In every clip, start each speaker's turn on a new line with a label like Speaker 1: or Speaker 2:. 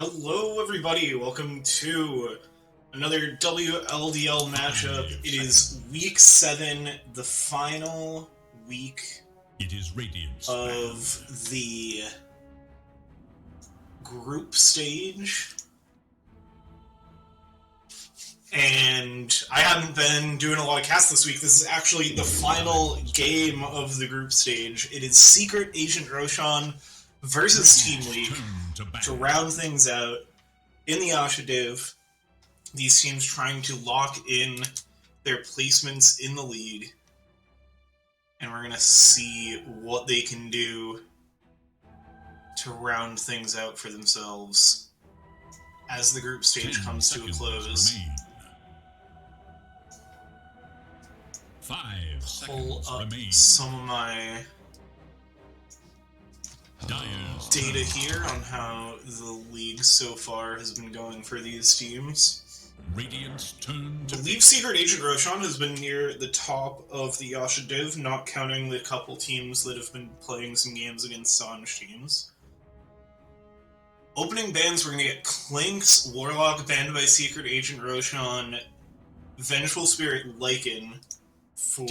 Speaker 1: Hello, everybody. Welcome to another WLDL matchup. It is week 7, the final week of the group stage. And I haven't been doing a lot of casts this week. This is actually the final game of the group stage. It is Secret Agent Roshan versus Team League to round things out in the Yasha div. These teams trying to lock in their placements in the league. And we're going to see what they can do to round things out for themselves as the group stage comes to a close. Pull up some of my data here on how the league so far has been going for these teams. I believe Secret Agent Roshan has been near the top of the Yasha div, not counting the couple teams that have been playing some games against Sanj teams. Opening bans, we're going to get Clink's Warlock banned by Secret Agent Roshan, Vengeful Spirit Lycan for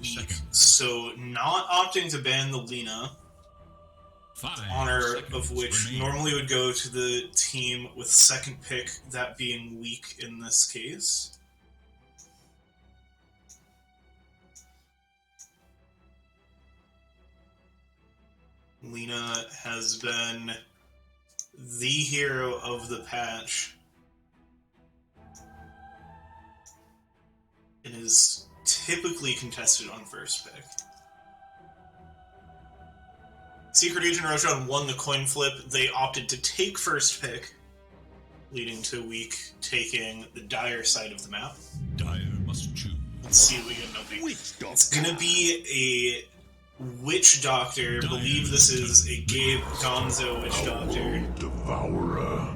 Speaker 1: week. So not opting to ban the Lina, the honor of which normally would go to the team with second pick, that being weak in this case. Lina has been the hero of the patch. It is typically contested on first pick. Secret Agent Roshan won the coin flip. They opted to take first pick, leading to weak taking the Dire side of the map.
Speaker 2: Dire must choose.
Speaker 1: Let's see what we end up being. It's gonna be a Witch Doctor. I believe this is a Gabe Gonzo Witch Doctor.
Speaker 2: Devourer.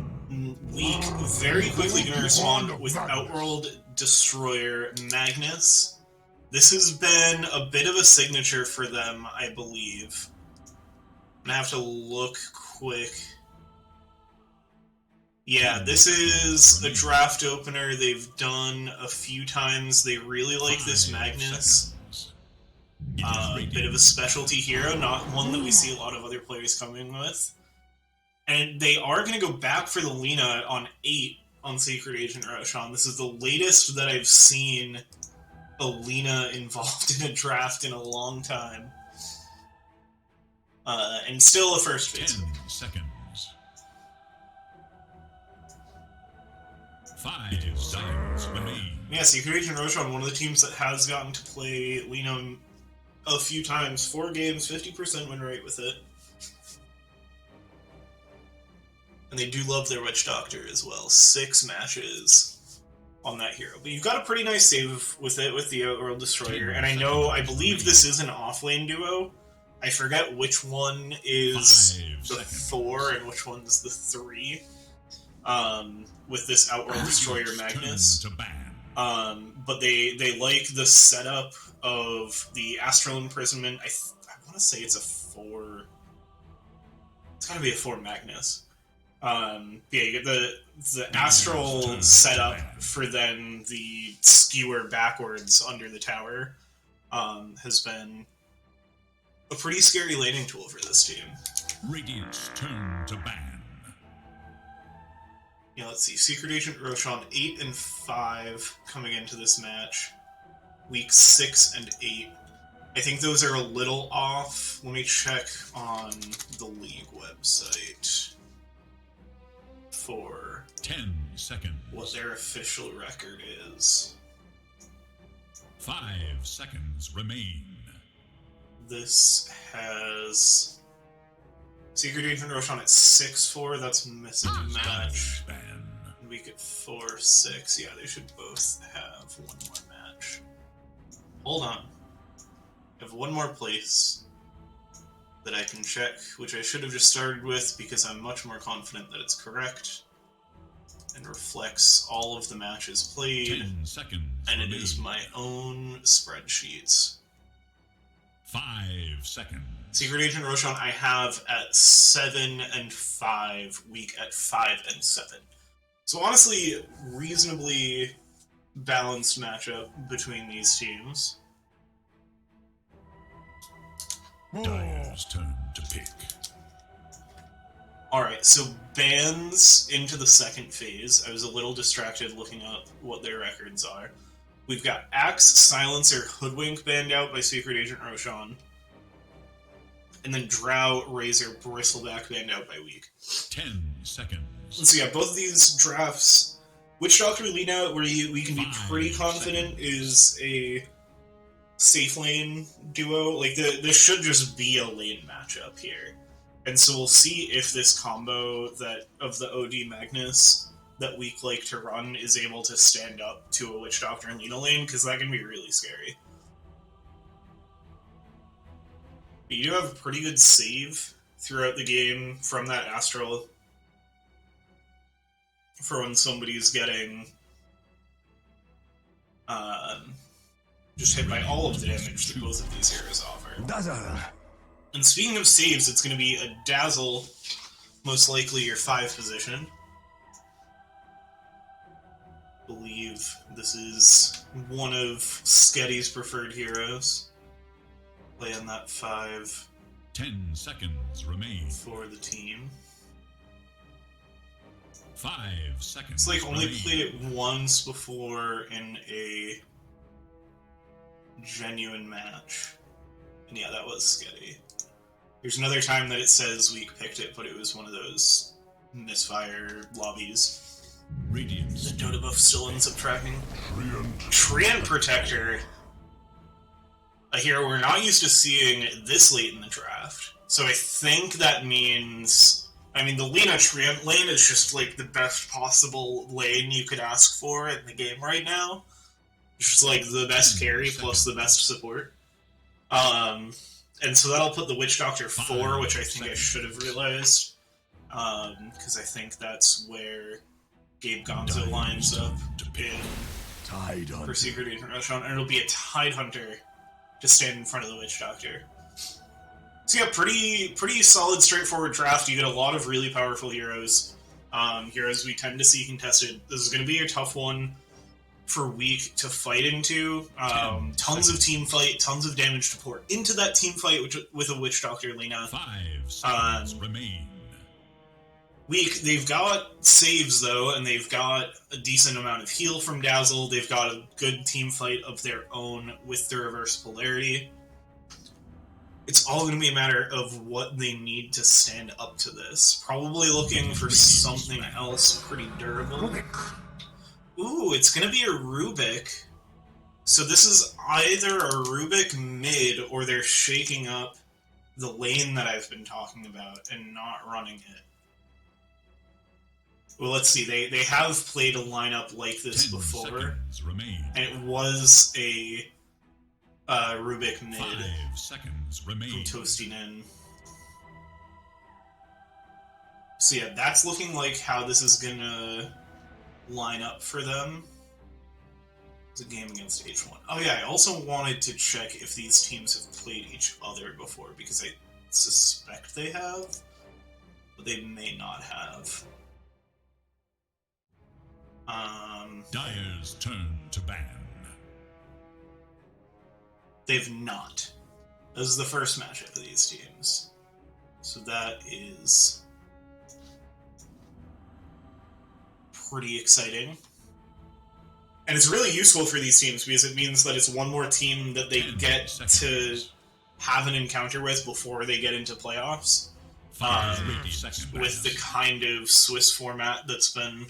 Speaker 1: Weak, very quickly gonna respond with Outworld Destroyer Magnus. This has been a bit of a signature for them, I believe. I'm gonna have to look quick. Yeah, this is a draft opener they've done a few times. They really like this Magnus. Bit of a specialty hero, not one that we see a lot of other players coming with. And they are going to go back for the Lina on 8 on Secret Agent Roshan. This is the latest that I've seen a Lina involved in a draft in a long time. And still a first phase.
Speaker 2: 10 seconds. 5 seconds remain.
Speaker 1: Yeah, Secret Agent Roshan, one of the teams that has gotten to play Lina a few times. 4 games, 50% win rate with it. And they do love their Witch Doctor as well. 6 matches on that hero. But you've got a pretty nice save with it, with the Outworld Destroyer. And I believe this is an offlane duo. I forget which one is the 4 and which one's the 3. With this Outworld Destroyer Magnus. But they like the setup of the Astral Imprisonment. I want to say it's a 4. It's gotta be a 4 Magnus. Yeah, you get the Astral setup for then the skewer backwards under the tower. Has been a pretty scary laning tool for this team.
Speaker 2: Radiant's turn to ban.
Speaker 1: Yeah, let's see. Secret Agent Roshan 8 and 5 coming into this match. Week 6 and 8. I think those are a little off. Let me check on the league website for
Speaker 2: 10 seconds.
Speaker 1: What their official record is.
Speaker 2: 5 seconds remain.
Speaker 1: This has Secret Agent Roshan at 6-4. That's missing a match. Week at 4-6. Yeah, they should both have one more match. Hold on. I have one more place that I can check, which I should have just started with because I'm much more confident that it's correct and reflects all of the matches played.
Speaker 2: 10 seconds
Speaker 1: and it
Speaker 2: remain.
Speaker 1: is my own spreadsheets.
Speaker 2: 5 seconds.
Speaker 1: Secret Agent Roshan I have at 7 and 5, Weak at 5 and 7. So honestly, reasonably balanced matchup between these teams.
Speaker 2: Dyer's turn to pick.
Speaker 1: Alright, so bans into the second phase. I was a little distracted looking up what their records are. We've got Axe, Silencer, Hoodwink banned out by Secret Agent Roshan. And then Drow, Razor, Bristleback banned out by Weak.
Speaker 2: 10 seconds.
Speaker 1: So yeah, both of these drafts, Witch Doctor Lina, where we can be pretty confident is a safe lane duo. Like, this should just be a lane matchup here. And so we'll see if this combo of the OD Magnus that Weak like to run is able to stand up to a Witch Doctor and Lina lane, because that can be really scary. But you do have a pretty good save throughout the game from that Astral for when somebody's getting just hit by all of the damage that both of these heroes offer. And speaking of saves, it's going to be a Dazzle, most likely your 5 position. I believe this is one of Sketty's preferred heroes. Play on that 5.
Speaker 2: 10 seconds remain.
Speaker 1: For the team.
Speaker 2: 5 seconds.
Speaker 1: It's like only played it once before in a genuine match. And yeah, that was Sketty. There's another time that it says Weak picked it, but it was one of those misfire lobbies.
Speaker 2: Radiance.
Speaker 1: The Dota buff still ends up tracking. Treant Protector. A hero we're not used to seeing this late in the draft. So I think that means... I mean, the Lina Treant lane is just, like, the best possible lane you could ask for in the game right now. It's just, like, the best carry plus the best support. And so that'll put the Witch Doctor 4, which I think I should have realized. Because I think that's where Gabe Gonzo lines up in for Secret Agent Roshan. And it'll be a Tidehunter to stand in front of the Witch Doctor. So yeah, pretty solid, straightforward draft. You get a lot of really powerful heroes. Heroes we tend to see contested. This is going to be a tough one for Weak to fight into. Tons of team fight, tons of damage to pour into that team fight with a Witch Doctor Lina.
Speaker 2: 5 seconds remain.
Speaker 1: Weak, they've got saves though, and they've got a decent amount of heal from Dazzle. They've got a good team fight of their own with the reverse polarity. It's all going to be a matter of what they need to stand up to this. Probably looking for something else pretty durable. Ooh, it's going to be a Rubik. So this is either a Rubik mid, or they're shaking up the lane that I've been talking about and not running it. Well, let's see. They have played a lineup like this before, and it was a Rubik mid
Speaker 2: 5 seconds remain.
Speaker 1: from Toasting In. So yeah, that's looking like how this is gonna line up for them. It's a game against H1. Oh yeah, I also wanted to check if these teams have played each other before, because I suspect they have, but they may not have.
Speaker 2: Dyer's turn to ban.
Speaker 1: They've not. This is the first matchup of these teams. So that is pretty exciting. And it's really useful for these teams because it means that it's one more team that they get to have an encounter with before they get into playoffs. With the kind of Swiss format that's been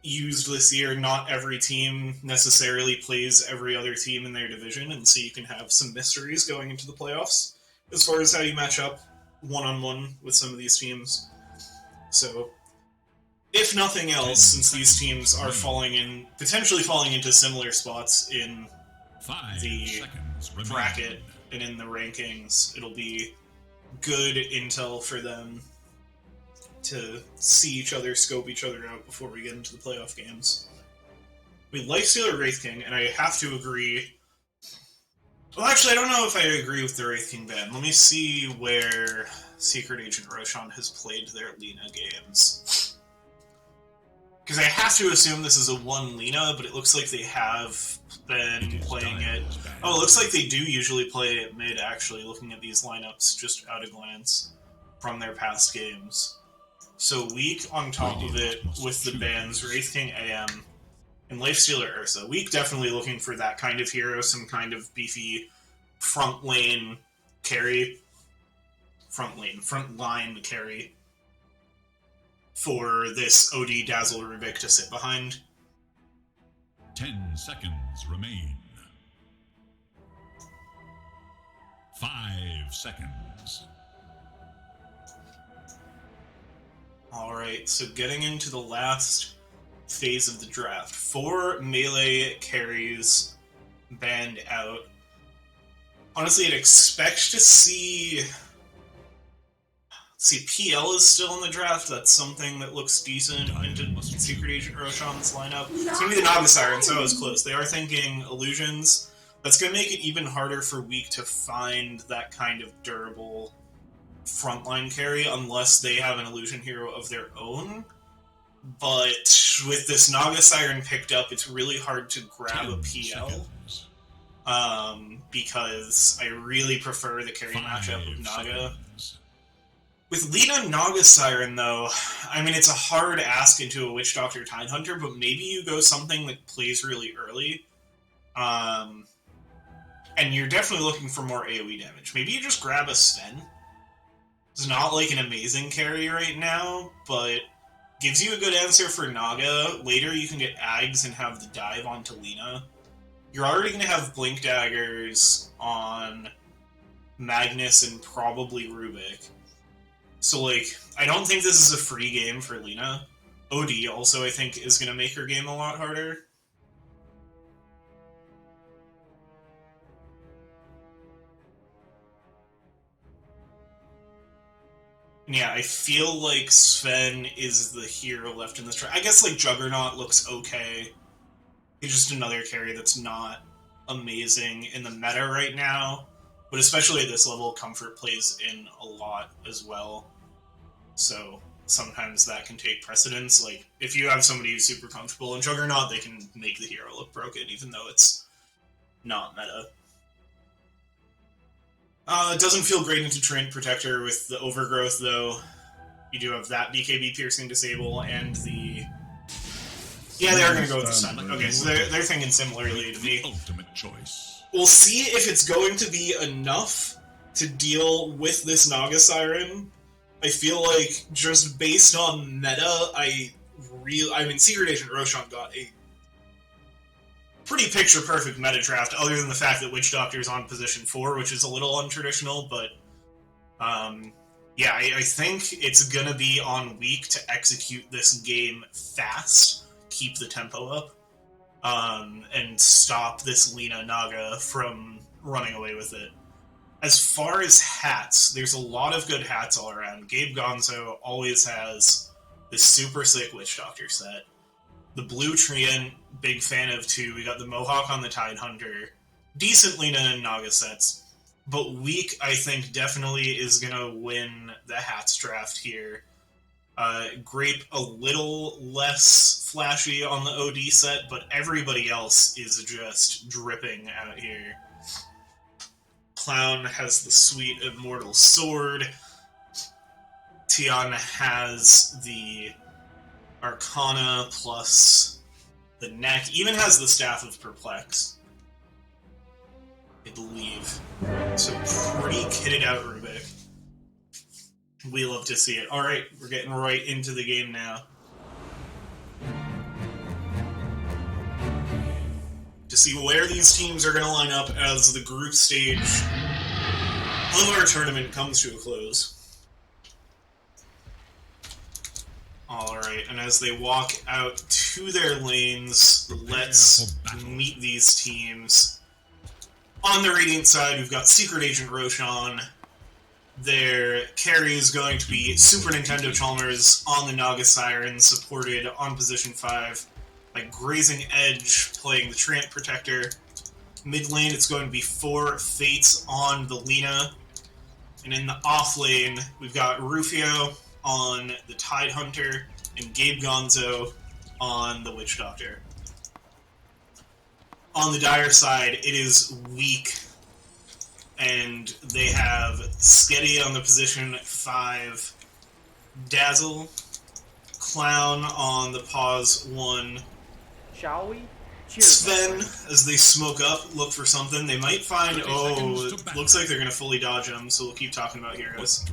Speaker 1: used this year, not every team necessarily plays every other team in their division, and so you can have some mysteries going into the playoffs as far as how you match up one-on-one with some of these teams. So, if nothing else, since these teams are potentially falling into similar spots in the bracket and in the rankings, it'll be good intel for them to see each other, scope each other out before we get into the playoff games. We like Lifestealer Wraith King, and I have to agree, Well, actually, I don't know if I agree with the Wraith King ban. Let me see where Secret Agent Roshan has played their Lina games. Because I have to assume this is a 1 Lina, but it looks like they have been playing it. Oh, it looks like they do usually play it mid, actually, looking at these lineups just at a glance from their past games. So Weak on top of it with the bans, Wraith King AM, and Lifestealer Ursa. Weak definitely looking for that kind of hero, some kind of beefy front lane carry. Front line carry. For this OD Dazzle Rubik to sit behind.
Speaker 2: 10 seconds remain. 5 seconds.
Speaker 1: Alright, so getting into the last phase of the draft. 4 melee carries banned out. Honestly, I'd expect to see... PL is still in the draft. That's something that looks decent into Secret Agent Roshan's lineup. It's going to be the Naga Siren, so I was close. They are thinking Illusions. That's going to make it even harder for Weak to find that kind of durable frontline carry unless they have an Illusion hero of their own. But with this Naga Siren picked up, it's really hard to grab a PL. Because I really prefer the carry matchup of Naga. With Lina Naga Siren, though, I mean, it's a hard ask into a Witch Doctor Tidehunter, but maybe you go something that plays really early. And you're definitely looking for more AoE damage. Maybe you just grab a Sven. It's not like an amazing carry right now, but gives you a good answer for Naga. Later you can get Ags and have the dive onto Lina. You're already going to have Blink Daggers on Magnus and probably Rubik. So, like, I don't think this is a free game for Lina. OD also, I think, is going to make her game a lot harder. Yeah, I feel like Sven is the hero left in this track. I guess, like, Juggernaut looks okay. He's just another carry that's not amazing in the meta right now. But especially at this level, Comfort plays in a lot as well. So sometimes that can take precedence. Like, if you have somebody who's super comfortable in Juggernaut, they can make the hero look broken, even though it's not meta. It doesn't feel great into Treant Protector with the Overgrowth, though. You do have that BKB Piercing Disable and the... Yeah, they are going to go with the Stun. Okay, so they're thinking similarly to me.
Speaker 2: Ultimate choice.
Speaker 1: We'll see if it's going to be enough to deal with this Naga Siren. I feel like, just based on meta, I mean, Secret Agent Roshan got a pretty picture-perfect meta draft, other than the fact that Witch Doctor is on position 4, which is a little untraditional, but, yeah, I think it's gonna be on Weak to execute this game fast, keep the tempo up, and stop this Lina Naga from running away with it. As far as hats, there's a lot of good hats all around. Gabe Gonzo always has this super sick Witch Doctor set. The Blue Treant, big fan of too. We got the Mohawk on the Tidehunter. Decent Lina and Naga sets. But Weak, I think, definitely is going to win the hats draft here. Grape a little less flashy on the OD set, but everybody else is just dripping out here. Clown has the sweet Immortal Sword. Tian has the Arcana plus the neck. Even has the Staff of Perplex, I believe. So pretty kitted out Rubik. We love to see it. Alright, we're getting right into the game now. To see where these teams are going to line up as the group stage of our tournament comes to a close. Alright, and as they walk out to their lanes, let's meet these teams. On the Radiant side, we've got Secret Agent Roshan. Their carry is going to be Super Nintendo Chalmers on the Naga Siren, supported on position 5 by Grazing Edge playing the Treant Protector. Mid lane, it's going to be 4 Fates on the Lina. And in the off lane, we've got Rufio on the Tide Hunter and Gabe Gonzo on the Witch Doctor. On the Dire side, it is weak, and they have Sketty on the position 5, Dazzle, Clown on the pause 1,
Speaker 3: Shall we? Cheers.
Speaker 1: Sven, as they smoke up, look for something. They might find, it looks like they're going to fully dodge them, so we'll keep talking about heroes.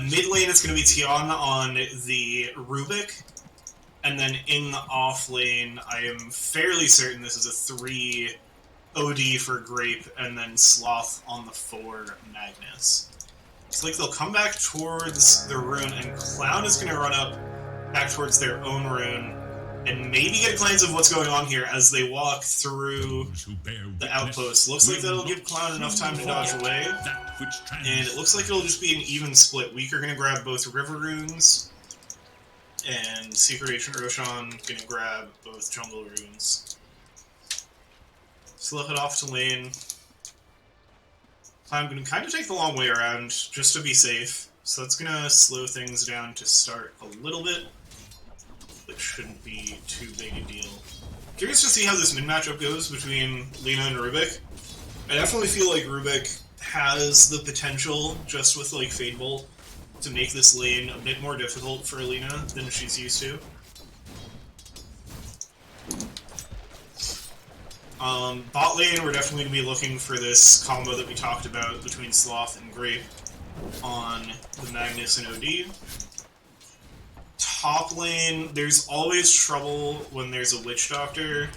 Speaker 1: Mid lane, it's going to be Tian on the Rubik. And then in the off lane, I am fairly certain this is a 3 OD for Grape, and then Sloth on the 4 Magnus. It's like they'll come back towards the rune, and Clown is going to run up back towards their own rune, and maybe get a glance of what's going on here as they walk through the outpost. Looks like that'll give Clown enough time to dodge away, and it looks like it'll just be an even split. Weak are going to grab both River Runes, and Secret Agent Roshan gonna grab both jungle runes. So they'll head off to lane. I'm gonna kind of take the long way around, just to be safe. So that's gonna slow things down to start a little bit, which shouldn't be too big a deal. Curious to see how this mid matchup goes between Lina and Rubik. I definitely feel like Rubik has the potential, just with like Fade Bolt, to make this lane a bit more difficult for Lina than she's used to. Bot lane, we're definitely going to be looking for this combo that we talked about between Sloth and Grape on the Magnus and OD. Top lane, there's always trouble when there's a Witch Doctor,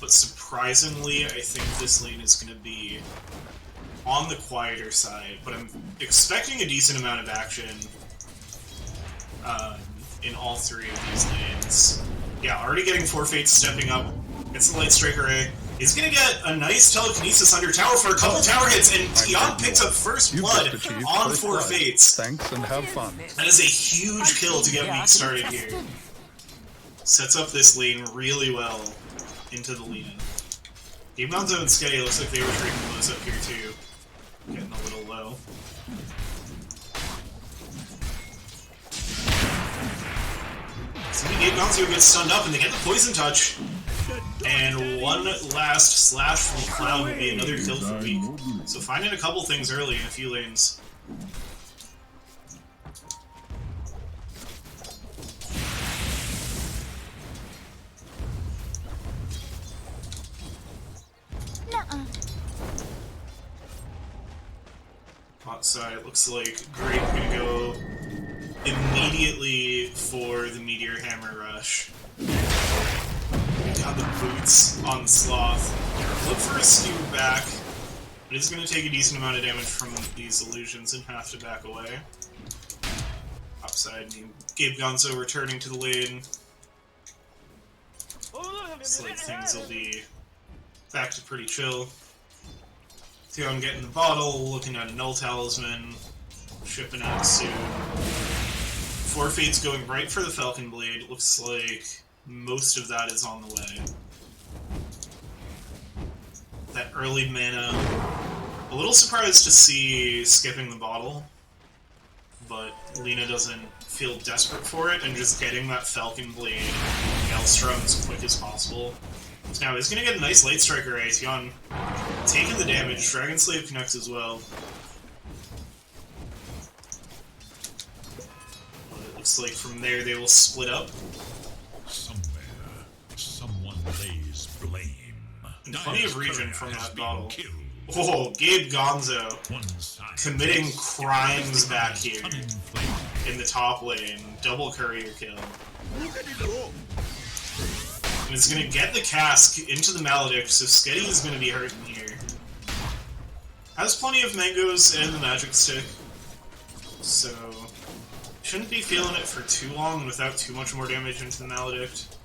Speaker 1: but surprisingly, I think this lane is going to be on the quieter side, but I'm expecting a decent amount of action in all 3 of these lanes. Yeah, already getting 4 Fates stepping up. Gets the Light Strike Array. He's gonna get a nice telekinesis under tower for a couple tower hits, and Tian picks up first blood on 4 Fates.
Speaker 4: Thanks and have fun.
Speaker 1: That is a huge kill to get weak started here. Sets up this lane really well into the lead. Gabe Gonzo and Sketty looks like they were trading blows up here too. Getting a little low. So Gabe Gonzo gets stunned up and they get the poison touch. And one last slash from Clown would be another kill for Weak. So finding a couple things early in a few lanes. Hot side, looks like Grape gonna go immediately for the Meteor Hammer Rush. Got the boots on the Sloth. Look for a steer back, but it's gonna take a decent amount of damage from these illusions and have to back away. Upside, Gabe Gonzo returning to the lane. Looks like things will be back to pretty chill. Theon getting the bottle, looking at a null talisman, shipping out soon. 4 Fates going right for the Falcon Blade. Looks like most of that is on the way. That early mana. A little surprised to see skipping the bottle, but Lina doesn't feel desperate for it, and just getting that Falcon Blade Maelstrom as quick as possible. So now he's going to get a nice Light Striker Ray. Tion taking the damage. Dragon Slave connects as well. But it looks like from there they will split up.
Speaker 2: Somewhere, someone lays blame.
Speaker 1: And plenty of regen from that bottle. Oh, Gabe Gonzo committing crimes back here in the top lane. Double courier kill. And it's going to get the cask into the Maledict, so Sketty is going to be hurting here. Has plenty of mangoes and the magic stick, so shouldn't be feeling it for too long without too much more damage into the Maledict.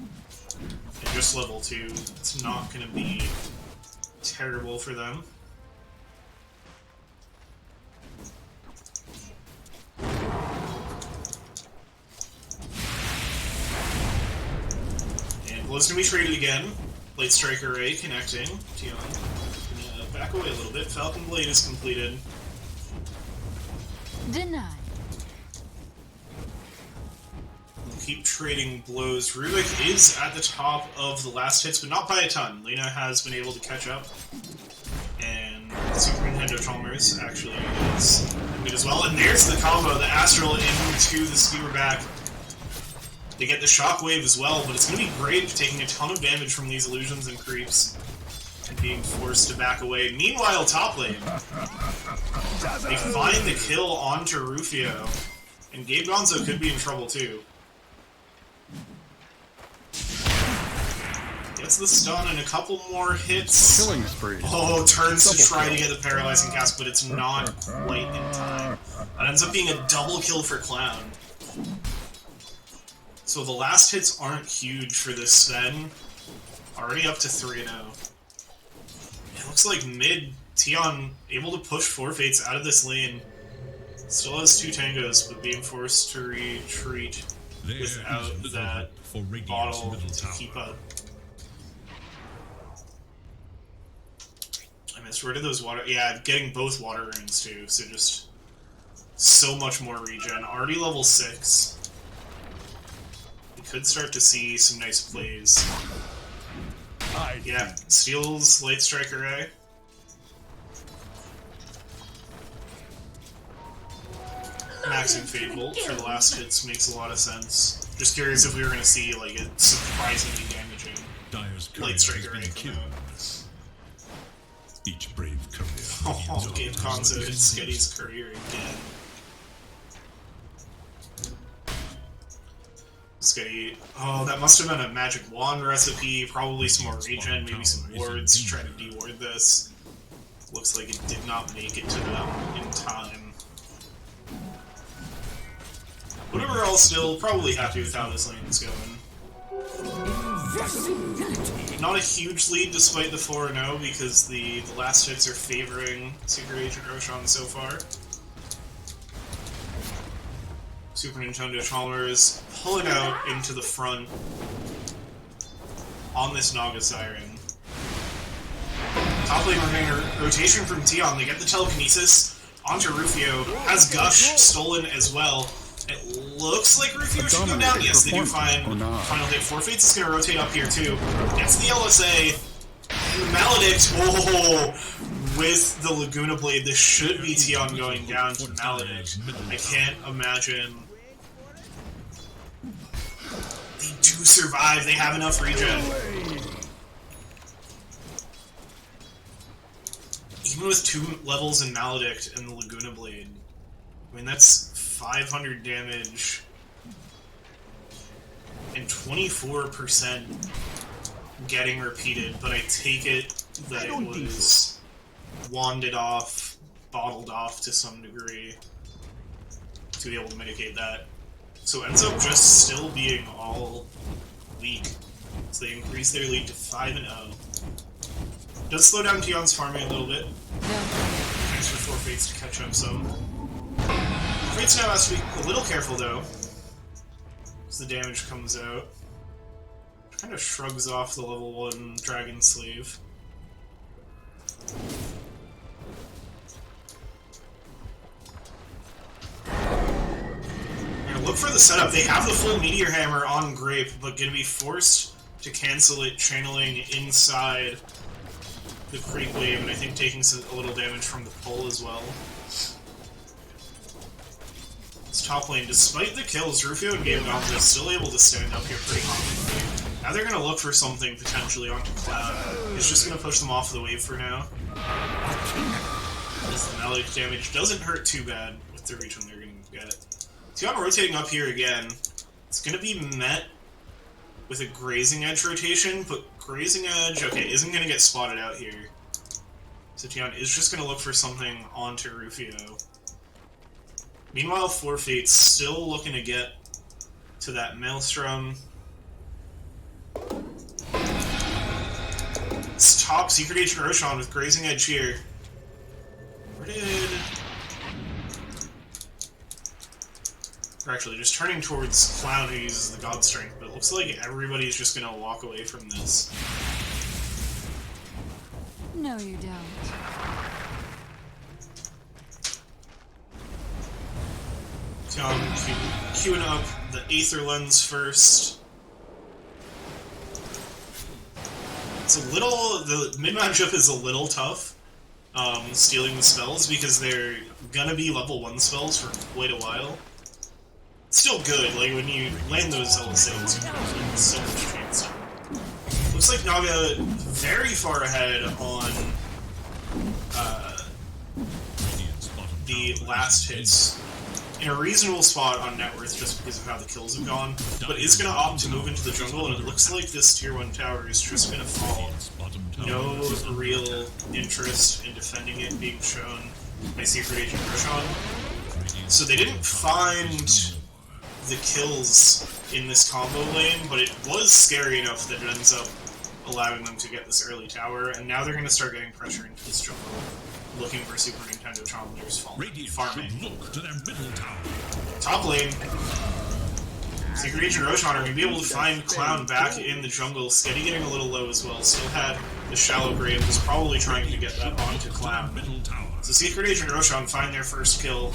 Speaker 1: And just level 2, it's not going to be terrible for them. Blow's gonna be traded again. Light Strike Array connecting. Tion gonna back away a little bit. Falcon Blade is completed.
Speaker 4: Denied.
Speaker 1: We'll keep trading blows. Rubik is at the top of the last hits, but not by a ton. Lena has been able to catch up. And Super Nintendo Chalmers actually is good as well. And there's the combo, the Astral into the Skewer back. They get the Shockwave as well, but it's going to be great taking a ton of damage from these illusions and creeps and being forced to back away. Meanwhile, top lane, they find the kill onto Rufio, and Gabe Gonzo could be in trouble too. Gets the stun and a couple more hits.
Speaker 5: Killing spree.
Speaker 1: Oh, turns to try to get the paralyzing cast, but it's not quite in time. That ends up being a double kill for Clown. So the last hits aren't huge for this Sven. Already up to 3-0. It looks like mid, Tion able to push Forfates out of this lane. Still has 2 tangos, but being forced to retreat without that bottle to keep up. I missed. Where did those water... Yeah, getting both water runes too, so just so much more regen. Already level 6. Could start to see some nice plays. Yeah, steals Light Strike Array. Maxing Fade Bolt for the last hits makes a lot of sense. Just curious if we were going to see like a surprisingly damaging Light Strike Array come out.
Speaker 2: Each brave courier.
Speaker 1: Oh, Gabe Konzo hit Sketty's career again. Sketty. Oh, that must have been a magic wand recipe. Probably some more regen, maybe some wards to try to de-ward this. Looks like it did not make it to them in time. But overall, still probably happy with how this lane is going. Not a huge lead despite the 4-0 because the last hits are favoring Secret Agent Roshan so far. Super Nintendo Chalmers pulling out into the front on this Naga Siren. Top lane remainder rotation from Tion. They get the telekinesis onto Rufio. Has Gush stolen as well. It looks like Rufio should go down. Yes, they do find final hit. Forfates is going to rotate up here too. Gets the LSA. Maledict. Oh, with the Laguna Blade, this should be Tion going down to Maledict. I can't imagine. They do survive. They have enough regen. Even with 2 levels in Maledict and the Laguna Blade, I mean, that's 500 damage and 24% getting repeated, but I take it that it was wanded off, bottled off to some degree to be able to mitigate that. So it ends up just still being all weak. So they increase their lead to 5-0. Does slow down Tion's farming a little bit. Thanks for Forfates to catch up some. Forfates now has to be a little careful though, as the damage comes out. Kind of shrugs off the level 1 Dragon Slave. Look for the setup. They have the full Meteor Hammer on Grape, but going to be forced to cancel it, channeling inside the Creep Wave, and I think taking a little damage from the pull as well. This top lane, despite the kills, Rufio and Gabe Gonzo still able to stand up here pretty confidently. Now they're going to look for something potentially onto Cloud. It's just going to push them off the wave for now. As the melee damage doesn't hurt too bad with the regen they're going to get. Tion rotating up here again. It's going to be met with a Grazing Edge rotation, but Grazing Edge, okay, isn't going to get spotted out here. So Tion is just going to look for something onto Rufio. Meanwhile, Forfate's still looking to get to that Maelstrom. It's top Secret Agent Roshan with Grazing Edge here. Where did... Or actually, just turning towards Clown, who uses the God Strength, but it looks like everybody's just gonna walk away from this.
Speaker 4: No, you don't.
Speaker 1: Queuing up the Aether Lens first. It's a little... the mid matchup is a little tough, stealing the spells, because they're gonna be level 1 spells for quite a while. It's still good, like when you land those LSAs, you have so much chance. Looks like Naga very far ahead on the last hits. In a reasonable spot on net worth just because of how the kills have gone, but is going to opt to move into the jungle, and it looks like this tier 1 tower is just going to fall. No real interest in defending it being shown by Secret Agent Roshan. So they didn't find the kills in this combo lane, but it was scary enough that it ends up allowing them to get this early tower, and now they're going to start getting pressure into this jungle, looking for Super Nintendo Challengers farming.
Speaker 2: Look to their middle tower.
Speaker 1: Top lane, Secret Agent Roshan are going to be able to find Clown back in the jungle. Sketty getting a little low as well, still had the shallow grave, was probably trying to get that onto Clown. So Secret Agent Roshan find their first kill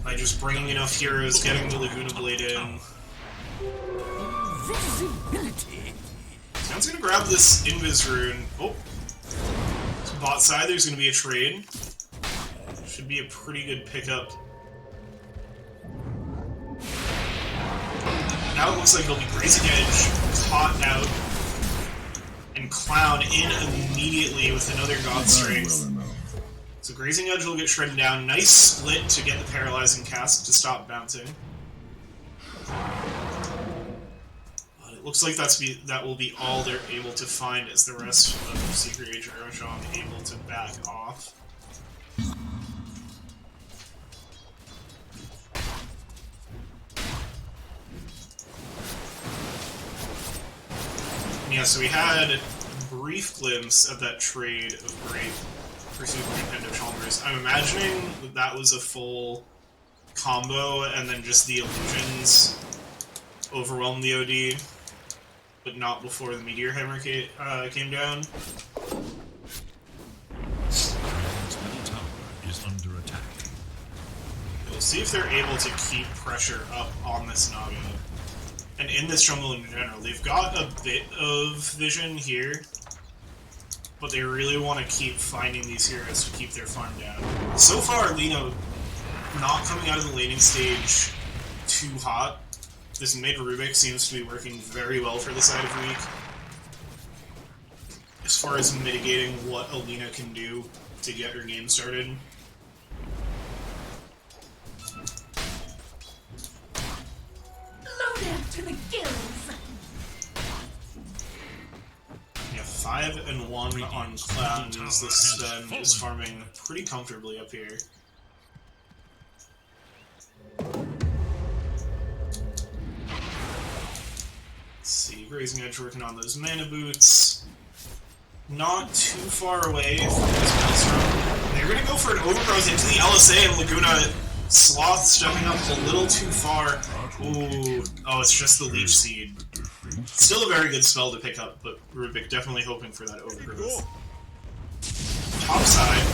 Speaker 1: by just bringing enough heroes, getting the Laguna Blade in. Sounds gonna grab this Invis rune. Oh. So bot side, there's gonna be a trade. Should be a pretty good pickup. Now it looks like it'll be Grazing Edge caught out. And Clown in immediately with another God Strength. So Grazing Edge will get shredded down. Nice split to get the Paralyzing Cast to stop bouncing. It looks like that will be all they're able to find as the rest of Secret Agent Roshan able to back off. Yeah, so we had a brief glimpse of that trade of Grape for Super Nintendo Chalmers. I'm imagining that was a full combo and then just the illusions overwhelmed the OD. But not before the Meteor Hammer came down.
Speaker 2: Is under attack.
Speaker 1: We'll see if they're able to keep pressure up on this Naga. And in this jungle in general, they've got a bit of vision here, but they really want to keep finding these heroes to keep their farm down. So far, Lino not coming out of the laning stage too hot. This mid Rubik seems to be working very well for the side of weak. As far as mitigating what Alina can do to get her game started.
Speaker 5: Load to the gills.
Speaker 1: Yeah, 5-1 on Clown as the Sven is farming pretty comfortably up here. Let's see, Grazing Edge working on those mana boots. Not too far away from this Maelstrom. They're gonna go for an overgrowth into the LSA, and Laguna Sloth stepping up a little too far. Ooh, oh, it's just the Leech Seed. Still a very good spell to pick up, but Rubik definitely hoping for that overgrowth. Top side,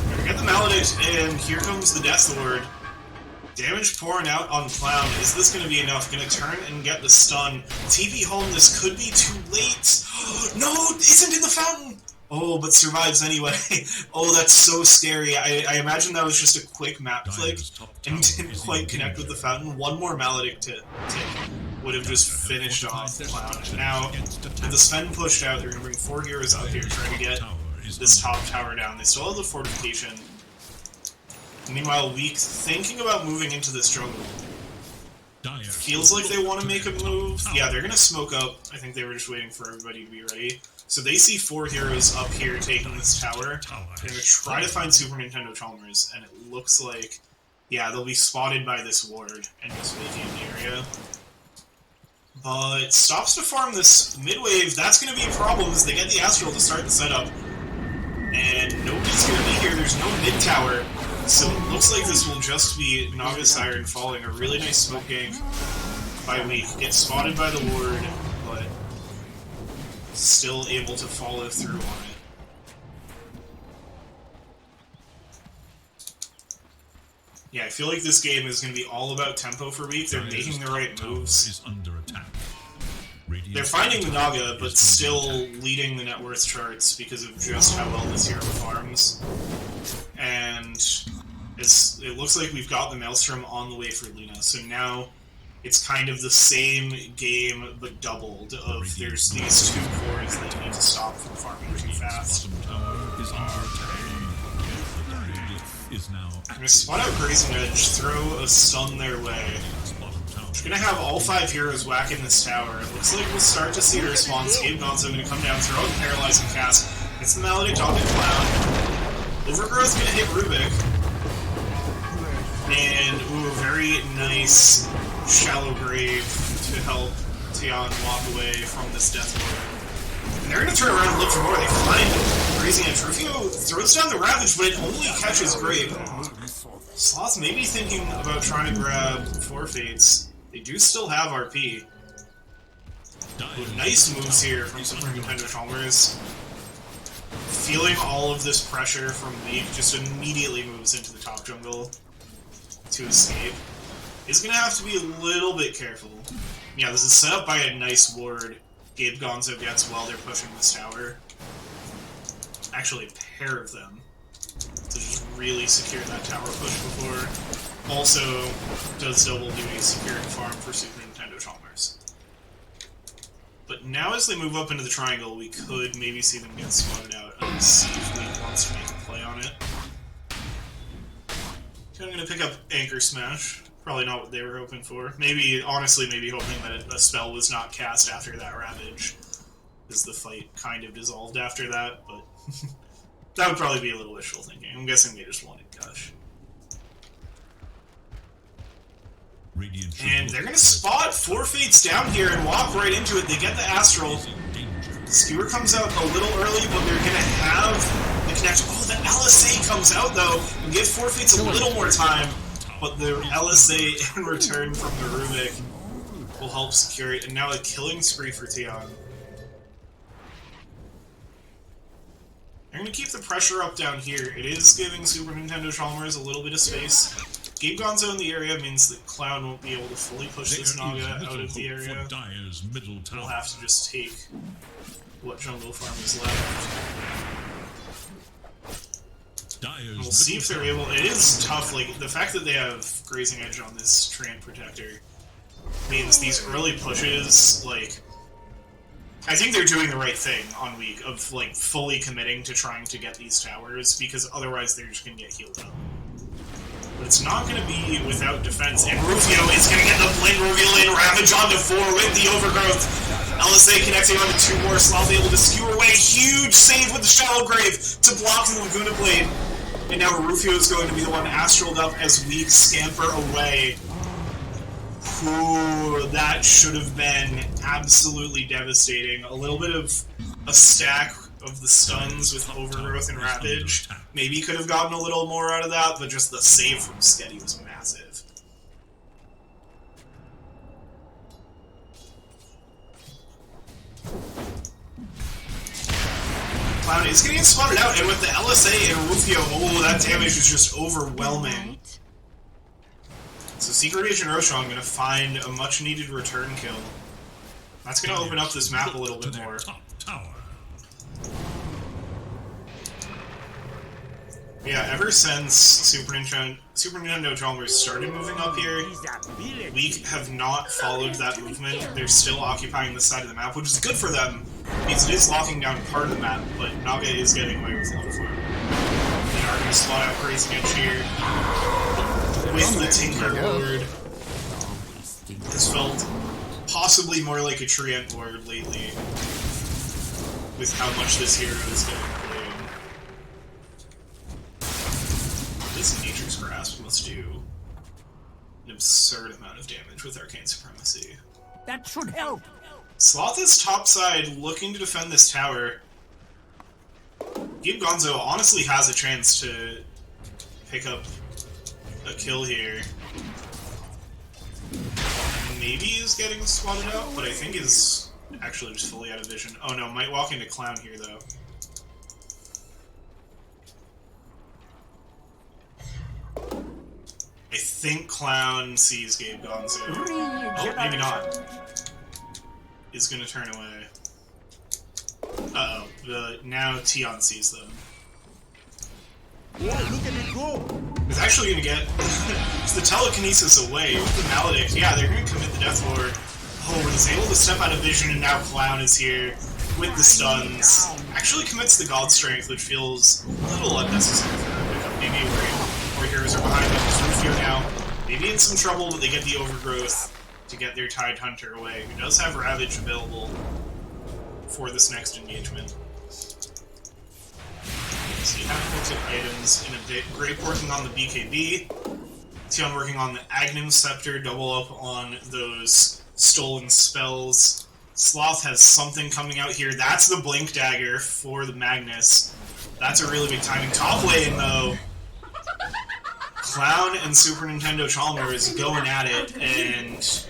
Speaker 1: we're gonna get the Maledict, and here comes the Death Lord. Damage pouring out on Clown. Is this going to be enough? Going to turn and get the stun. TP home, this could be too late. No, isn't in the fountain. Oh, but survives anyway. Oh, that's so scary. I imagine that was just a quick map click and didn't quite connect with the fountain. One more Maledict to would have just finished off Clown. And now, with the Sven pushed out, they're going to bring 4 heroes out here trying to get this top tower down. They still have the fortification. Meanwhile, Weak thinking about moving into this jungle. Feels like they want to make a move. Yeah, they're going to smoke up. I think they were just waiting for everybody to be ready. So they see 4 heroes up here taking this tower. They're going to try to find Super Nintendo Chalmers, and it looks like, yeah, they'll be spotted by this ward and just vacate the area. But stops to farm this mid-wave. That's going to be a problem as they get the Astral to start the setup. And nobody's going to be here. There's no mid-tower. So it looks like this will just be Naga Siren falling. A really nice smoke gank by Weak. Gets spotted by the ward, but still able to follow through on it. Yeah, I feel like this game is going to be all about tempo for Weak. They're making the right moves.
Speaker 2: Is under attack.
Speaker 1: They're finding the Naga, but still leading the net worth charts because of just how well this hero farms. And it looks like we've got the Maelstrom on the way for Luna, so now it's kind of the same game, but doubled, of there's these two cores that you need to stop from farming too fast. I'm gonna spot out Grazing Edge, throw a stun their way. We're gonna have all 5 heroes whacking this tower. It looks like we'll start to see a response. Gabe Gonzo gonna come down, throw a Paralyzing Cast. It's the Maledict on the Clown. Overgrowth's gonna hit Rubik. And, ooh, very nice Shallow Grave to help Tian walk away from this Death Lord. And they're gonna turn around and look for more. They find Grazing Edge. Rufio throws down the Ravage, but it only catches Grave. Sloth may be thinking about trying to grab Four Fates. They do still have RP. Ooh, nice moves here from Super Nintendo Chalmers. Feeling all of this pressure from Weak, just immediately moves into the top jungle to escape. He's gonna have to be a little bit careful. Yeah, this is set up by a nice ward. Gabe Gonzo gets while they're pushing this tower. Actually, a pair of them to just really secure that tower push before. Also does double duty securing farm for Super Nintendo Chalmers. But now as they move up into the triangle, we could maybe see them get spotted out and see if Weak wants to make a play on it. So I'm going to pick up Anchor Smash. Probably not what they were hoping for. Maybe, honestly, maybe hoping that a spell was not cast after that Ravage, because the fight kind of dissolved after that, but that would probably be a little wishful thinking. I'm guessing they just wanted Gush. And they're going to spot Four Fates down here and walk right into it. They get the Astral. Skewer comes out a little early, but they're going to have the connection. Oh, the LSA comes out, though, and give Four Fates a little more time. But the LSA in return from the Rubik will help secure it. And now a killing spree for Tian. They're going to keep the pressure up down here. It is giving Super Nintendo Chalmers a little bit of space. Gabe Gonzo in the area means that Clown won't be able to fully push this Naga out of the area. We'll have to just take what jungle farm is left. And we'll see if they're able. It is tough, like, the fact that they have Grazing Edge on this Treant Protector means these early pushes, like, I think they're doing the right thing on Weak of, like, fully committing to trying to get these towers, because otherwise they're just going to get healed up. But it's not going to be without defense, and Rufio is going to get the Blink Reveal in, Ravage onto 4 with the Overgrowth. LSA connecting onto 2 more, Sloth able to skewer away, huge save with the Shallow Grave to block the Laguna Blade. And now Rufio is going to be the one astraled up as Weak scamper away. Ooh, that should have been absolutely devastating. A little bit of a stack of the stuns with Overgrowth and Ravage. Maybe could have gotten a little more out of that, but just the save from Sketty was massive. Clown is going to get spotted out, and with the LSA and Rufio, oh, that damage is just overwhelming. So Secret Agent Roshan going to find a much-needed return kill. That's going to open up this map a little bit more. Yeah, ever since Super Nintendo Chalmers started moving up here, we have not followed that movement. They're still occupying this side of the map, which is good for them, because it is locking down part of the map, but Naga is getting away with one for it. They are going to spot out Grazing Edge here with the Tinker Lord. Has felt possibly more like a Treant Lord lately, with how much this hero is getting played. This Nature's Grasp must do an absurd amount of damage with Arcane Supremacy.
Speaker 4: That should help!
Speaker 1: Sloth is topside, looking to defend this tower. Gabe Gonzo honestly has a chance to pick up a kill here. Maybe he's getting spotted out, but I think his Actually, just fully out of vision. Oh no, might walk into Clown here, though. I think Clown sees Gabe Gonzo. Oh, maybe not. Is gonna turn away. Uh-oh. Now Tion sees them. It's actually gonna get the telekinesis away with the Maledict. Yeah, they're gonna commit the Death Lord. Oh, is able to step out of vision, and now Clown is here with the stuns. Actually commits the God Strength, which feels a little unnecessary for that pickup. Maybe more heroes are behind them. Rufio now maybe in some trouble, but they get the Overgrowth to get their Tide Hunter away, who does have Ravage available for this next engagement. So you have looks at items in a bit. Grape working on the BKB. Tion working on the Agnum Scepter, double up on those stolen spells. Sloth has something coming out here. That's the Blink Dagger for the Magnus. That's a really big timing. Top lane, though. Clown and Super Nintendo Chalmers going at it, and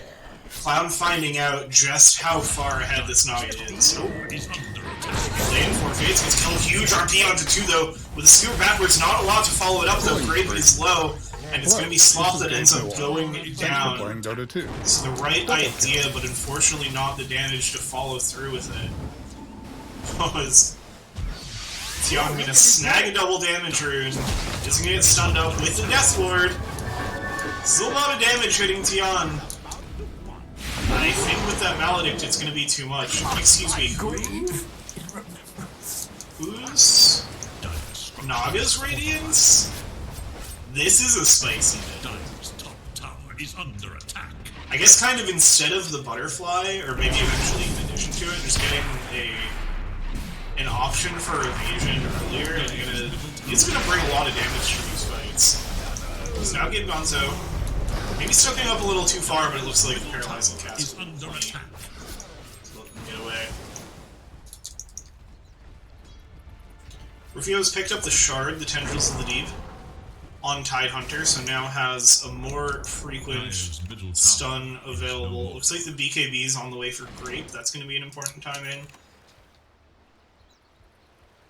Speaker 1: Clown finding out just how far ahead this Nugget is. Lane forfeits, gets killed. Huge RP onto 2, though. With a scoop backwards, not a lot to follow it up, though. Grape is low, and it's going to be Sloth that ends up going down.
Speaker 4: Playing Dota 2.
Speaker 1: It's the right idea, but unfortunately not the damage to follow through with it. Was Tion going to snag a double damage rune? Is going to get stunned up with the Death Lord. Still a lot of damage hitting Tion. I think with that Maledict, it's going to be too much. Excuse me, who's Naga's Radiance? This is a spicy bit.
Speaker 2: Dire's top tower is under attack.
Speaker 1: I guess kind of instead of the butterfly, or maybe eventually in addition to it, just getting an option for evasion earlier, and it's gonna bring a lot of damage to these fights. So now Gabe Gonzo. Maybe stepping up a little too far, but it looks like the Paralyzing Cast
Speaker 2: Is under attack.
Speaker 1: So let them get away. Rufio's picked up the Shard, the Tendrils of the Deep, on Tide Hunter, so now has a more frequent stun available. Looks like the BKB is on the way for Grape. That's going to be an important timing.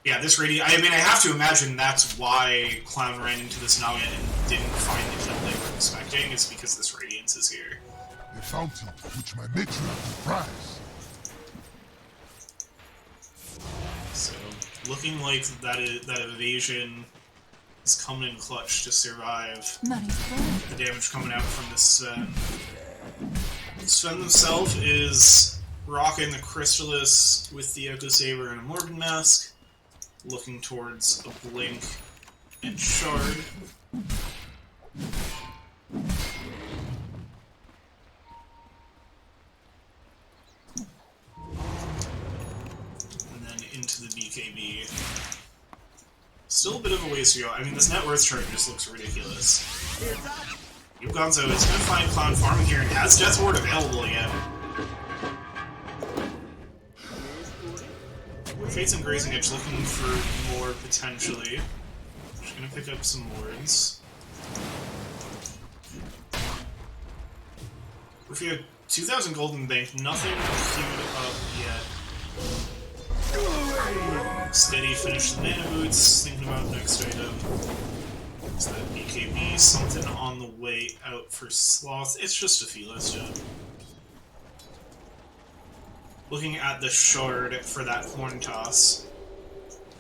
Speaker 1: Yeah, this Radiant... I mean, I have to imagine that's why Clown ran into this Nugget and didn't find the kill they were expecting. It's because this Radiance is here.
Speaker 4: A fountain which my matriarch will prize.
Speaker 1: So, looking like that evasion is coming in clutch to survive the damage coming out from this Sven. Sven himself is rocking the Crystallis with the Echo Saber and a Morbid Mask. Looking towards a Blink and Shard. And then into the BKB. Still a bit of a ways to go. I mean, this net worth chart just looks ridiculous. Gonzo is going to find Clown farming here and has Death Ward available again. Fates and Grazing Edge looking for more potentially. Just gonna pick up some wards. Rufio, 2,000 golden bank, nothing queued up yet. Steady, finish the mana boots, thinking about next item. Is that BKB, something on the way out for Sloth. It's just a Felis job. Looking at the Shard for that Horn Toss.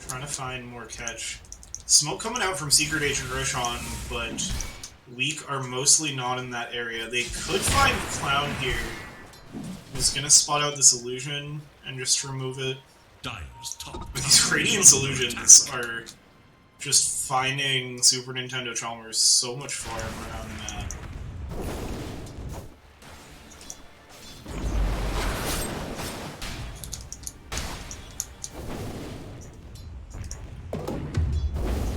Speaker 1: Trying to find more catch. Smoke coming out from Secret Agent Roshan, but Weak are mostly not in that area. They could find Clown here. He's gonna spot out this illusion and just remove it.
Speaker 2: Dire's top.
Speaker 1: But these Radiance illusions are just finding Super Nintendo Chalmers so much farther around the map.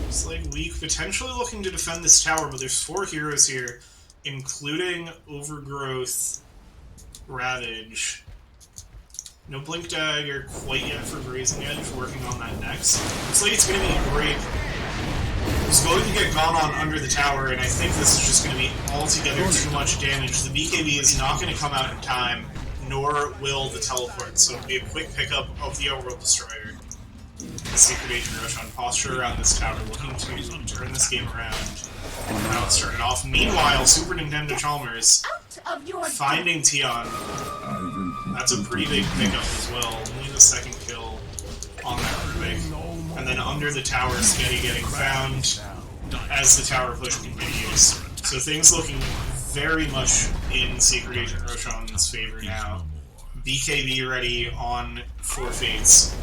Speaker 1: It's like Weak potentially looking to defend this tower, but there's 4 heroes here, including Overgrowth, Ravage. No Blink Dagger quite yet for Grazing Edge, working on that next. Looks like it's going to be Grape. He's going to get gone on under the tower, and I think this is just going to be altogether too much damage. The BKB is not going to come out in time. nor will the teleport, so it'll be a quick pickup of the Outworld Destroyer. The Secret Agent Roshan posture around this tower, looking to turn this game around. Now it started off. Meanwhile, Super Nintendo Chalmers finding Tion. That's a pretty big pickup as well. Only the second kill on that Rubik. And then under the tower, Sketty getting found as the tower push continues. So things looking very much in Secret Agent Roshan's favor now. BKB ready on 4 Fates.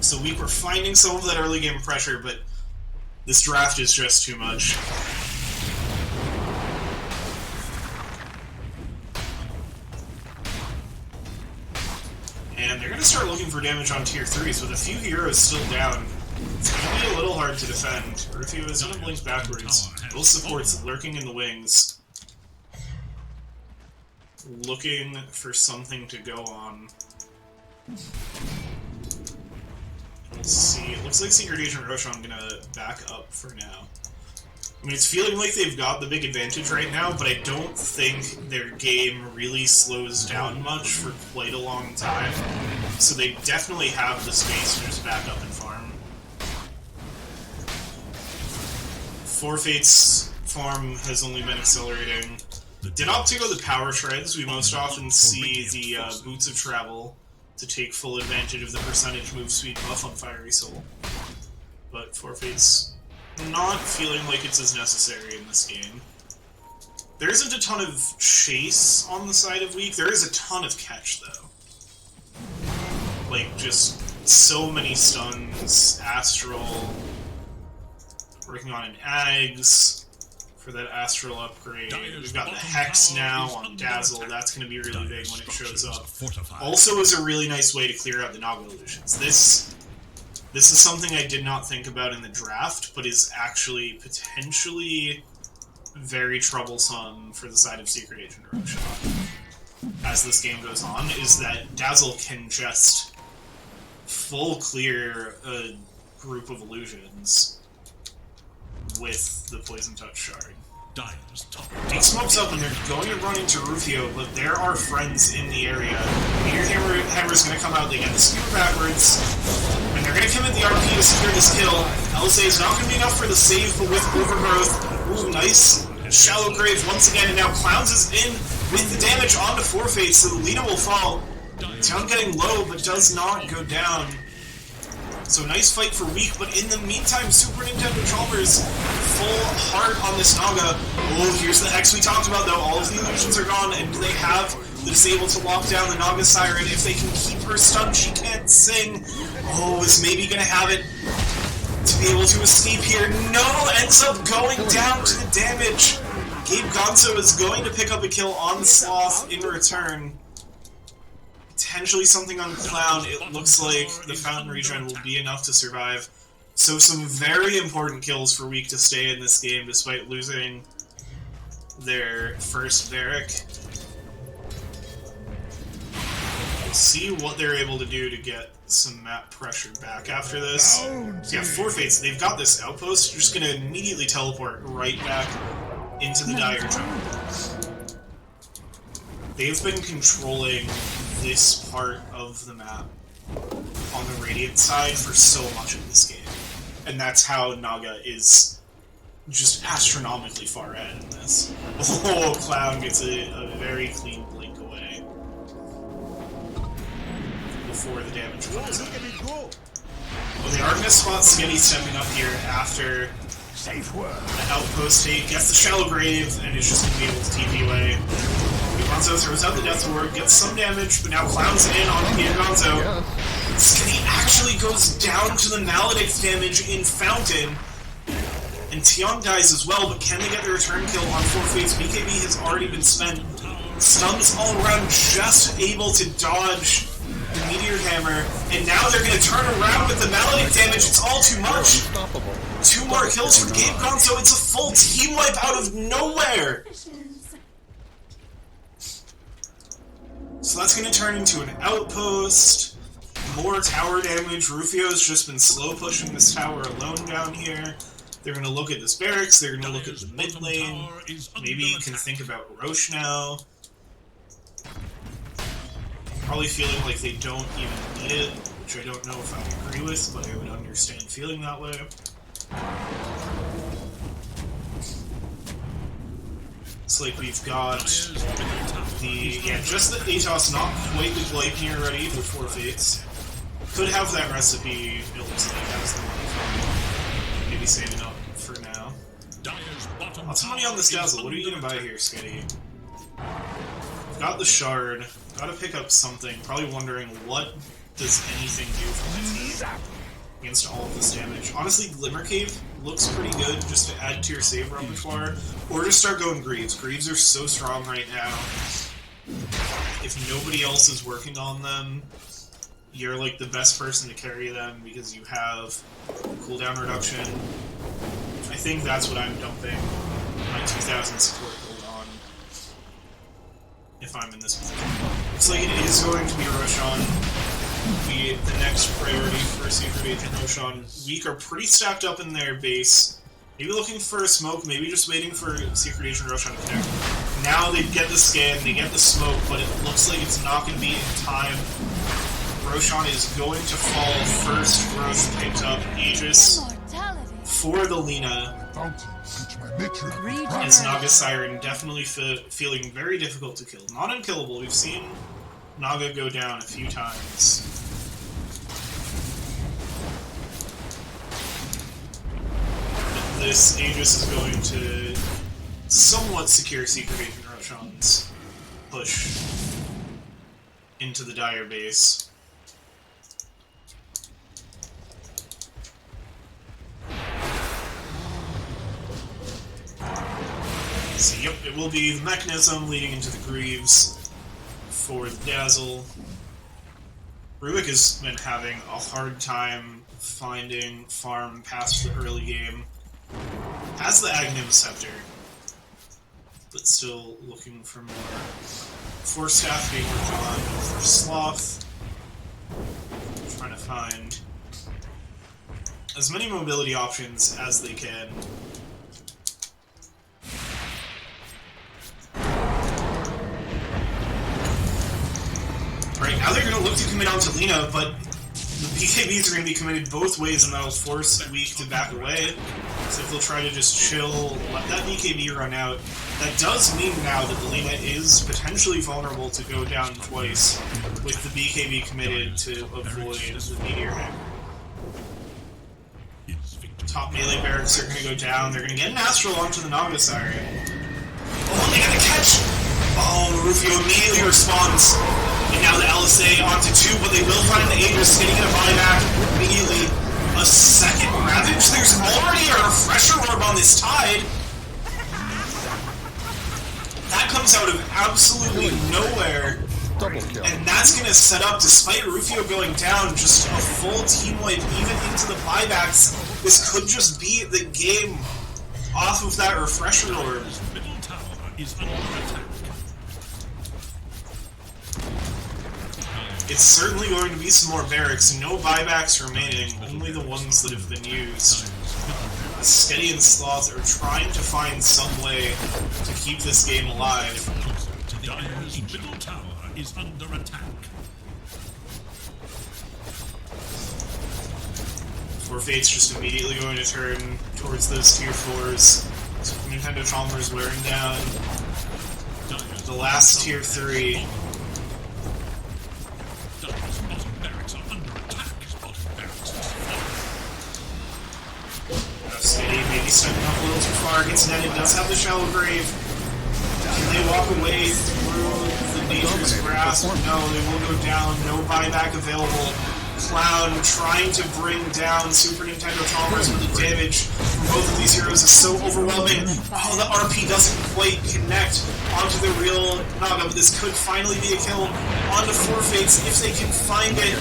Speaker 1: So we were finding some of that early game pressure, but this draft is just too much. And they're going to start looking for damage on tier 3s, with a few heroes still down. It's going to be a little hard to defend. Rufio is going to blink backwards. Both supports lurking in the wings. Looking for something to go on. We'll see. It looks like Secret Agent Roshan gonna back up for now. I mean, it's feeling like they've got the big advantage right now, but I don't think their game really slows down much for quite a long time. So they definitely have the space to just back up and farm. 4 Fates farm has only been accelerating. Did opt to go the power shreds. We most often see the Boots of Travel to take full advantage of the percentage move speed buff on Fiery Soul. But 4 Fates not feeling like it's as necessary in this game. There isn't a ton of chase on the side of weak. There is a ton of catch, though. Like, just so many stuns, Astral, working on an Ags for that Astral upgrade. We've got the Hex now on Dazzle. That's going to be really big when it shows up. Also is a really nice way to clear out the Naga illusions. This is something I did not think about in the draft, but is actually potentially very troublesome for the side of Secret Agent Roshan as this game goes on, is that Dazzle can just full clear a group of illusions with the Poison Touch shard. Big smokes up and they're going to run into Rufio, but there are friends in the area. Meteor Hammer's going to come out, they get the skewer backwards, and they're going to commit the RP to secure this kill. LSA is not going to be enough for the save, but with Overgrowth, ooh, nice Shallow Grave once again, and now Clowns is in with the damage onto 4 Fates, so the Lina will fall. Town getting low, but does not go down. So nice fight for weak, but in the meantime, Super Nintendo Chalmers full hard on this Naga. Oh, here's the Hex we talked about, though. All of the illusions are gone, and they have the disable to lock down the Naga Siren. If they can keep her stunned, she can't sing. Oh, is maybe gonna have it to be able to escape here. No, ends up going down to the damage. Gabe Gonzo is going to pick up a kill on Sloth in return. Potentially something on Clown. It looks like the Fountain Regen will be enough to survive. So some very important kills for Weak to stay in this game despite losing their first Varric. We'll see what they're able to do to get some map pressure back after this. So yeah, 4 Fates, they've got this outpost. You're just going to immediately teleport right back into the Dire jungle. They've been controlling this part of the map on the Radiant side for so much of this game. And that's how Naga is just astronomically far ahead in this. Oh, Clown gets a very clean blink away before the damage comes in. Well, they are going to spot Skitty stepping up here after the outpost take, gets the Shallow Grave, and is just going to be able to TP away. Gonzo throws out the Death Ward, gets some damage, but now Clown's in on Peter Gonzo. Skitty actually goes down to the Maledict damage in Fountain, and Tion dies as well, but can they get the return kill on 4 Fates? BKB has already been spent. Stuns all around, just able to dodge the Meteor Hammer, and now they're going to turn around with the Maledict damage. It's all too much. 2 more kills for Gabe Gonzo. It's a full team wipe out of nowhere. So that's going to turn into an outpost. More tower damage. Rufio's just been slow pushing this tower alone down here. They're going to look at this barracks. They're going to look at the mid lane. Maybe you can think about Roche now. probably feeling like they don't even need it, which I don't know if I agree with, but I would understand feeling that way. It's like we've got just the Atos, not quite the Gleipnir ready for 4 Fates. Could have that recipe, it looks like, has the money for maybe saving up for now. Lots of money on this Dazzle. What are you gonna buy here, Sketty? Got the Shard. Gotta pick up something. Probably wondering, what does anything do for my team against all of this damage? Honestly, Glimmer Cave looks pretty good just to add to your save repertoire. Or just start going Greaves. Greaves are so strong right now. If nobody else is working on them, you're like the best person to carry them because you have cooldown reduction. I think that's what I'm dumping my 2000 support build on if I'm in this position. Looks like it is going to be Roshan. Be the next priority for Secret Agent Roshan. Weak are pretty stacked up in their base. Maybe looking for a smoke, maybe just waiting for Secret Agent Roshan to connect. Now they get the scan, they get the smoke, but it looks like it's not going to be in time. Roshan is going to fall first. Rosh picked up Aegis for the Lina. As Naga Siren definitely feeling very difficult to kill. Not unkillable, we've seen Naga go down a few times. But this Aegis is going to somewhat secure Secret Agent Roshan's push into the Dire base. So, yep, it will be the mechanism leading into the Greaves for the Dazzle. Rubik has been having a hard time finding farm past the early game. Has the Aghanim Scepter, but still looking for more. Force Staff being worked on for Sloth. Trying to find as many mobility options as they can. Right, now they're going to look to commit onto Lina, but the BKBs are going to be committed both ways, and that'll force Weak to back away. So if they'll try to just chill, let that BKB run out, that does mean now that the Lina is potentially vulnerable to go down twice, with the BKB committed to avoid the Meteor Hammer. Top melee barracks are going to go down, they're going to get an Astral onto the Naga Siren. Oh, they got a catch! Oh, Rufio immediately responds. And now the LSA onto 2, but they will find the Aegis, getting a buyback immediately. A second Ravage? There's already a Refresher Orb on this Tide! That comes out of absolutely nowhere. And that's going to set up, despite Rufio going down, just a full team wipe, even into the buybacks. This could just be the game off of that Refresher Orb.
Speaker 2: Middle tower is under attack.
Speaker 1: It's certainly going to be some more barracks. No buybacks remaining, only the ones that have been used. Sketty and Sloth are trying to find some way to keep this game alive.
Speaker 2: Dire's middle tower is under attack.
Speaker 1: Four Fates just immediately going to turn towards those tier 4s. So Nintendo Chalmers wearing down the last tier 3. Sketty maybe stepping up a little too far, gets netted, does have the Shallow Grave. Can they walk away through the Nature's Grasp? No, they will go down, no buyback available. Clown trying to bring down Super Nintendo Chalmers, but the damage from both of these heroes is so overwhelming. Oh, the RP doesn't quite connect onto the real Naga, but this could finally be a kill onto Four Fates if they can find it.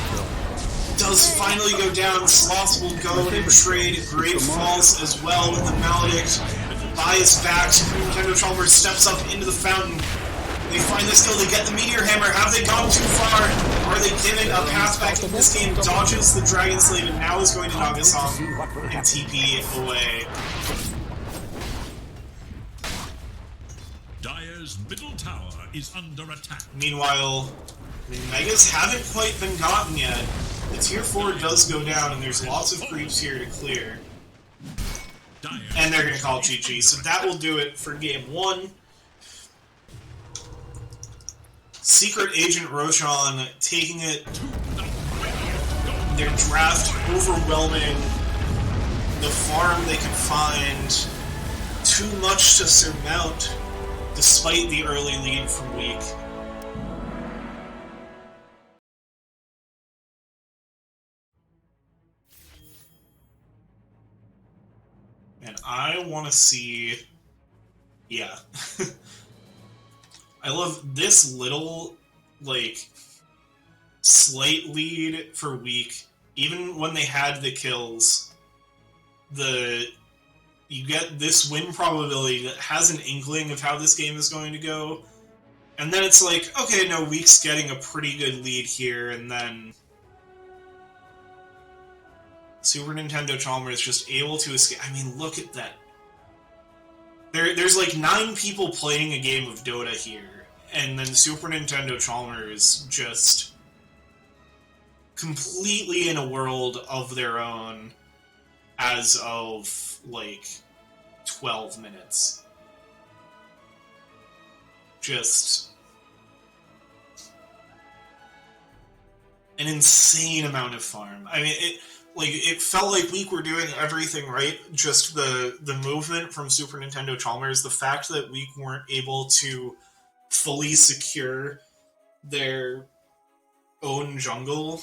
Speaker 1: Does finally go down. Sloth will go and trade Great Falls as well with the Maledict. Buys back. Super Nintendo Chalmers steps up into the fountain. They find this kill, they get the Meteor Hammer. Have they gone too far? Are they giving a path back in this game? Dodges the Dragon Slave and now is going to Nagasong and TP away.
Speaker 2: Dire's middle tower is under attack.
Speaker 1: Meanwhile, Megas haven't quite been gotten yet. The tier 4 does go down, and there's lots of creeps here to clear. And they're going to call GG, so that will do it for game 1. Secret Agent Roshan taking it. Their draft overwhelming. The farm they can find. Too much to surmount, despite the early lead from week. And I want to see... Yeah. I love this little, like, slight lead for week. Even when they had the kills, you get this win probability that has an inkling of how this game is going to go. And then it's like, okay, no, week's getting a pretty good lead here, and then Super Nintendo Chalmers is just able to escape. I mean, look at that. There's like 9 people playing a game of Dota here, and then Super Nintendo Chalmers just completely in a world of their own as of, like, 12 minutes. Just an insane amount of farm. I mean, it felt like we were doing everything right. Just the movement from Super Nintendo Chalmers, the fact that we weren't able to fully secure their own jungle,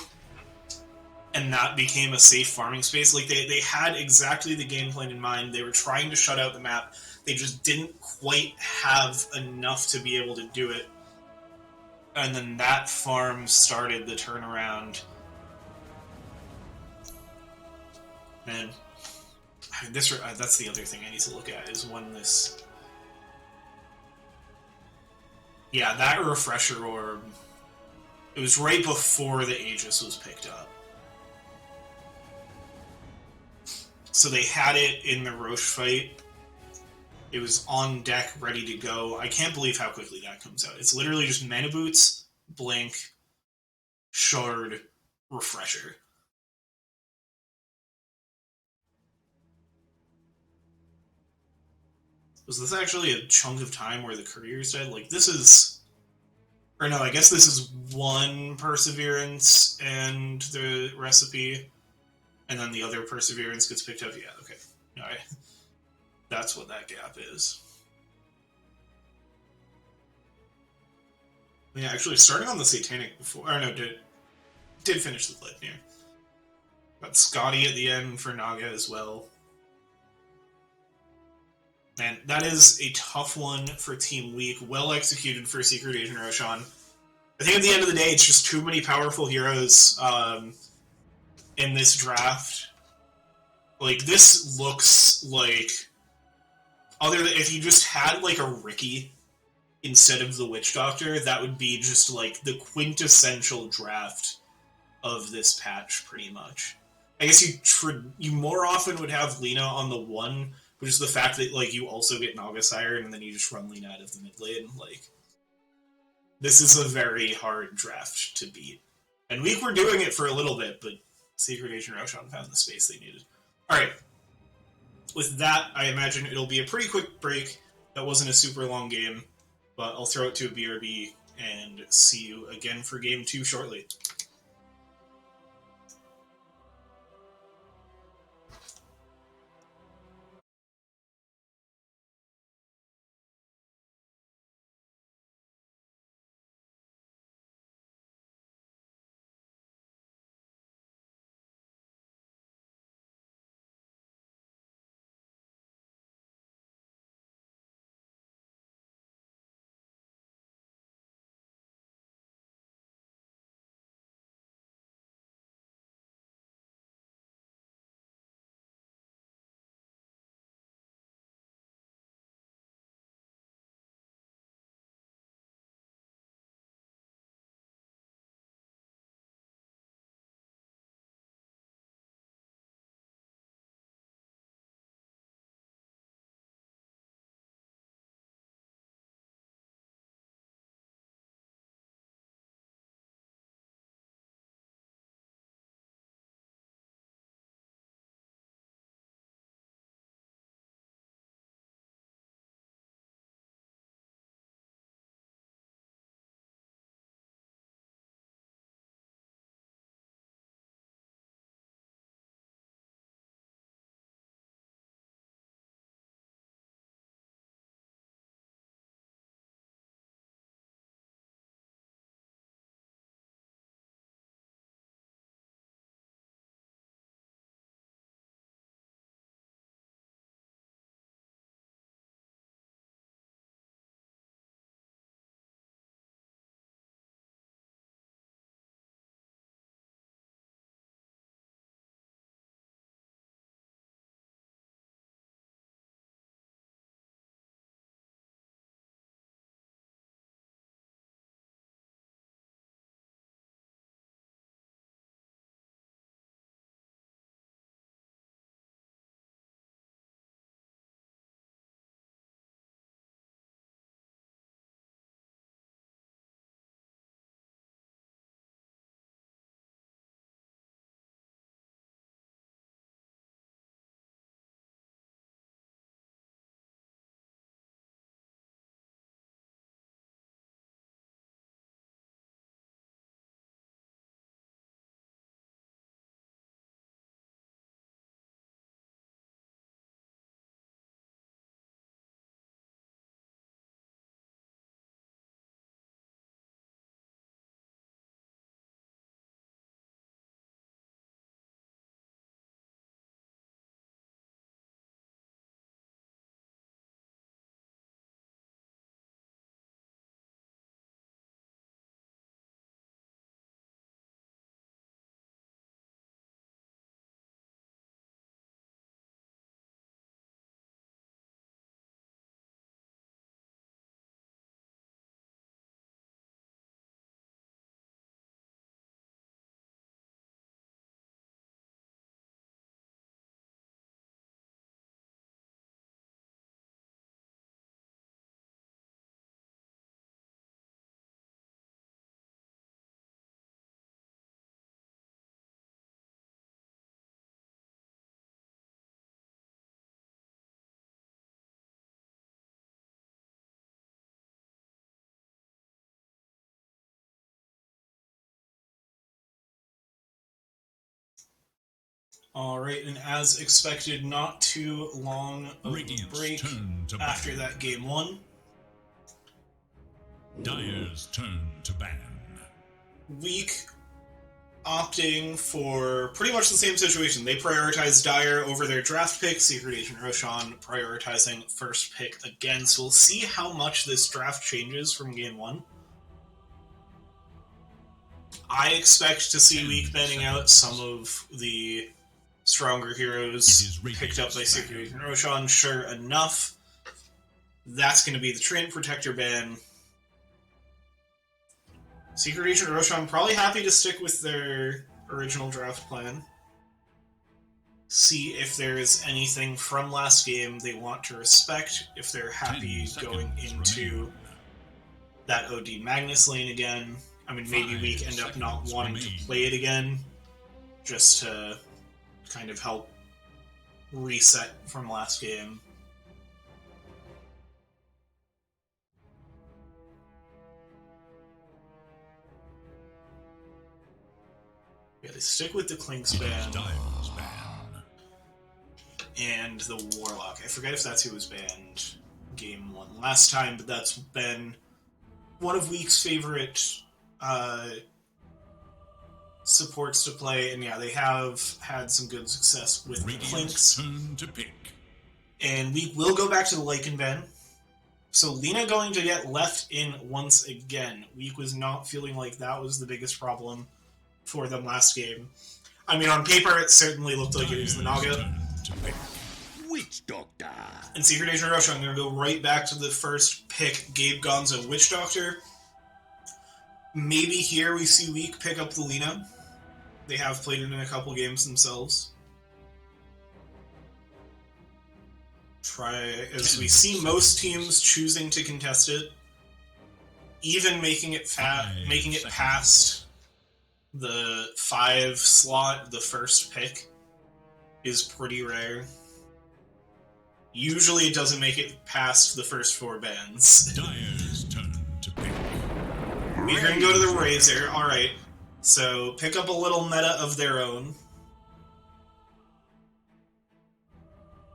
Speaker 1: and that became a safe farming space. Like, they had exactly the game plan in mind. They were trying to shut out the map. They just didn't quite have enough to be able to do it. And then that farm started the turnaround. And that's the other thing I need to look at, is when this... Yeah, that refresher orb, it was right before the Aegis was picked up. So they had it in the Roche fight. It was on deck, ready to go. I can't believe how quickly that comes out. It's literally just Mana Boots, Blink, Shard, Refresher. Was this actually a chunk of time where the couriers died? Like, this is... Or no, I guess this is one Perseverance and the recipe, and then the other Perseverance gets picked up. Yeah, okay. Alright. That's what that gap is. Yeah, actually, starting on the Satanic before... Or no, did finish the Lead here. Got Scotty at the end for Naga as well. Man, that is a tough one for Team Weak. Well executed for Secret Agent Roshan. I think at the end of the day, it's just too many powerful heroes in this draft. Like, this looks like... Other than if you just had, like, a Ricky instead of the Witch Doctor, that would be just, like, the quintessential draft of this patch, pretty much. I guess you more often would have Lena on the 1, which is the fact that, like, you also get Naga Siren, and then you just run Lena out of the mid lane. Like, this is a very hard draft to beat. And we were doing it for a little bit, but Secret Agent Roshan found the space they needed. Alright. With that, I imagine it'll be a pretty quick break. That wasn't a super long game, but I'll throw it to a BRB and see you again for Game 2 shortly. Alright, and as expected, not too long of a
Speaker 2: Radiant's
Speaker 1: break
Speaker 2: turn to
Speaker 1: after
Speaker 2: ban.
Speaker 1: that game 1.
Speaker 2: Dire's turn to ban.
Speaker 1: Weak opting for pretty much the same situation. They prioritize Dire over their draft pick, Secret Agent Roshan prioritizing first pick again. So we'll see how much this draft changes from game 1. I expect to see Weak banning out some of the stronger heroes picked up by Secret Agent Roshan. Sure enough, that's going to be the Train Protector ban. Secret Agent Roshan probably happy to stick with their original draft plan. See if there is anything from last game they want to respect, if they're happy going into that OD Magnus lane again. I mean, maybe we end up not wanting to play it again, just to kind of help reset from last game. Yeah, they stick with the Clinks ban and the Warlock. I forget if that's who was banned game 1 last time, but that's been one of Week's favorite supports to play, and yeah, they have had some good success with the Clinks. And Week will go back to the Lycan ban. So Lina going to get left in once again. Week was not feeling like that was the biggest problem for them last game. I mean, on paper, it certainly looked like it was the Naga.
Speaker 5: Witch Doctor.
Speaker 1: And Secret Agent Roshan, I'm going to go right back to the first pick, Gabe Gonzo Witch Doctor. Maybe here we see Weak pick up the Lina. They have played it in a couple games themselves. As we see most teams choosing to contest it, even making it past the 5 slot, the first pick, is pretty rare. Usually it doesn't make it past the first 4 bans.
Speaker 2: Dire's turn to pick.
Speaker 1: We're going to go to the Razor, alright. So pick up a little meta of their own.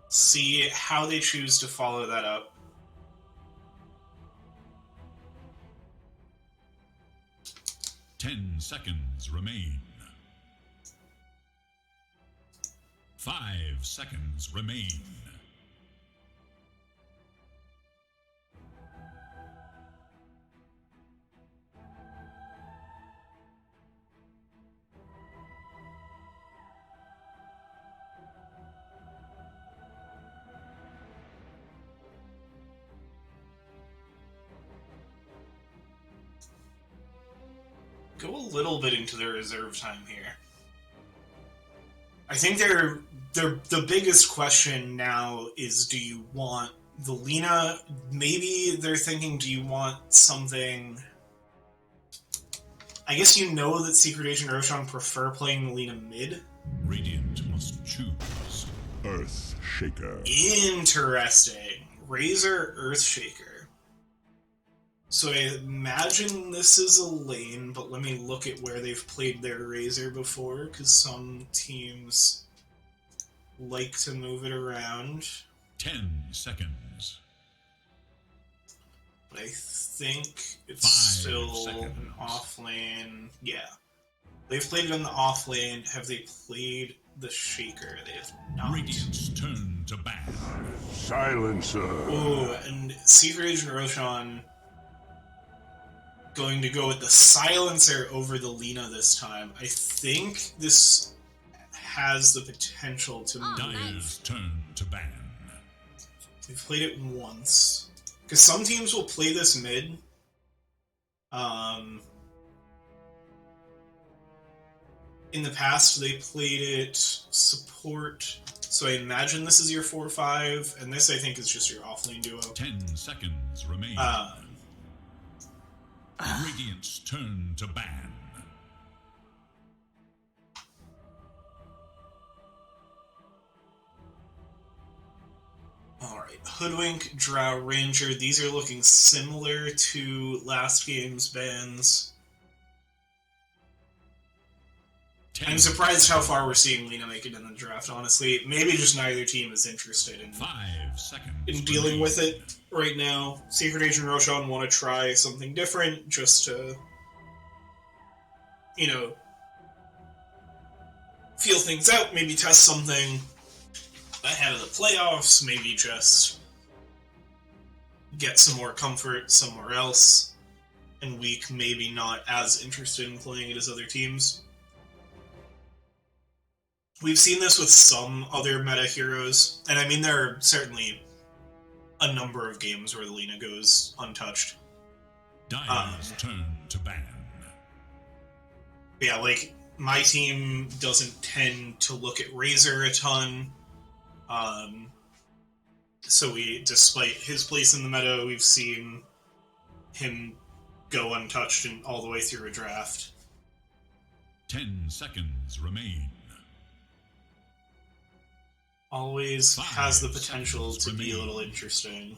Speaker 1: See how they choose to follow that up.
Speaker 2: Ten seconds remain. 5 seconds remain.
Speaker 1: Go a little bit into their reserve time here. I think the biggest question now is, do you want the Lina? Maybe they're thinking, do you want something? I guess you know that Secret Agent Roshan prefer playing the Lina mid.
Speaker 2: Radiant must choose.
Speaker 4: Earth Shaker.
Speaker 1: Interesting. Razor Earthshaker. So I imagine this is a lane, but let me look at where they've played their Razor before, because some teams like to move it around.
Speaker 2: 10 seconds.
Speaker 1: But I think it's
Speaker 2: 5
Speaker 1: still
Speaker 2: seconds.
Speaker 1: an off lane. Yeah. They've played it on the off lane. Have they played the Shaker? They have not.
Speaker 2: Radiant's turn to ban.
Speaker 4: Silencer.
Speaker 1: Ooh, and Secret Agent Roshan going to go with the Silencer over the Lina this time. I think this has the potential to move.
Speaker 2: Dire's turn to ban.
Speaker 1: They've played it once. Because some teams will play this mid. In the past, they played it support. So I imagine this is your 4-5, and this I think is just your offlane duo.
Speaker 2: 10 seconds remain. Radiant's turn to ban.
Speaker 1: Alright, Hoodwink, Drow, Ranger. These are looking similar to last game's bans. I'm surprised how far we're seeing Lina make it in the draft, honestly. Maybe just neither team is interested in
Speaker 2: 5 seconds.
Speaker 1: dealing with it right now. Secret Agent Roshan want to try something different, just to, you know, feel things out, maybe test something ahead of the playoffs, maybe just get some more comfort somewhere else, and Weak maybe not as interested in playing it as other teams. We've seen this with some other meta heroes, and I mean there are certainly a number of games where the Lina goes untouched.
Speaker 2: Dire's turn to ban.
Speaker 1: Yeah, like, my team doesn't tend to look at Razor a ton, so despite his place in the meta, we've seen him go untouched and all the way through a draft.
Speaker 2: 10 seconds remain.
Speaker 1: Always
Speaker 2: 5
Speaker 1: has the potential to be a
Speaker 2: remain.
Speaker 1: little interesting.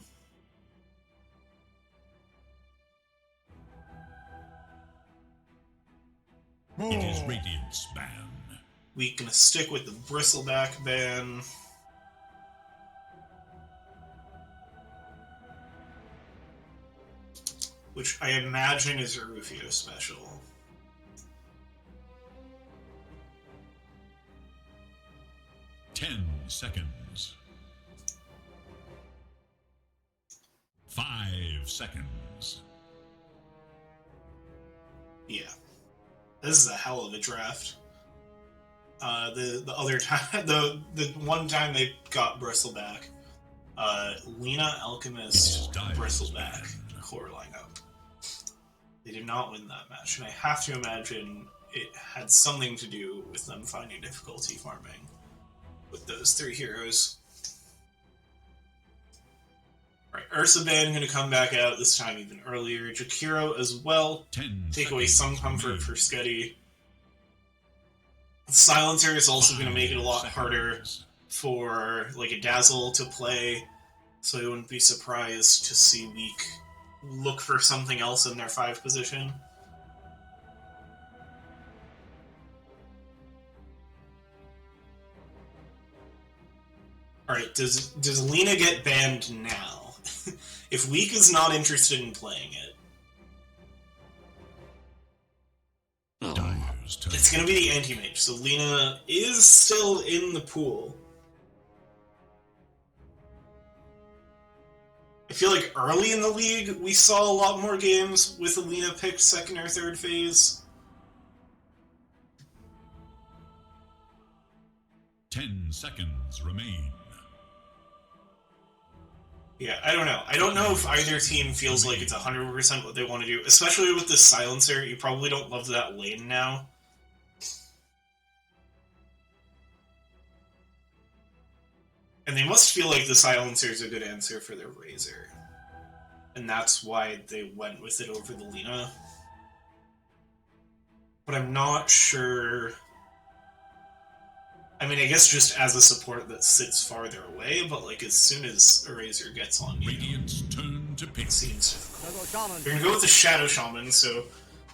Speaker 2: It is Radiant's ban.
Speaker 1: We gonna stick with the Bristleback ban. Which I imagine is a Rufio special.
Speaker 2: Ten seconds. 5 seconds.
Speaker 1: Yeah. This is a hell of a draft. The other time, the one time they got Bristleback, Lina, Alchemist, Bristleback core lineup. They did not win that match, and I have to imagine it had something to do with them finding difficulty farming with those three heroes. Alright, Ursa Ban going to come back out, this time even earlier. Jakiro as well.
Speaker 2: 10
Speaker 1: Take away some
Speaker 2: seconds
Speaker 1: comfort
Speaker 2: remain.
Speaker 1: for Sketty. Silencer is also going to
Speaker 2: 5
Speaker 1: make it a lot harder
Speaker 2: seconds.
Speaker 1: for like a Dazzle to play, so I wouldn't be surprised to see Weak look for something else in their 5 position. Alright, does Lina get banned now? If Weak is not interested in playing it,
Speaker 2: Dire's turn.
Speaker 1: it's going to be the anti-mage, so Lina is still in the pool. I feel like early in the league, we saw a lot more games with Lina picked second or third phase.
Speaker 2: 10 seconds remain.
Speaker 1: Yeah, I don't know. I don't know if either team feels like it's 100% what they want to do, especially with this Silencer. You probably don't love that lane now. And they must feel like the Silencer is a good answer for their Razor. And that's why they went with it over the Lina. But I'm not sure... I mean, I guess just as a support that sits farther away, but like as soon as a Razor gets on you,
Speaker 2: Radiant's turn to pick.
Speaker 1: it seems difficult.
Speaker 3: Shadow Shaman.
Speaker 1: We're gonna go with the Shadow Shaman, so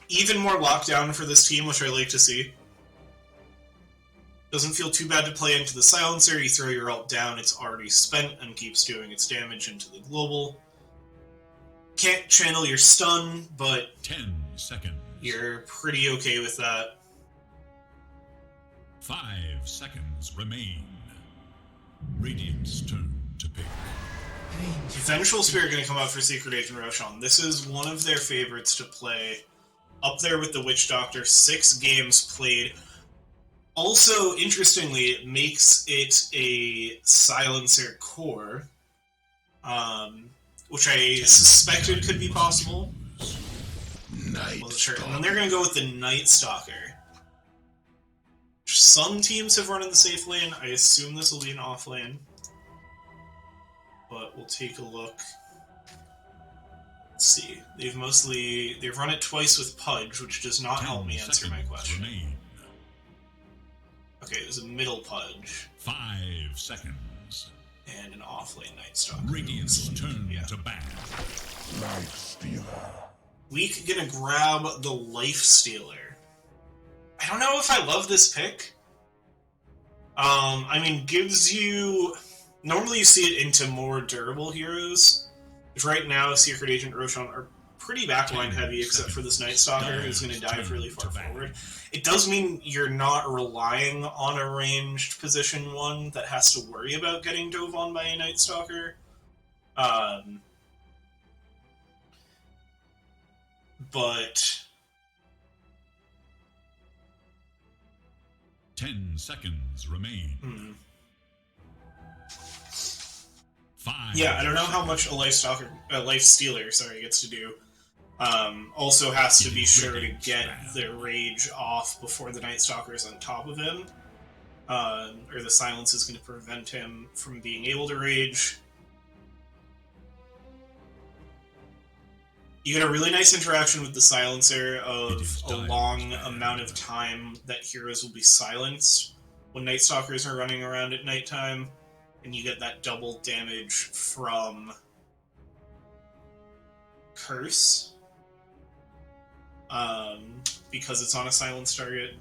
Speaker 1: even more lockdown for this team, which I like to see. Doesn't feel too bad to play into the Silencer. You throw your ult down, it's already spent and keeps doing its damage into the global. Can't channel your stun, but
Speaker 2: 10 seconds.
Speaker 1: you're pretty okay with that.
Speaker 2: 5 seconds remain. Radiant's turn to pick.
Speaker 1: Vengeful Spirit going to come out for Secret Agent Roshan. This is one of their favorites to play. Up there with the Witch Doctor, 6 games played. Also, interestingly, it makes it a Silencer core, which I suspected could be possible.
Speaker 5: Night
Speaker 1: Wasn't sure. And then
Speaker 5: Stalker.
Speaker 1: they're going to go with the Night Stalker. Some teams have run in the safe lane. I assume this will be an off lane. But we'll take a look. Let's see. They've run it twice with Pudge, which does not
Speaker 2: 10
Speaker 1: help me answer my
Speaker 2: seconds
Speaker 1: question.
Speaker 2: Remain.
Speaker 1: Okay, there's a middle Pudge
Speaker 2: 5 seconds.
Speaker 1: and an off lane Night Stalker.
Speaker 2: Radiant's turn
Speaker 1: Yeah.
Speaker 2: to ban.
Speaker 4: Life Stealer.
Speaker 1: Weak gonna grab the Life Stealer. I don't know if I love this pick. I mean, gives you... Normally you see it into more durable heroes. Which right now, Secret Agent Roshan are pretty backline heavy, except for this Night Stalker, who's going to dive really far forward. It does mean you're not relying on a ranged position 1 that has to worry about getting dove on by a Night Stalker. But...
Speaker 2: 10 seconds remain. 5.
Speaker 1: Yeah, I don't know how much a Life Stealer, gets to do. Also has to be sure to get the rage off before the Night Stalker is on top of him. Or the silence is going to prevent him from being able to rage. You get a really nice interaction with the silencer of a long amount of time that heroes will be silenced when Night Stalkers are running around at nighttime. And you get that double damage from Curse. Because it's on a silenced target.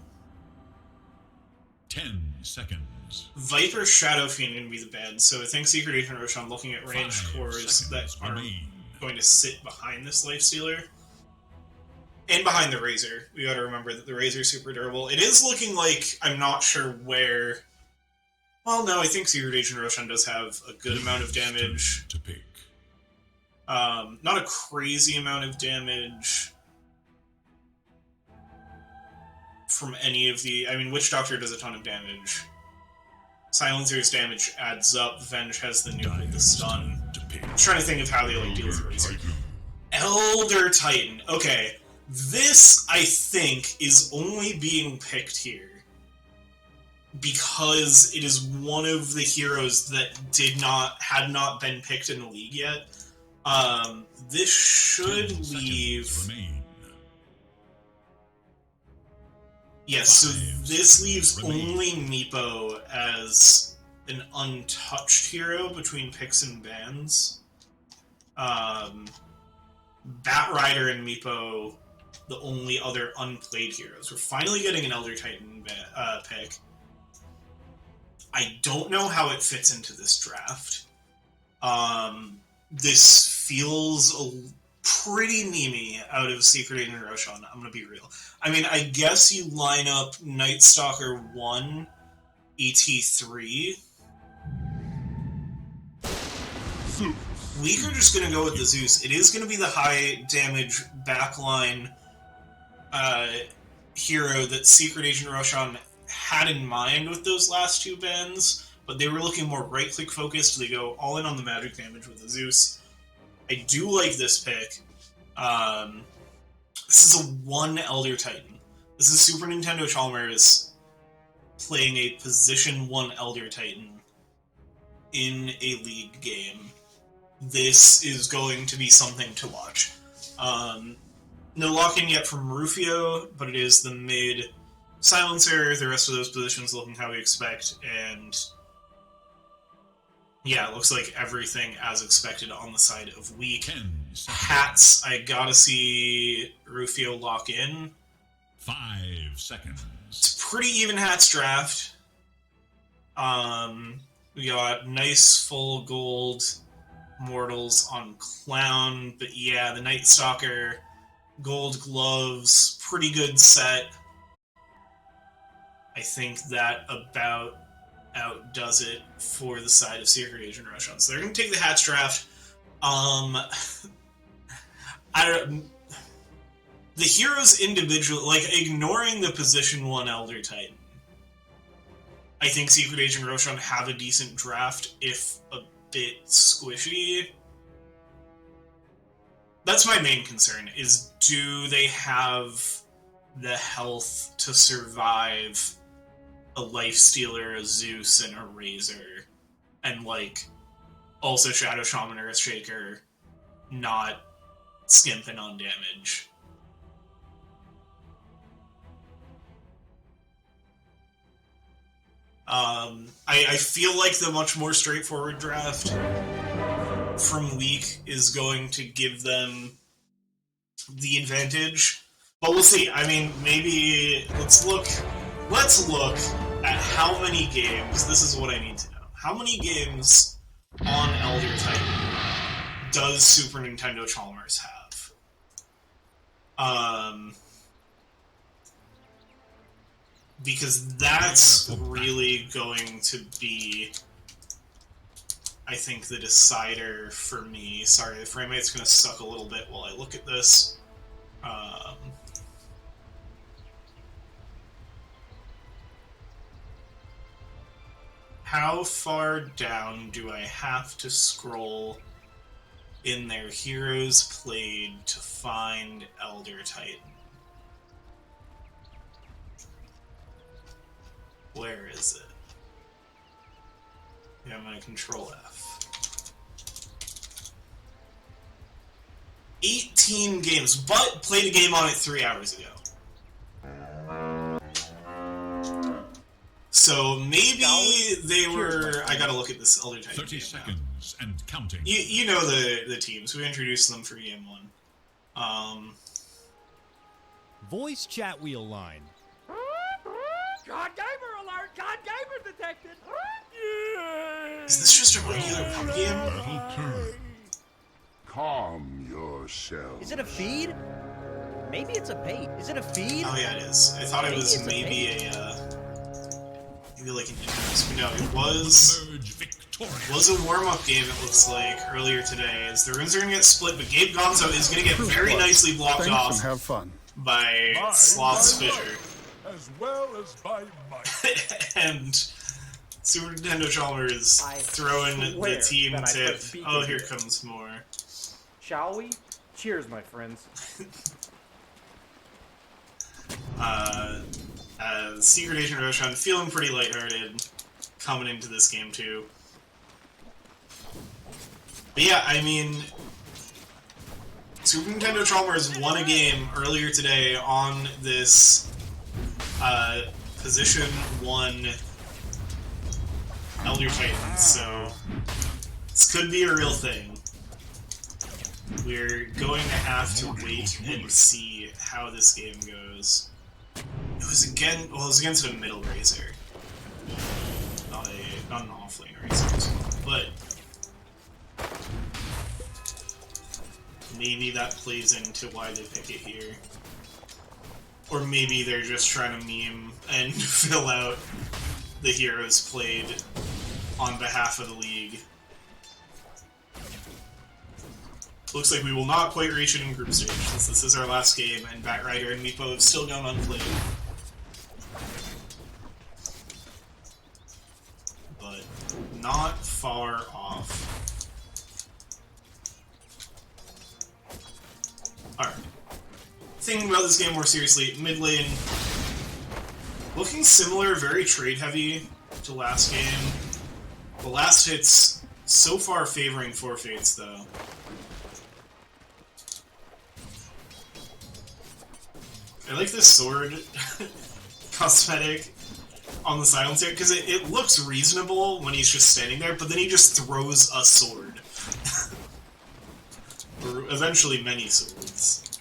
Speaker 2: 10 seconds.
Speaker 1: Viper Shadow Fiend going to be the bed, so I think Secret Agent Roshan looking at ranged cores that are going to sit behind this Lifestealer. And behind the Razor. We gotta remember that the Razor is super durable. It is looking like I'm not sure where... Well, no, I think Secret Agent Roshan does have a good amount of damage.
Speaker 2: To pick.
Speaker 1: Not a crazy amount of damage from any of the... I mean, Witch Doctor does a ton of damage. Silencer's damage adds up. Venge has the nuke with the stun. I'm trying to think of how they like deal with Razor. Elder Titan. Okay. This, I think, is only being picked here because it is one of the heroes that had not been picked in the league yet. This should leave... Yes, so this leaves only Meepo as an untouched hero between picks and bans. Batrider and Meepo, the only other unplayed heroes. We're finally getting an Elder Titan pick. I don't know how it fits into this draft. This feels pretty memey out of Secret Agent Roshan, I'm gonna be real. I mean, I guess you line up Night Stalker 1, ET3. We're just gonna go with the Zeus. It is gonna be the high damage backline hero that Secret Agent Roshan had in mind with those last two bans, but they were looking more right-click focused. They go all in on the magic damage with the Zeus. I do like this pick. This is a 1 Elder Titan. This is Super Nintendo Chalmers playing a position 1 Elder Titan in a league game. This is going to be something to watch. No lock-in yet from Rufio, but it is the mid silencer. The rest of those positions looking how we expect, and yeah, it looks like everything as expected on the side of weak. Hats, I gotta see Rufio lock in.
Speaker 2: 5 seconds.
Speaker 1: It's pretty even hats draft. We got nice full gold mortals on Clown, but yeah, the Night Stalker, gold gloves, pretty good set. I think that about outdoes it for the side of Secret Agent Roshan. So they're going to take the hats draft. The heroes individually, like, ignoring the position 1 Elder Titan, I think Secret Agent Roshan have a decent draft, if a bit squishy. That's my main concern, is do they have the health to survive a Lifestealer, a Zeus, and a Razor, and, like, also Shadow Shaman or Earthshaker, not skimping on damage. I feel like the much more straightforward draft from Weak is going to give them the advantage. But we'll see. I mean, maybe let's look at how many games. This is what I need to know. How many games on Elder Titan does Super Nintendo Chalmers have? Because that's really going to be, I think, the decider for me. Sorry, the frame rate's going to suck a little bit while I look at this. How far down do I have to scroll in their heroes played to find Elder Titan? Where is it? Yeah, I'm gonna Control F. 18 games, but played a game on it 3 hours ago. So maybe they were. I gotta look at this Elder Titan
Speaker 2: 30
Speaker 1: game
Speaker 2: seconds and counting.
Speaker 1: You know the teams. We introduced them for game 1.
Speaker 6: Voice chat wheel line.
Speaker 3: God Gamer alert! God Gamer detected!
Speaker 1: Is this just a regular pub game?
Speaker 4: Battle 2. Calm yourself.
Speaker 6: Is it a feed? Maybe it's a bait. Is it a feed?
Speaker 1: Oh yeah, it is. I thought it was maybe maybe like an index, but no, it was a warm-up game. It looks like earlier today, as the rooms are gonna get split, but Gabe Gonzo is gonna get very nicely blocked off
Speaker 4: And have fun.
Speaker 1: by Sloth's Fisher.
Speaker 4: As well as by might.
Speaker 1: And Super Nintendo Chalmers throwing the team
Speaker 3: that I
Speaker 1: tip.
Speaker 3: put beacon
Speaker 1: Oh, here
Speaker 3: here.
Speaker 1: comes more.
Speaker 3: Shall we? Cheers, my friends.
Speaker 1: Secret Agent Roshan feeling pretty lighthearted coming into this game too. But yeah, I mean, Super Nintendo Chalmers won a game earlier today on this Position 1 Elder Titan, so this could be a real thing. We're going to have to wait and see how this game goes. It was against a middle raiser, not an offlane raiser as well. But maybe that plays into why they pick it here, or maybe they're just trying to meme and fill out the heroes played on behalf of the league. Looks like we will not quite reach it in group stage, since this is our last game, and Batrider and Meepo have still gone unplayed. But not far off. Alright. Thinking about this game more seriously, mid lane, looking similar, very trade heavy to last game. The last hit's so far favoring forfeits, though. I like this sword cosmetic on the silencer, because it looks reasonable when he's just standing there, but then he just throws a sword. Or eventually many swords.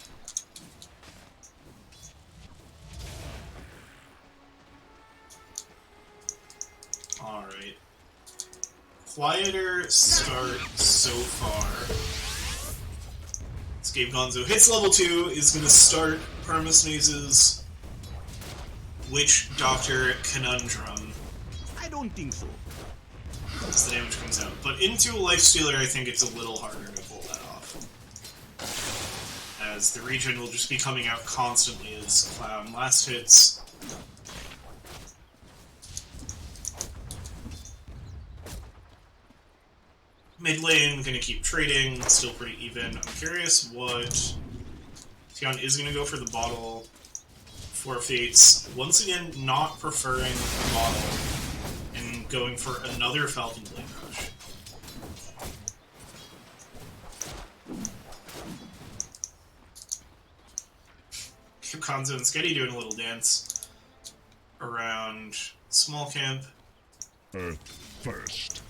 Speaker 1: Alright. Quieter start so far. Gabe Gonzo hits level 2, is going to start Permasneeze's Witch Doctor Conundrum.
Speaker 6: I don't think so.
Speaker 1: As the damage comes out. But into a Lifestealer, I think it's a little harder to pull that off. As the regen will just be coming out constantly as Clown last hits. Mid lane, gonna keep trading, still pretty even. I'm curious what Tian is gonna go for the bottle for Fates. Once again, not preferring the bottle and going for another Falcon Blade Rush. Konzo and Sketty doing a little dance around small camp.
Speaker 4: Earth first.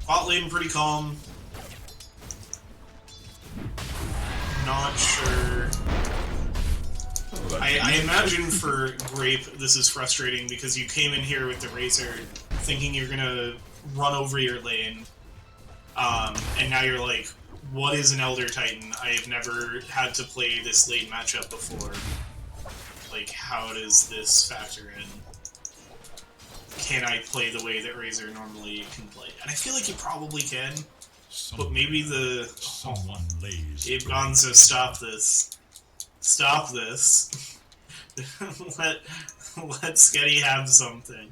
Speaker 1: Bot lane pretty calm. Not sure I imagine for Grape this is frustrating because you came in here with the Razor thinking you're gonna run over your lane, and now you're like, what is an Elder Titan? I have never had to play this late matchup before. Like, how does this factor in? Can I play the way that Razor normally can play? And I feel like you probably can, but maybe
Speaker 2: Someone lays
Speaker 1: Gabe Gonzo, stop this. Stop this. let Sketty have something.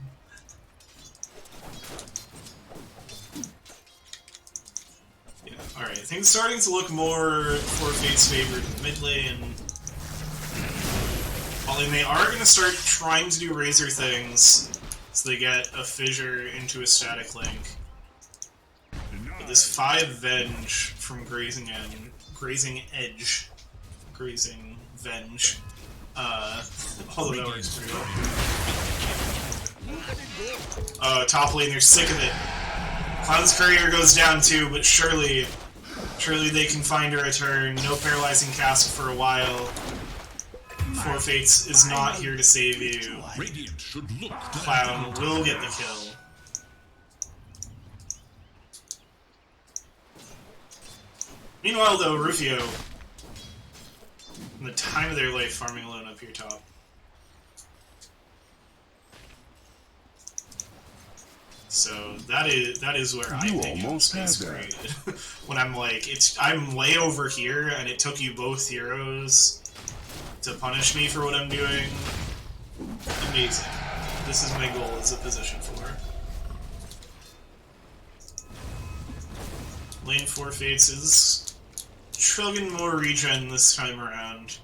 Speaker 1: Yeah, alright, I think it's starting to look more for Fate's favored in the mid lane. Although they are going to start trying to do Razor things, so they get a fissure into a static link. But this 5 Venge from Grazing Venge. Although that works pretty well. Top lane, they're sick of it. Clown's Courier goes down too, but surely they can find a return. No paralyzing cast for a while. Four Fates is not here to save you.
Speaker 2: Radiant should look
Speaker 1: Clown will get the kill. Meanwhile, though, Rufio, in the time of their life, farming alone up here top. So that is where I think it's created. When I'm like, I'm way over here, and it took you both heroes to punish me for what I'm doing. Amazing. This is my goal as a position 4. Lane 4 Fates is chugging more regen this time around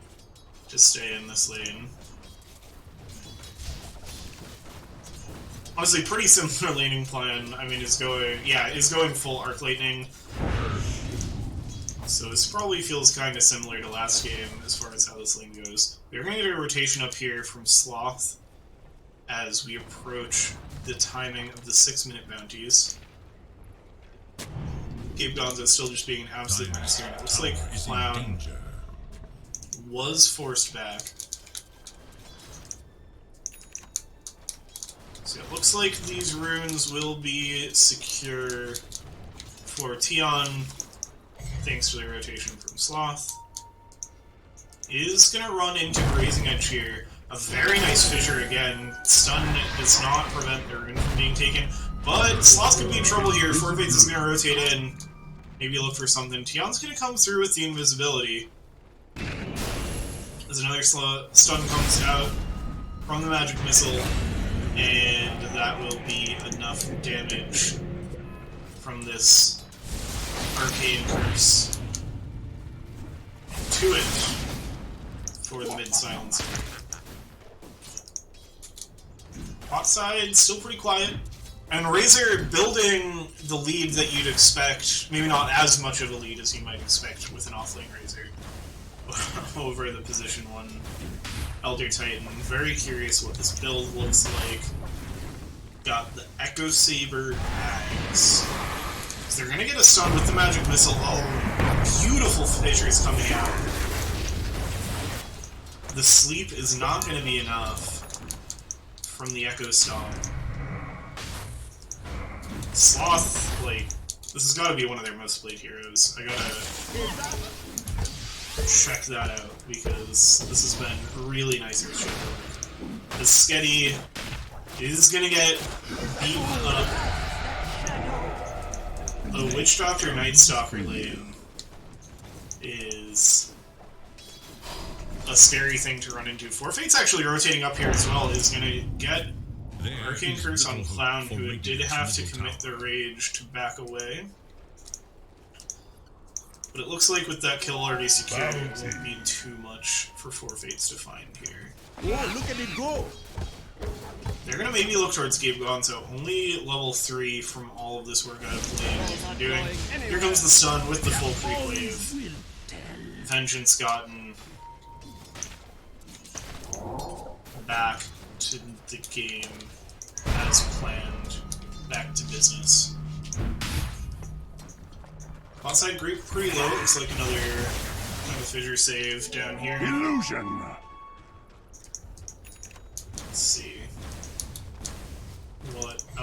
Speaker 1: to stay in this lane. Honestly, pretty similar laning plan. I mean, is going full Arc Lightning. So this probably feels kind of similar to last game as far as how this lane goes. We're going to get a rotation up here from Sloth as we approach the timing of the 6-minute bounties. Gabe Gonzo still just being an absolute master. It looks like Clown was forced back. So it looks like these runes will be secure for Tion, thanks to the rotation from Sloth. Is going to run into Grazing Edge here. A very nice fissure again. Stun does not prevent the rune from being taken, but Sloth could be in trouble here. Four Fates is going to rotate in. Maybe look for something. Tion's going to come through with the invisibility. As another stun comes out from the magic missile, and that will be enough damage from this arcane curse to it for the mid silencer. Bot side still pretty quiet, and Razor building the lead that you'd expect. Maybe not as much of a lead as you might expect with an offlane Razor over the position 1 Elder Titan. Very curious what this build looks like. Got the Echo Saber Axe. So they're gonna get a stun with the magic missile. Oh, beautiful fissures coming out. The sleep is not gonna be enough from the Echo Stomp. Sloth, like, this has gotta be one of their most played heroes. I gotta check that out, because this has been really nice for sure. The Sketty is gonna get beaten up. A Witch Doctor Night Stalker lane is a scary thing to run into. Four Fates actually rotating up here as well is gonna get Arcane Curse on Clown, who did have to commit their rage to back away. But it looks like with that kill already secured, it won't be too much for Four Fates to find here.
Speaker 3: Oh, look at it go!
Speaker 1: They're gonna maybe look towards Gabe Gonzo. Only level 3 from all of this work I've been doing. Here comes the stun with the full creep wave. Vengeance gotten back to the game as planned. Back to business. Bonside group pretty low. Looks like another kind of fissure save down here.
Speaker 4: Illusion.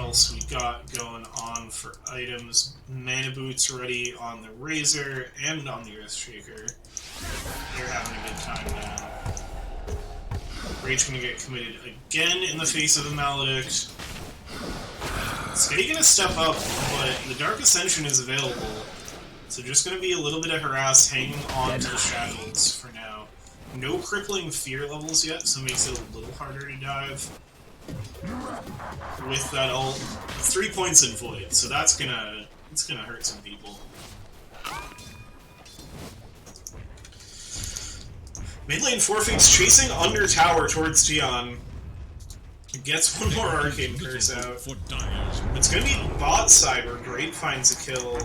Speaker 1: else we got going on for items. Mana Boots ready on the Razor and on the Earthshaker. They're having a good time now. Rage gonna get committed again in the face of the Maledict. Skitty gonna step up, but the Dark Ascension is available. So just gonna be a little bit of harass hanging on to the Shackles for now. No crippling fear levels yet, so it makes it a little harder to dive. With that ult, 3 points in Void, so it's gonna hurt some people. Mid lane Forfeit's chasing under tower towards Tion. Gets one more Arcane Curse out. It's gonna be bot side where Great finds a kill.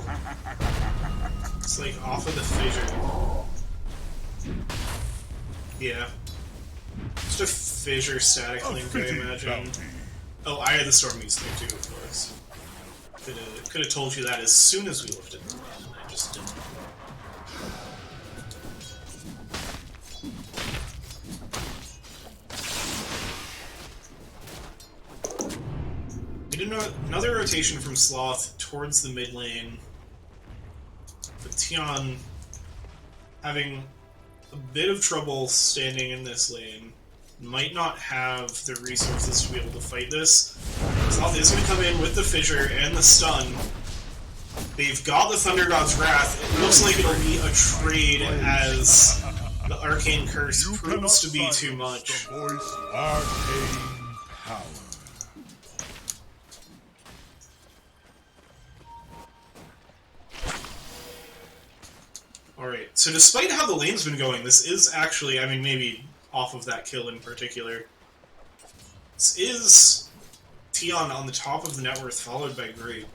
Speaker 1: It's like off of the fissure. Yeah. Just a fissure static link, I imagine. Oh, I had the Storm Muse there too, of course. Could have told you that as soon as we lifted the run, and I just didn't. We did another rotation from Sloth towards the mid lane. But Tion having a bit of trouble standing in this lane. Might not have the resources to be able to fight this. Sloth is going to come in with the fissure and the stun. They've got the Thunder God's Wrath. It looks like it'll be a trade as the Arcane Curse proves to be too much.
Speaker 4: Arcane power.
Speaker 1: Alright, so despite how the lane's been going, this is actually, I mean, maybe off of that kill in particular, this is Tion on the top of the net worth, followed by Great.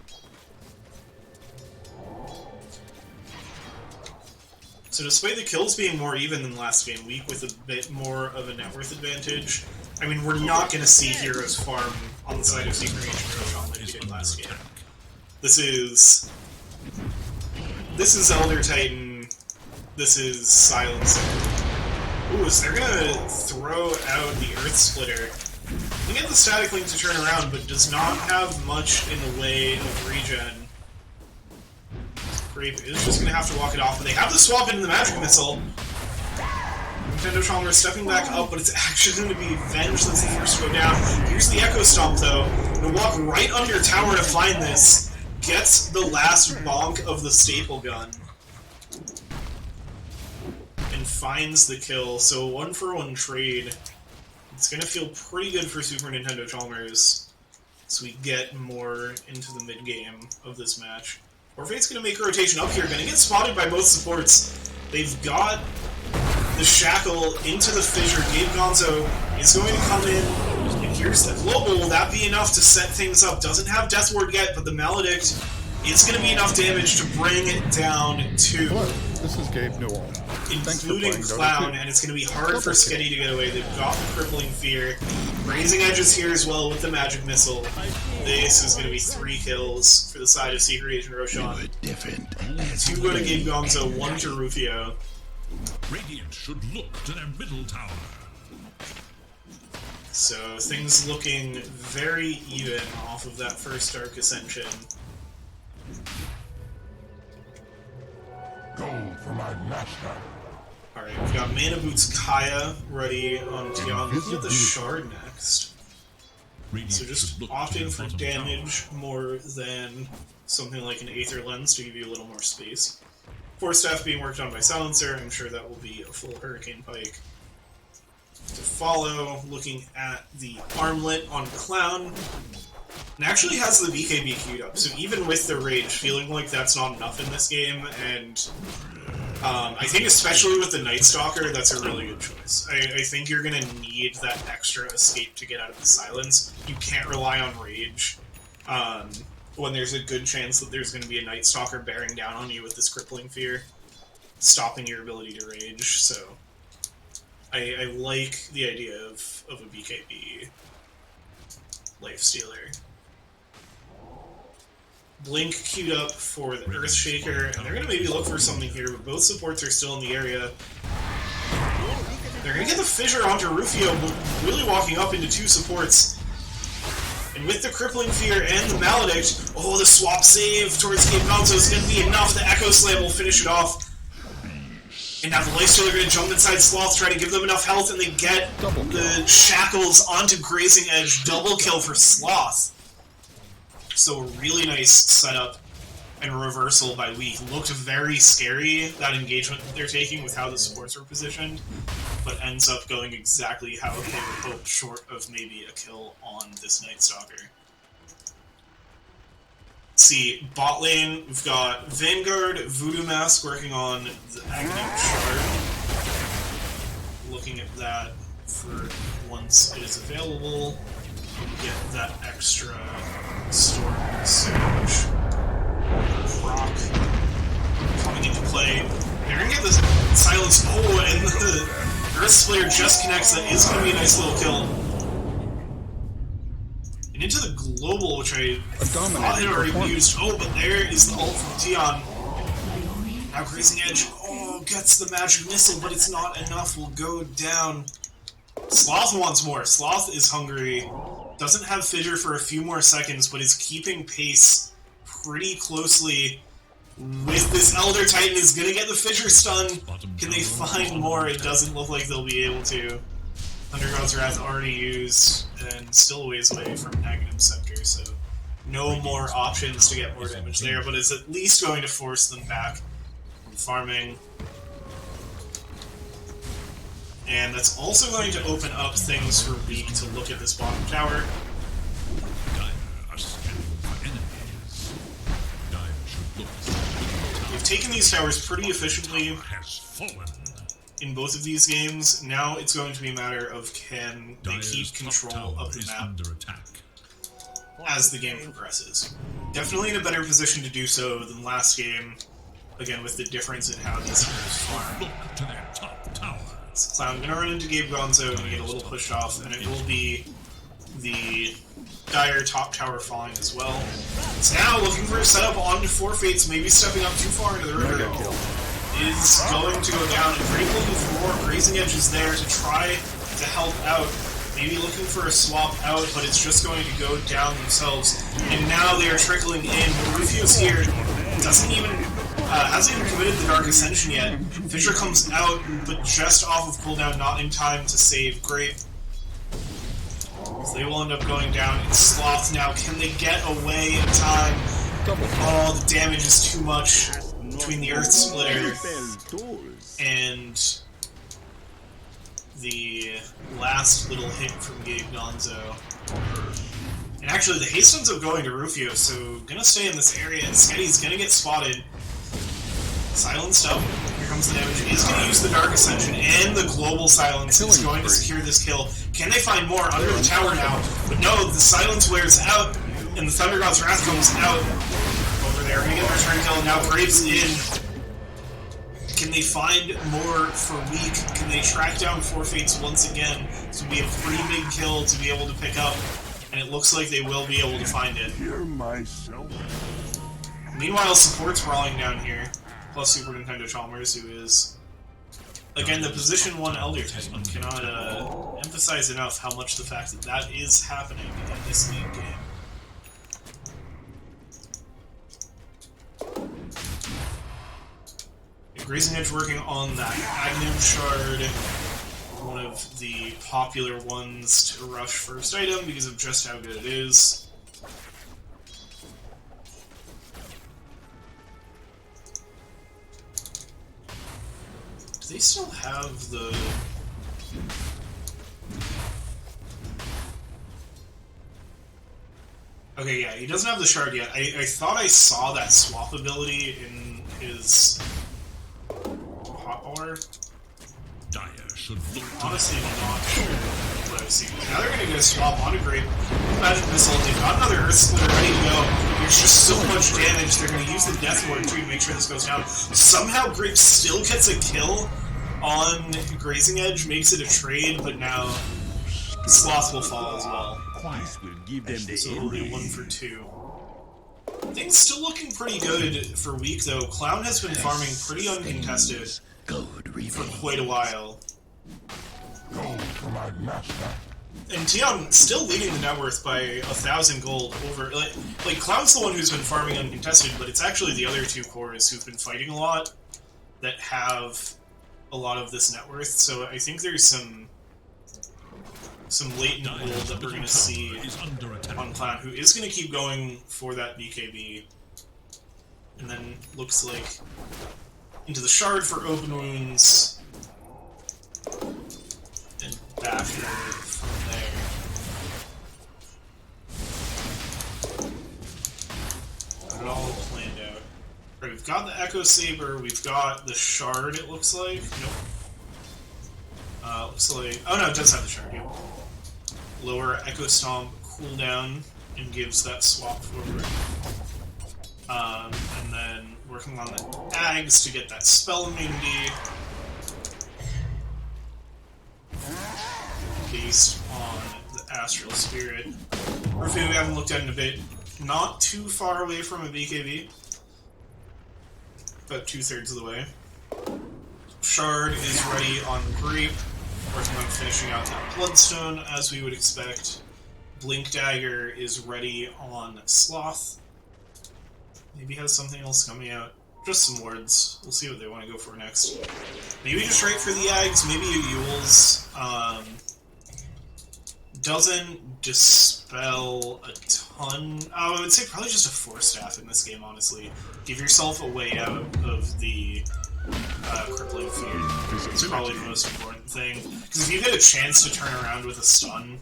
Speaker 1: So despite the kills being more even than last game week, with a bit more of a net worth advantage, I mean, we're not going to see Heroes farm on the side of Secret Agent Roshan like we did last game. This is Elder Titan, this is Silencer. Ooh, so they're gonna throw out the Earth Splitter. They get the Static Link to turn around, but does not have much in the way of regen. Grape is just gonna have to walk it off, but they have the swap into the Magic Missile. Nintendo Chalmers stepping back up, but it's actually going to be Venge that's the first to go down. Here's the Echo Stomp, though. Gonna walk right under tower to find this. Gets the last bonk of the staple gun. And finds the kill, so 1-for-1 trade. It's gonna feel pretty good for Super Nintendo Chalmers, so we get more into the mid-game of this match. Orphate's gonna make a rotation up here, gonna get spotted by both supports. They've got the Shackle into the fissure. Gabe Gonzo is going to come in, and here's the global. Will that be enough to set things up? Doesn't have Death Ward yet, but the Maledict is going to be enough damage to bring it down to...
Speaker 7: Hello, this is Gabe Newell.
Speaker 1: Including Clown, and it's going to be hard for Skitty to get away. They've got the Crippling Fear. Raising Edges here as well with the Magic Missile. This is going to be 3 kills for the side of Secret Agent Roshan. 2 go to Gabe Gonzo, 1 to Rufio.
Speaker 2: Radiant should look to their middle tower.
Speaker 1: So things looking very even off of that first Dark Ascension.
Speaker 4: Go for my master.
Speaker 1: Alright, we've got Mana Boots Kaya ready on Tion. Looking at the Shard next. So just opting for damage more than something like an Aether Lens to give you a little more space. Force Staff being worked on by Silencer, I'm sure that will be a full Hurricane Pike. To follow, looking at the Armlet on Clown. And actually has the BKB queued up, so even with the Rage, feeling like that's not enough in this game, and I think especially with the Night Stalker, that's a really good choice. I think you're going to need that extra escape to get out of the silence. You can't rely on Rage. When there's a good chance that there's going to be a Night Stalker bearing down on you with this Crippling Fear, stopping your ability to rage, so I like the idea of a BKB Lifestealer. Blink queued up for the Earthshaker, and they're going to maybe look for something here, but both supports are still in the area. They're going to get the Fissure onto Rufio, really walking up into 2 supports. And with the Crippling Fear and the Maledict, oh, the swap save towards Gabe Gonzo is going to be enough. The Echo Slam will finish it off. And now the Lifestealer are going to jump inside Sloth, try to give them enough health, and they get the Shackles onto Grazing Edge. Double kill for Sloth. So a really nice setup and reversal by Weak. Looked very scary, that engagement that they're taking with how the supports were positioned, but ends up going exactly how they would hope, short of maybe a kill on this Night Stalker. See, bot lane, we've got Vanguard, Voodoo Mask working on the Aghanim Shard. Looking at that for once it is available, get that extra Storm Surge. Rock coming into play. They're gonna get this silence. Oh, and the Earth Slayer just connects. That is gonna be a nice little kill. And into the global, which I thought had already been used. Oh, but there is the ult from Tion. Now Grazing Edge. Oh, gets the magic missile, but it's not enough. Will go down. Sloth wants more. Sloth is hungry. Doesn't have Fissure for a few more seconds, but is keeping pace pretty closely with this Elder Titan. Is going to get the Fissure stun. Can they find more? It doesn't look like they'll be able to. Thunder God's Wrath already used, and still a ways away from Aghanim Scepter, so no more options to get more damage there, but it's at least going to force them back from farming. And that's also going to open up things for Weak to look at this bottom tower. They've taken these towers pretty efficiently in both of these games. Now it's going to be a matter of can they keep control of the map as the game progresses. Definitely in a better position to do so than last game, again with the difference in how these heroes farm. Clown gonna run into Gabe Gonzo and get a little pushed off, and it will be the Dire top tower falling as well. It's now looking for a setup onto Four Fates, maybe stepping up too far into the river. Is going to go down, and Great looking for more. Grazing Edge is there to try to help out. Maybe looking for a swap out, but it's just going to go down themselves. And now they are trickling in. Rufio's here. Doesn't even hasn't even committed the Dark Ascension yet. Fissure comes out, but just off of cooldown, not in time to save Grape. So they will end up going down. It's Sloth now. Can they get away in time? Oh, the damage is too much between the Earth Splitter and the last little hit from Gabe Gonzo. And actually, the haste ends up going to Rufio, so gonna stay in this area, and Sketty's gonna get spotted. Silenced up. Here comes the damage. He's gonna use the Dark Ascension and the Global Silence. He's going to secure this kill. Can they find more under the tower now? But no, the Silence wears out, and the Thunder God's Wrath comes out. Over there, we get the return kill, and now Graves in. Can they find more for Weak? Can they track down Four Fates once again? This would be a pretty big kill to be able to pick up, and it looks like they will be able to find it. Meanwhile, support's brawling down here, plus Super Nintendo Chalmers, who is, again, the position 1 Elder Titan. Cannot emphasize enough how much the fact that that is happening in this league game. Grazing Edge working on that Aghanim Shard, one of the popular ones to rush first item because of just how good it is. Do they still have the... Okay, yeah, he doesn't have the shard yet. I thought I saw that swap ability in his... Or honestly, not sure what I've seen. Now they're going to get a swap on a Grape. Magic Missile. They've got another Earth Splitter ready to go. There's just so much damage. They're going to use the Death Ward too to make sure this goes down. Somehow Grape still gets a kill on Grazing Edge, makes it a trade, but now Sloth will fall as well. So it'll be 1 for 2. Things still looking pretty good for Weak, though. Clown has been farming pretty uncontested for quite a while.
Speaker 4: Gold for my master.
Speaker 1: And Tion still leading the net worth by 1,000 gold over... Like, Cloud's the one who's been farming uncontested, but it's actually the other two cores who've been fighting a lot that have a lot of this net worth, so I think there's some latent gold that we're going to see on Cloud, who is going to keep going for that BKB. And then looks like into the Shard for open wounds. And back from there. Got it all planned out. Right, we've got the Echo Saber, we've got the Shard, it looks like. Nope. Looks like... Oh no, it does have the Shard, yep. Lower Echo Stomp cooldown and gives that swap forward. And then working on the Ags to get that spell immunity. Based on the Astral Spirit. Rufio we haven't looked at in a bit. Not too far away from a BKB. About 2/3 of the way. Shard is ready on Grape. Working on finishing out that Bloodstone, as we would expect. Blink Dagger is ready on Sloth. Maybe has something else coming out. Just some wards. We'll see what they want to go for next. Maybe just right for the Ags, maybe a Yule's. Doesn't dispel a ton. Oh, I would say probably just a Force Staff in this game, honestly. Give yourself a way out of the crippling fear. It's probably the most important thing. Because if you get a chance to turn around with a stun,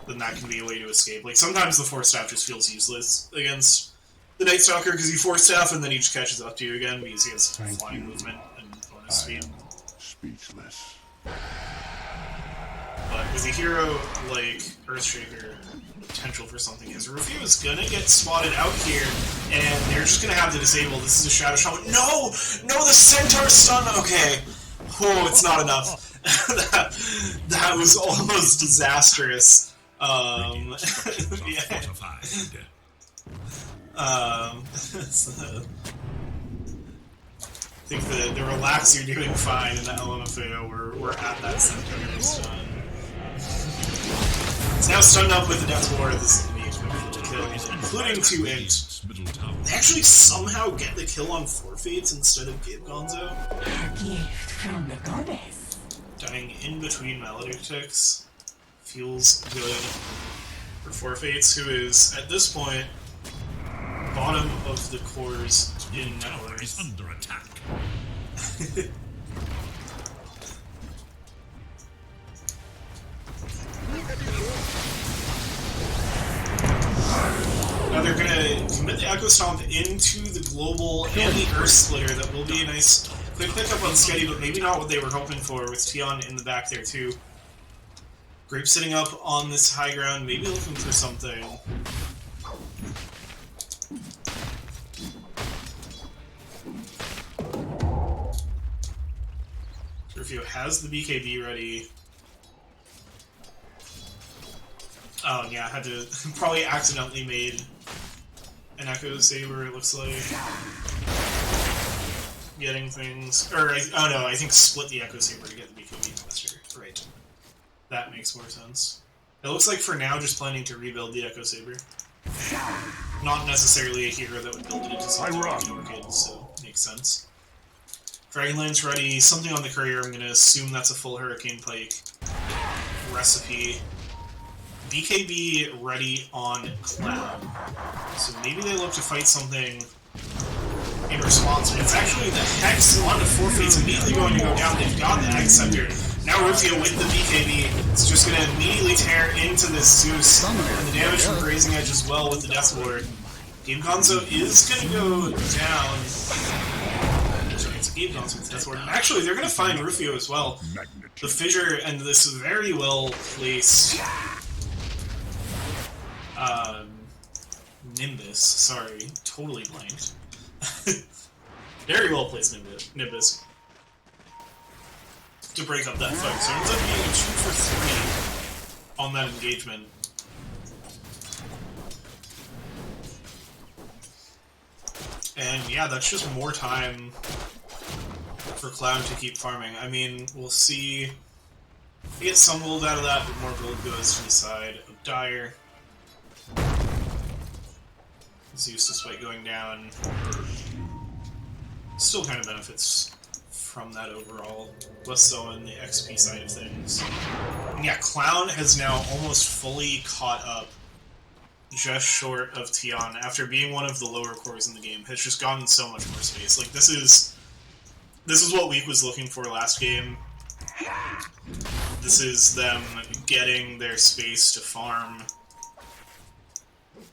Speaker 1: then that can be a way to escape. Like, sometimes the Force Staff just feels useless against the Night Stalker, because you Force Staff and then he just catches up to you again, because he has flying movement and bonus speed.
Speaker 4: Speechless.
Speaker 1: But with a hero like Earthshaker, the potential for something is Rufio is gonna get spotted out here, and they're just gonna have to disable. This is a Shadow Shaman. No! No, the Centaur stun! Okay. Oh, it's not enough. that was almost disastrous. Yeah. I think the relax, you're doing fine, and the LMFAO, we're at that Centaur stun. It's now stunned up with the Death Ward. This is the engagement for the kill, including 2 int. They actually somehow get the kill on Forfeits instead of Gabe Gonzo.
Speaker 7: A gift from the goddess.
Speaker 1: Dying in between Maledict ticks feels good for Forfeits, who is, at this point, bottom of the cores in net worth.
Speaker 2: Is under attack.
Speaker 1: Now they're gonna commit the Echo Stomp into the Global and the Earth Splitter. That will be a nice quick pickup on Sketty, but maybe not what they were hoping for, with Tion in the back there too. Grape sitting up on this high ground, maybe looking for something. Rufio has the BKB ready. Oh, yeah, I had to... probably accidentally made an Echo Saber, it looks like. Getting things... Or, oh no, I think split the Echo Saber to get the BKB faster. Right. That makes more sense. It looks like for now just planning to rebuild the Echo Saber. Not necessarily a hero that would build it into something like an Orchid, so makes sense. Dragonlance ready, something on the courier, I'm gonna assume that's a full Hurricane Pike recipe. BKB ready on Cloud. So maybe they look to fight something in response, but it's actually the Hex on the Forfeits immediately going to go down. They've got the Egg Scepter. Now Rufio with the BKB. It's just going to immediately tear into this Zeus, and the damage from Grazing Edge as well with the Death Ward. Game Gonzo is going to go down. Sorry, it's a Game Gonzo with Death Ward. Actually, they're going to find Rufio as well. The Fissure and this very well placed Nimbus. Sorry, totally blanked. Very well placed Nimbus to break up that fight. So it ends up being a 2 for 3 on that engagement. And yeah, that's just more time for Cloud to keep farming. I mean, we'll see They get some gold out of that, but more gold goes to the side of Dire. Zeus, despite going down, still kind of benefits from that overall, less so on the XP side of things. And yeah, Clown has now almost fully caught up, just short of Tian, after being one of the lower cores in the game, has just gotten so much more space. Like, this is what Week was looking for last game. This is them getting their space to farm,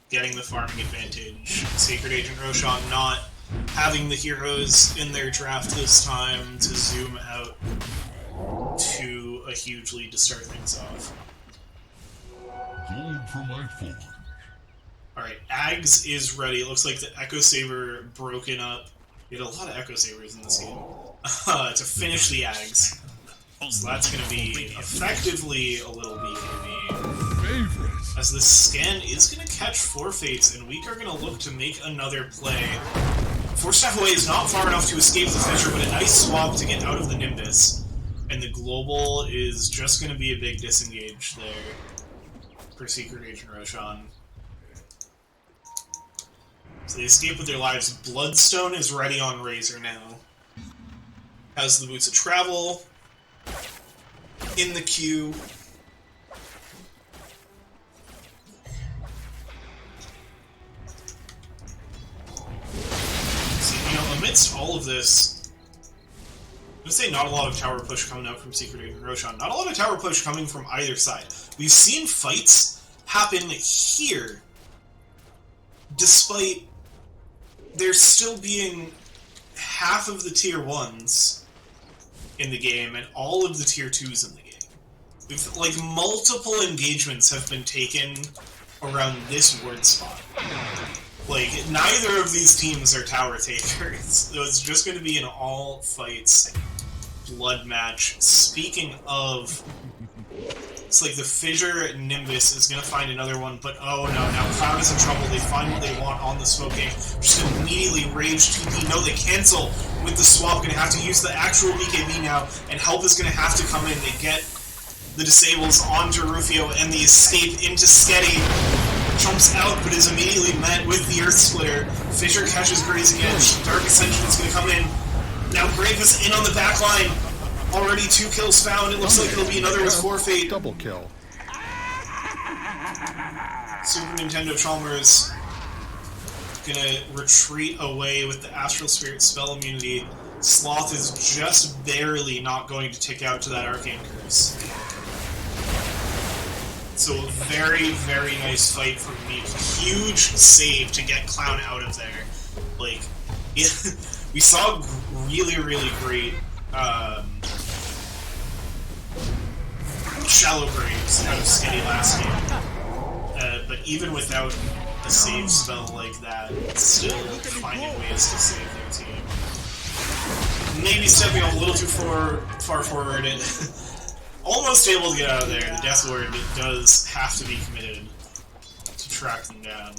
Speaker 1: getting the farming advantage. Sacred Agent Roshan not having the heroes in their draft this time to zoom out to a huge lead to start things off.
Speaker 4: Gold for my forge.
Speaker 1: Alright, Ags is ready. It looks like the Echo Saber broken up. We had a lot of Echo Sabers in this game. To finish the Ags. So that's going to be effectively a little BKB.
Speaker 4: Favorite.
Speaker 1: As the scan is going to catch 4 Fates, and we are going to look to make another play. 4 staff away is not far enough to escape the Fisher, but a nice swap to get out of the Nimbus. And the Global is just going to be a big disengage there for Secret Agent Roshan. So they escape with their lives. Bloodstone is ready on Razor now. Has the Boots of Travel in the queue. So, you know, amidst all of this, I'm going to say not a lot of tower push coming out from Secret Agent Roshan. Not a lot of tower push coming from either side. We've seen fights happen here, despite there still being half of the tier 1s in the game and all of the tier 2s in the game. We've, like, multiple engagements have been taken around this ward spot. Like, neither of these teams are tower takers. So it's just going to be an all fights blood match. Speaking of, it's like the Fissure Nimbus is going to find another one, but oh no, now Cloud is in trouble. They find what they want on the smoking. Just immediately rage TP. No, they cancel with the swap. Going to have to use the actual BKB now, and help is going to have to come in. They get the disables onto Rufio, and the escape into Sketty. Jumps out, but is immediately met with the Earth Splitter. Fissure catches Grazing Edge. Dark Ascension is going to come in. Now Brave is in on the back line. Already 2 kills found. It looks like it'll be another with 4 Fate.
Speaker 8: Double kill.
Speaker 1: Super Nintendo Chalmers gonna retreat away with the Astral Spirit spell immunity. Sloth is just barely not going to tick out to that Arcane Curse. So a very, very nice fight from me. Huge save to get Clown out of there. Like, we saw really, really great Shallow Graves out of Skitty last game. But even without a save spell like that, still finding ways to save their team. Maybe stepping a little too far forward and almost able to get out of there. The Death Lord does have to be committed to track them down.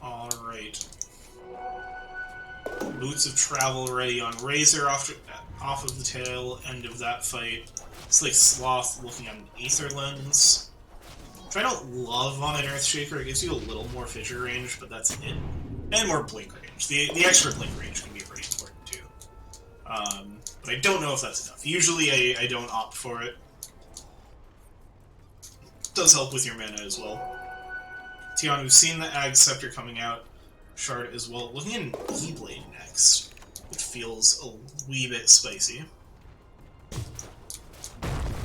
Speaker 1: Alright. Boots of Travel ready on Razor off of the tail end of that fight. It's like Sloth looking at an Aether Lens, which I don't love on an Earthshaker. It gives you a little more Fissure range, but that's it. And more Blink range. The extra Blink range can be pretty important too. But I don't know if that's enough. Usually I don't opt for it. It does help with your mana as well. Tian, we've seen the Ag Scepter coming out. Shard as well. Looking at an E-Blade next, which feels a wee bit spicy.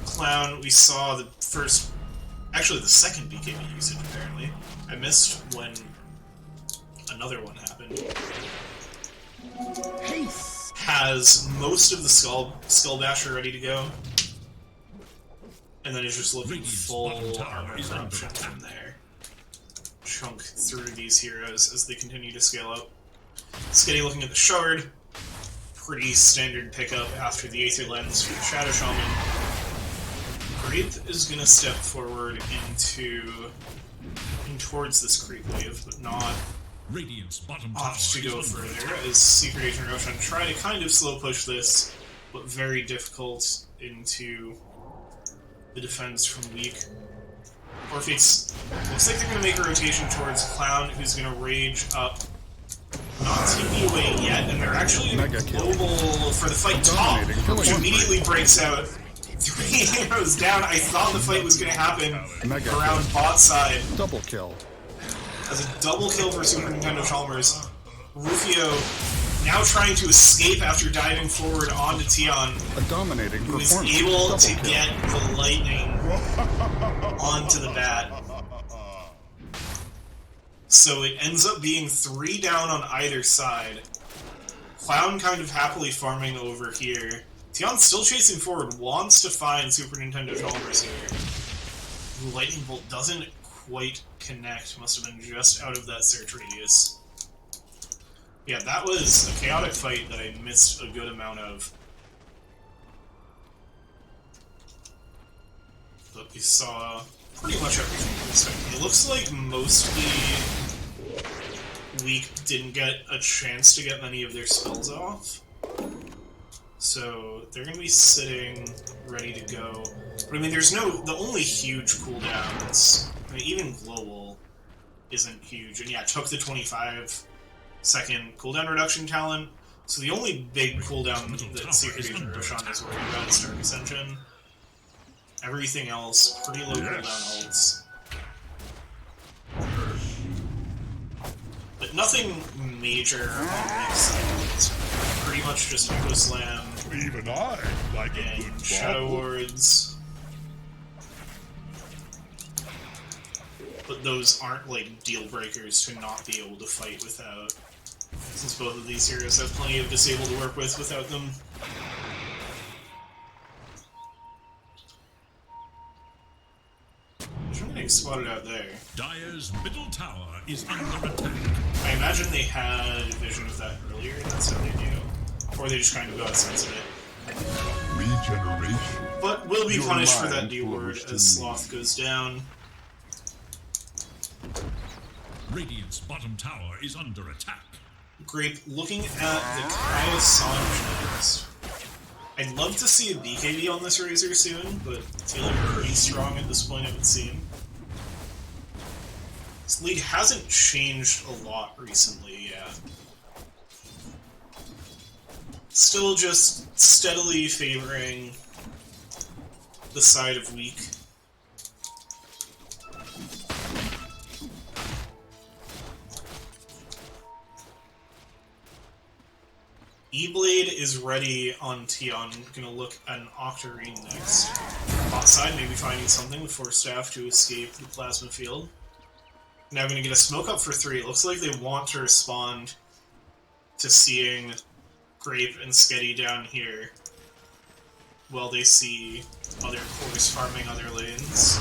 Speaker 1: Clown, we saw the first, actually the second BKB usage apparently. I missed when another one happened. Has most of the Skull Basher ready to go. And then is just looking full armor corruption from there. Chunk through these heroes as they continue to scale up. Skitty looking at the Shard. Pretty standard pickup after the Aether Lens from Shadow Shaman. Grape is gonna step forward towards this creep wave, but not
Speaker 2: Radiant's bottom tower
Speaker 1: opt to go
Speaker 2: is under
Speaker 1: further,
Speaker 2: attack.
Speaker 1: as Secret Agent Roshan try to kind of slow push this, but very difficult into the defense from Weak. Orpheus looks like they're going to make a rotation towards Clown, who's going to rage up. Not TP away yet, and they're actually global for the fight top, which immediately breaks out. 3 heroes down. I thought the fight was going to happen around bot side.
Speaker 8: Double kill.
Speaker 1: As a double kill for Super Nintendo Chalmers. Rufio now trying to escape after diving forward onto Tion,
Speaker 8: A dominating
Speaker 1: who is
Speaker 8: performance.
Speaker 1: able
Speaker 8: Double
Speaker 1: to
Speaker 8: kill.
Speaker 1: get the lightning onto the bat. So it ends up being 3 down on either side. Clown kind of happily farming over here. Tion's still chasing forward, wants to find Super Nintendo Chalmers here. The lightning bolt doesn't quite connect, must have been just out of that search radius. Yeah, that was a chaotic fight that I missed a good amount of. But we saw pretty much everything expected. It looks like mostly Weak didn't get a chance to get many of their spells off. So they're going to be sitting ready to go. But I mean, the only huge cooldowns, I mean, even global isn't huge. And yeah, it took the 25-second cooldown reduction talent. So the only big cooldown that Secret Agent Roshan is worried about is Dark Ascension. Everything else, pretty low cooldown ults. But nothing major on the side. Pretty much just Echo Slam
Speaker 4: Even I like a good
Speaker 1: and Shadow Wards. But those aren't like deal breakers to not be able to fight without, since both of these heroes have plenty of disable to work with without them. There's one getting spotted out there.
Speaker 2: Dire's middle tower is under attack.
Speaker 1: I imagine they had vision of that earlier, and that's how they knew. Or they just kind of got sense of it.
Speaker 4: regeneration.
Speaker 1: But will be
Speaker 8: Your
Speaker 1: punished for that
Speaker 8: mind
Speaker 1: D word
Speaker 8: flows to
Speaker 1: as
Speaker 8: me.
Speaker 1: Sloth goes down.
Speaker 2: Radiant's bottom tower is under attack.
Speaker 1: Grape looking at the Kaya Sanj next. I'd love to see a BKB on this Razor soon, but feeling pretty strong at this point, it would seem. This lead hasn't changed a lot recently, yeah. Still just steadily favoring the side of Weak. E-Blade is ready on Tion, gonna look at an Octarine next. Bot side, maybe finding something with Force Staff to escape the Plasma Field. Now gonna get a smoke up for 3. It looks like they want to respond to seeing Grape and Sketty down here while they see other cores farming other lanes.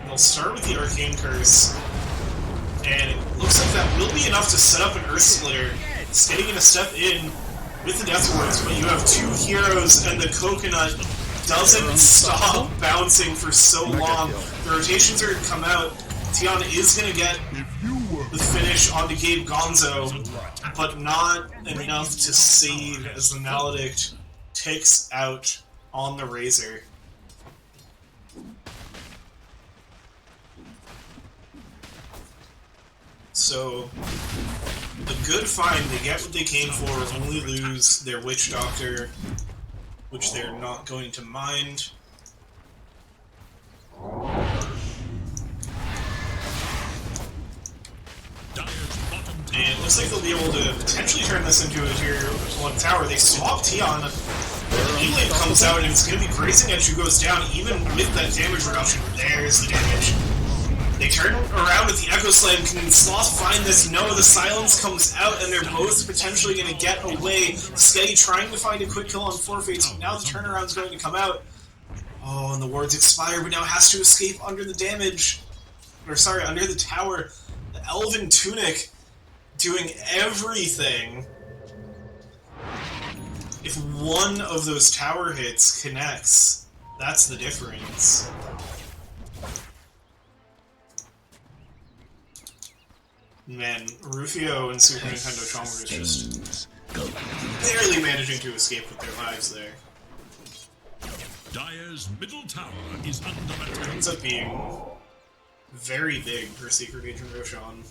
Speaker 1: They'll start with the Arcane Curse, and it looks like that will be enough to set up an Earth Splitter. Sketty gonna step in with the Death Wards, but you have 2 heroes and the Coconut doesn't stop bouncing for so long. The rotations are gonna come out. Tion is gonna get
Speaker 4: If you were
Speaker 1: the finish onto Gabe Gonzo, but not enough to save as the Maledict takes out on the Razor. So, a good find. They get what they came for, only lose their Witch Doctor, which they're not going to mind.
Speaker 2: Dire's bottom tower
Speaker 1: And it looks like they'll be able to potentially turn this into a tier 1 tower. They swap Tion, the E-Blade comes out, and it's going to be Grazing Edge who goes down, even with that damage reduction. There's the damage. They turn around with the Echo Slam. Can Sloth find this? No, the silence comes out, and they're both potentially going to get away. Sketty trying to find a quick kill on Forfates, but now the turnaround's going to come out. Oh, and the wards expire, but now has to escape under the damage. Or, sorry, under the tower. The Elven Tunic doing everything. If one of those tower hits connects, That's the difference. Man, Rufio and Super Nintendo Chalmers just barely managing to escape with their lives there.
Speaker 2: Dire's middle tower is under attack.
Speaker 1: Ends up being very big for Secret Agent Roshan.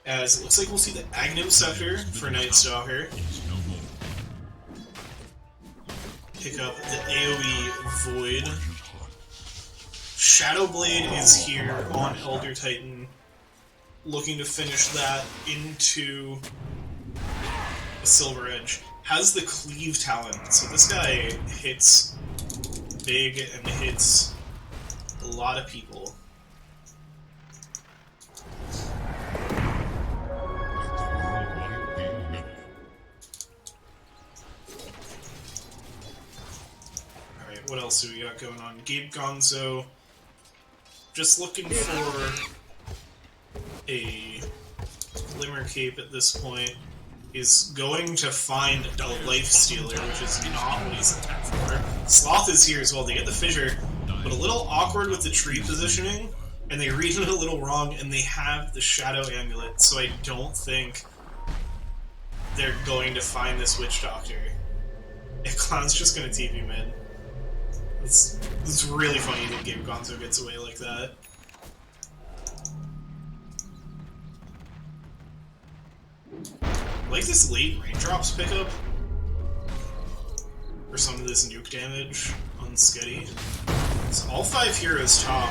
Speaker 1: As it looks like we'll see the Aghanim Scepter for Night Stalker.
Speaker 2: No more.
Speaker 1: Pick up the AoE Void. Shadowblade is here on Elder Titan, looking to finish that into a Silver Edge. Has the Cleave talent, so this guy hits big and hits a lot of people. Alright, what else do we got going on? Gabe Gonzo, just looking for a Glimmer Cape at this point. Is going to find a Life Stealer, which is not what he's looking for. Sloth is here as well. They get the Fissure, but a little awkward with the tree positioning, and they read it a little wrong, and they have the Shadow Amulet, so I don't think they're going to find this Witch Doctor. If Clown's just going to TP mid. It's really funny that Gabe Gonzo gets away like that. I like this late raindrops pickup for some of this nuke damage on Sketty. So all 5 heroes top.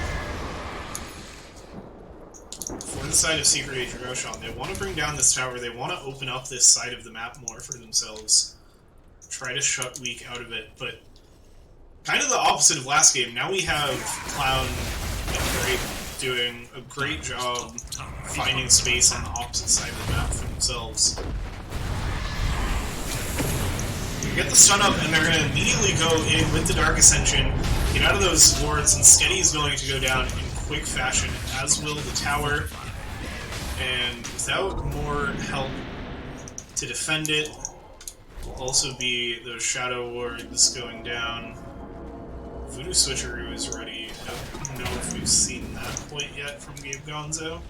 Speaker 1: For the side of Secret Agent Roshan, they want to bring down this tower, they want to open up this side of the map more for themselves. Try to shut Weak out of it, but kind of the opposite of last game. Now we have Clown and Grape doing a great job finding space on the opposite side of the map for themselves. You get the stun up, and they're going to immediately go in with the Dark Ascension, get out of those wards, and Sketty is going to go down in quick fashion, as will the tower. And without more help to defend it, will also be those Shadow Wards going down. Voodoo Switcheroo is ready. I don't know if we've seen that point yet from Gabe Gonzo.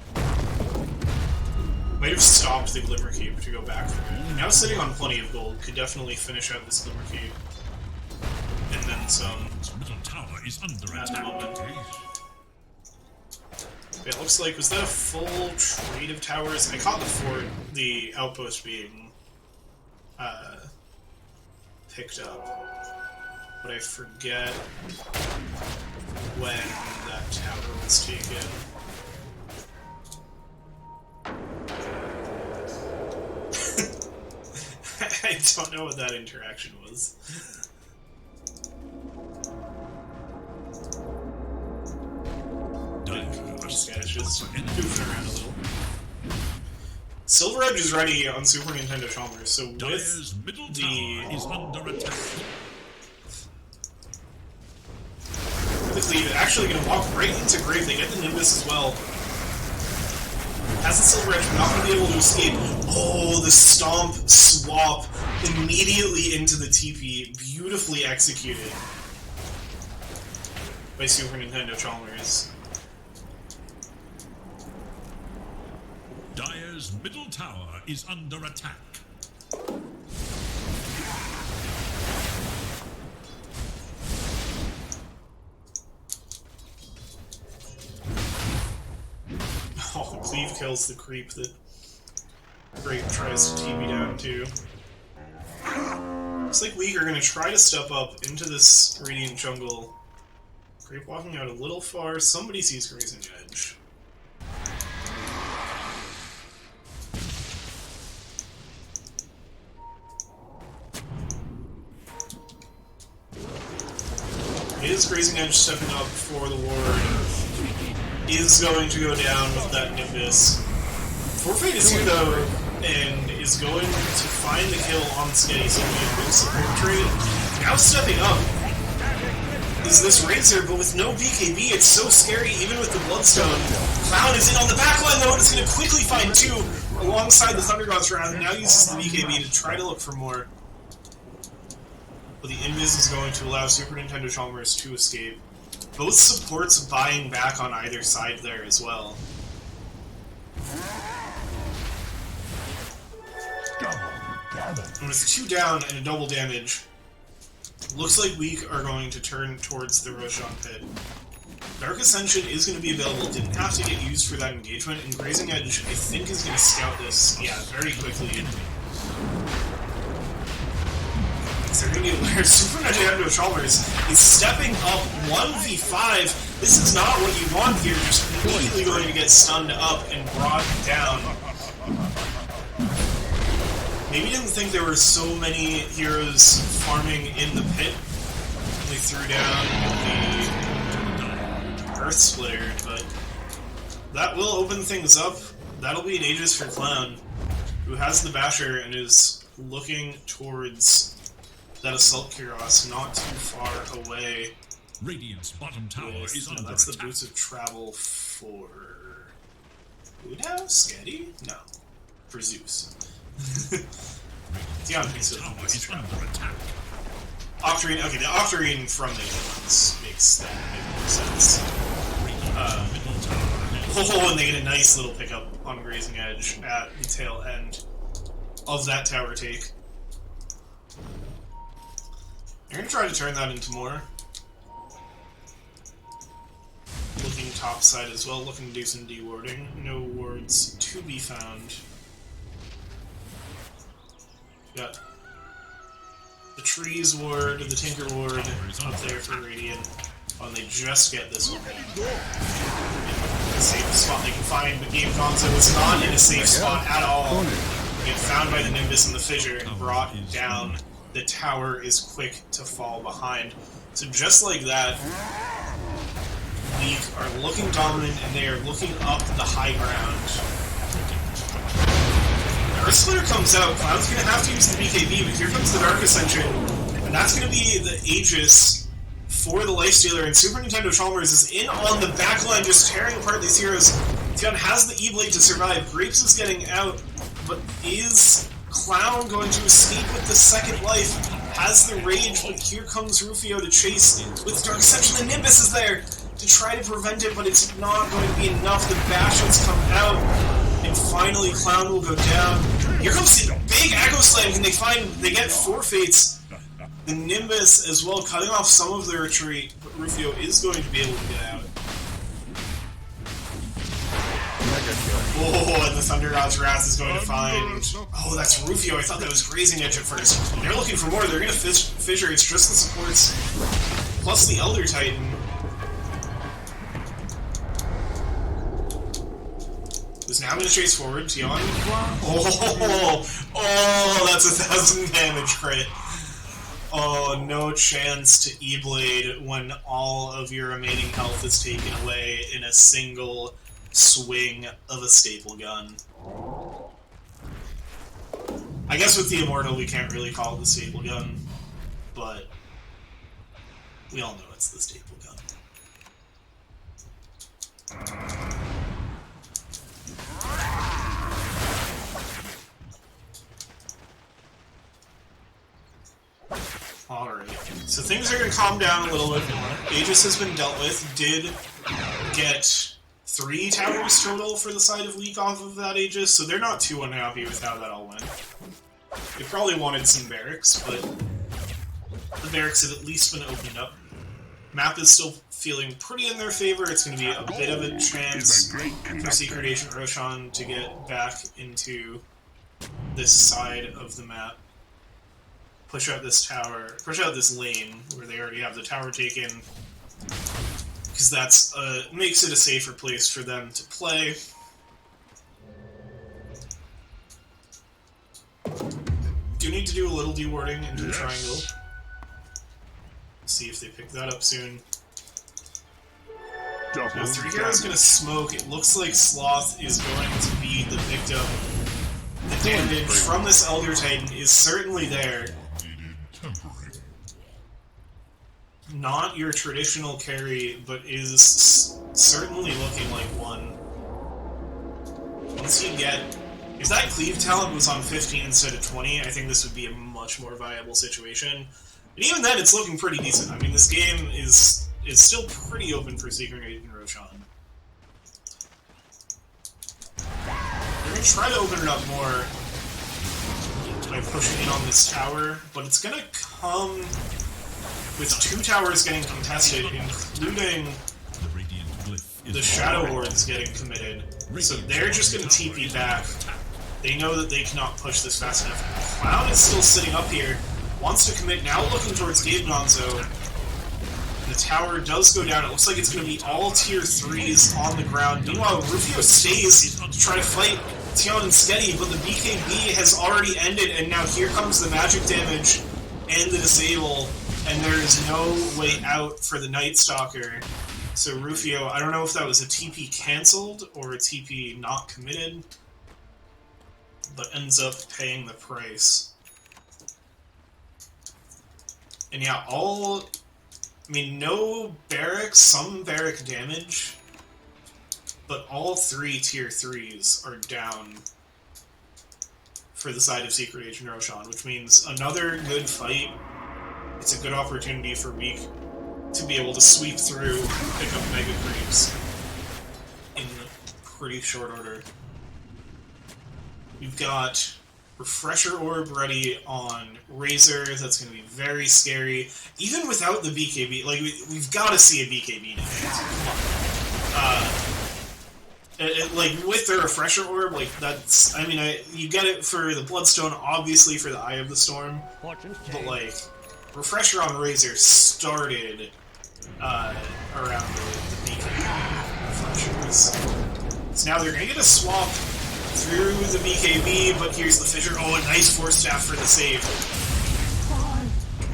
Speaker 1: Might have stopped the Glimmer Cape to go back for it. Now sitting on plenty of gold, could definitely finish out this Glimmer Cape. And then some.
Speaker 2: Its middle tower is under
Speaker 1: At the
Speaker 2: attack.
Speaker 1: moment. It looks like, was that a full trade of towers? I caught the outpost being picked up. But I forget when that tower was taken. I don't know what that interaction was. This guy's just goofing around a little. Silver Edge is ready on Super Nintendo Chalmers, so
Speaker 2: Dire's
Speaker 1: with
Speaker 2: middle
Speaker 1: the
Speaker 2: tower is under attack.
Speaker 1: Quickly, actually going to walk right into Grave. They get the Nimbus as well. Has the Silver Edge, not going to be able to escape. Oh, the Stomp swap immediately into the TP. Beautifully executed by Super Nintendo Chalmers.
Speaker 2: Dire's middle tower is under attack.
Speaker 1: Oh, Cleave kills the creep that Grape tries to TP down to. Looks like League are going to try to step up into this Radiant Jungle. Grape walking out a little far. Somebody sees Grazing Edge. Is Grazing Edge stepping up for the ward? Is going to go down with that Nimbus. Forfeit is here though, and is going to find the kill on Sketty, so we have a quick support trade. Now stepping up is this Razor, but with no BKB, it's so scary even with the Bloodstone. Clown is in on the backline though, and is going to quickly find 2 alongside the Thunder Gods round, and now uses the BKB to try to look for more. but the invis is going to allow Super Nintendo Chalmers to escape. Both supports buying back on either side there as well. And with 2 down and a double damage, looks like Weak are going to turn towards the Roshan pit. Dark Ascension is going to be available, didn't have to get used for that engagement, and Grazing Edge, I think, is going to scout this, yeah, very quickly. So they're going to get where Super Nintendo Chalmers is stepping up 1v5. This is not what you want here, just immediately going to get stunned up and brought down. Maybe didn't think there were so many heroes farming in the pit. They threw down the Earth Splitter, but that will open things up. That'll be an Aegis for Clown, who has the Basher and is looking towards that Assault Kuros not too far away.
Speaker 2: Radiant's bottom tower is under
Speaker 1: That's the
Speaker 2: attack.
Speaker 1: Boots of Travel for... Woodhouse? Sketty? No. For Zeus. Yeah,
Speaker 2: Radiant's tower is under attack.
Speaker 1: Octarine, okay, the Octarine from the other ones makes that make more sense. And they get a nice little pickup on Grazing Edge at the tail end of that tower take. You're going to try to turn that into more. Looking top side as well, looking to do some dewarding. No wards to be found. Got the Trees ward, the Tinker ward up there for Radiant. Oh, and they just get this one. The safest spot they can find, but Game Gonzo is not in a safe spot at all. Get found by the Nimbus and the Fissure and brought down. The tower is quick to fall behind. So just like that, Weak are looking dominant and they are looking up the high ground. The Earth Splitter comes out, Cloud's going to have to use the BKB, but here comes the Dark Ascension, and that's going to be the Aegis for the Lifestealer, and Super Nintendo Chalmers is in on the backline, just tearing apart these heroes. Tion has the E-Blade to survive, Grapes is getting out, but is Clown going to escape with the second life? Has the Rage, but here comes Rufio to chase with Dark Ascension. The Nimbus is there to try to prevent it, but it's not going to be enough. The Bastions come out, and finally Clown will go down. Here comes the big Echo Slam, and they get forfeits. The Nimbus as well, cutting off some of their retreat, but Rufio is going to be able to get out. Oh, and the Thunder God's Wrath is going to find... Oh, that's Rufio. I thought that was Grazing Edge at first. They're looking for more. They're going to fissure. It's just the supports. Plus the Elder Titan. Who's now going to chase forward. Tion. Oh, that's 1,000 damage crit. Oh, no chance to E-Blade when all of your remaining health is taken away in a single swing of a staple gun. I guess with the Immortal we can't really call it the staple gun, but we all know it's the staple gun. Alright, so things are going to calm down a little bit more. Aegis has been dealt with, did get 3 towers total for the side of Weak off of that Aegis, so they're not too unhappy with how that all went. They probably wanted some barracks, but the barracks have at least been opened up. Map is still feeling pretty in their favor. It's going to be a bit of a chance for Secret Agent Roshan to get back into this side of the map. Push out this tower, push out this lane where they already have the tower taken, because that's makes it a safer place for them to play. Do need to do a little dewarding into the triangle. See if they pick that up soon. Now 3 heroes gonna smoke. It looks like Sloth is going to be the victim. The damage from this Elder Titan is certainly there. Not your traditional carry, but is certainly looking like one. Once you get... If that cleave talent was on 15 instead of 20, I think this would be a much more viable situation. And even then, it's looking pretty decent. I mean, this game is still pretty open for Secret Agent Roshan. They're going to try to open it up more by pushing in on this tower, but it's going to come with 2 towers getting contested, including the Shadow Lords getting committed. So they're just going to TP back. They know that they cannot push this fast enough. Cloud is still sitting up here, wants to commit, now looking towards Gabe Gonzo. The tower does go down. It looks like it's going to be all tier 3s on the ground. Meanwhile, Rufio stays to try to fight Tion and Sketty, but the BKB has already ended, and now here comes the magic damage and the disable, and there is no way out for the Night Stalker. So Rufio, I don't know if that was a TP cancelled or a TP not committed, but ends up paying the price. And yeah, no barracks, some barrack damage, but all 3 tier 3s are down for the side of Secret Agent Roshan, which means another good fight. It's a good opportunity for Weak to be able to sweep through, pick up mega creeps in pretty short order. We've got Refresher Orb ready on Razor. That's going to be very scary. Even without the BKB, like, we've got to see a BKB defense. Like, with the Refresher Orb, like, that's, I mean, you get it for the Bloodstone, obviously for the Eye of the Storm, but, like, Refresher on Razor started around the BKB Refreshers. So now they're going to get a swap through the BKB, but here's the Fissure. Oh, a nice Force Staff for the save.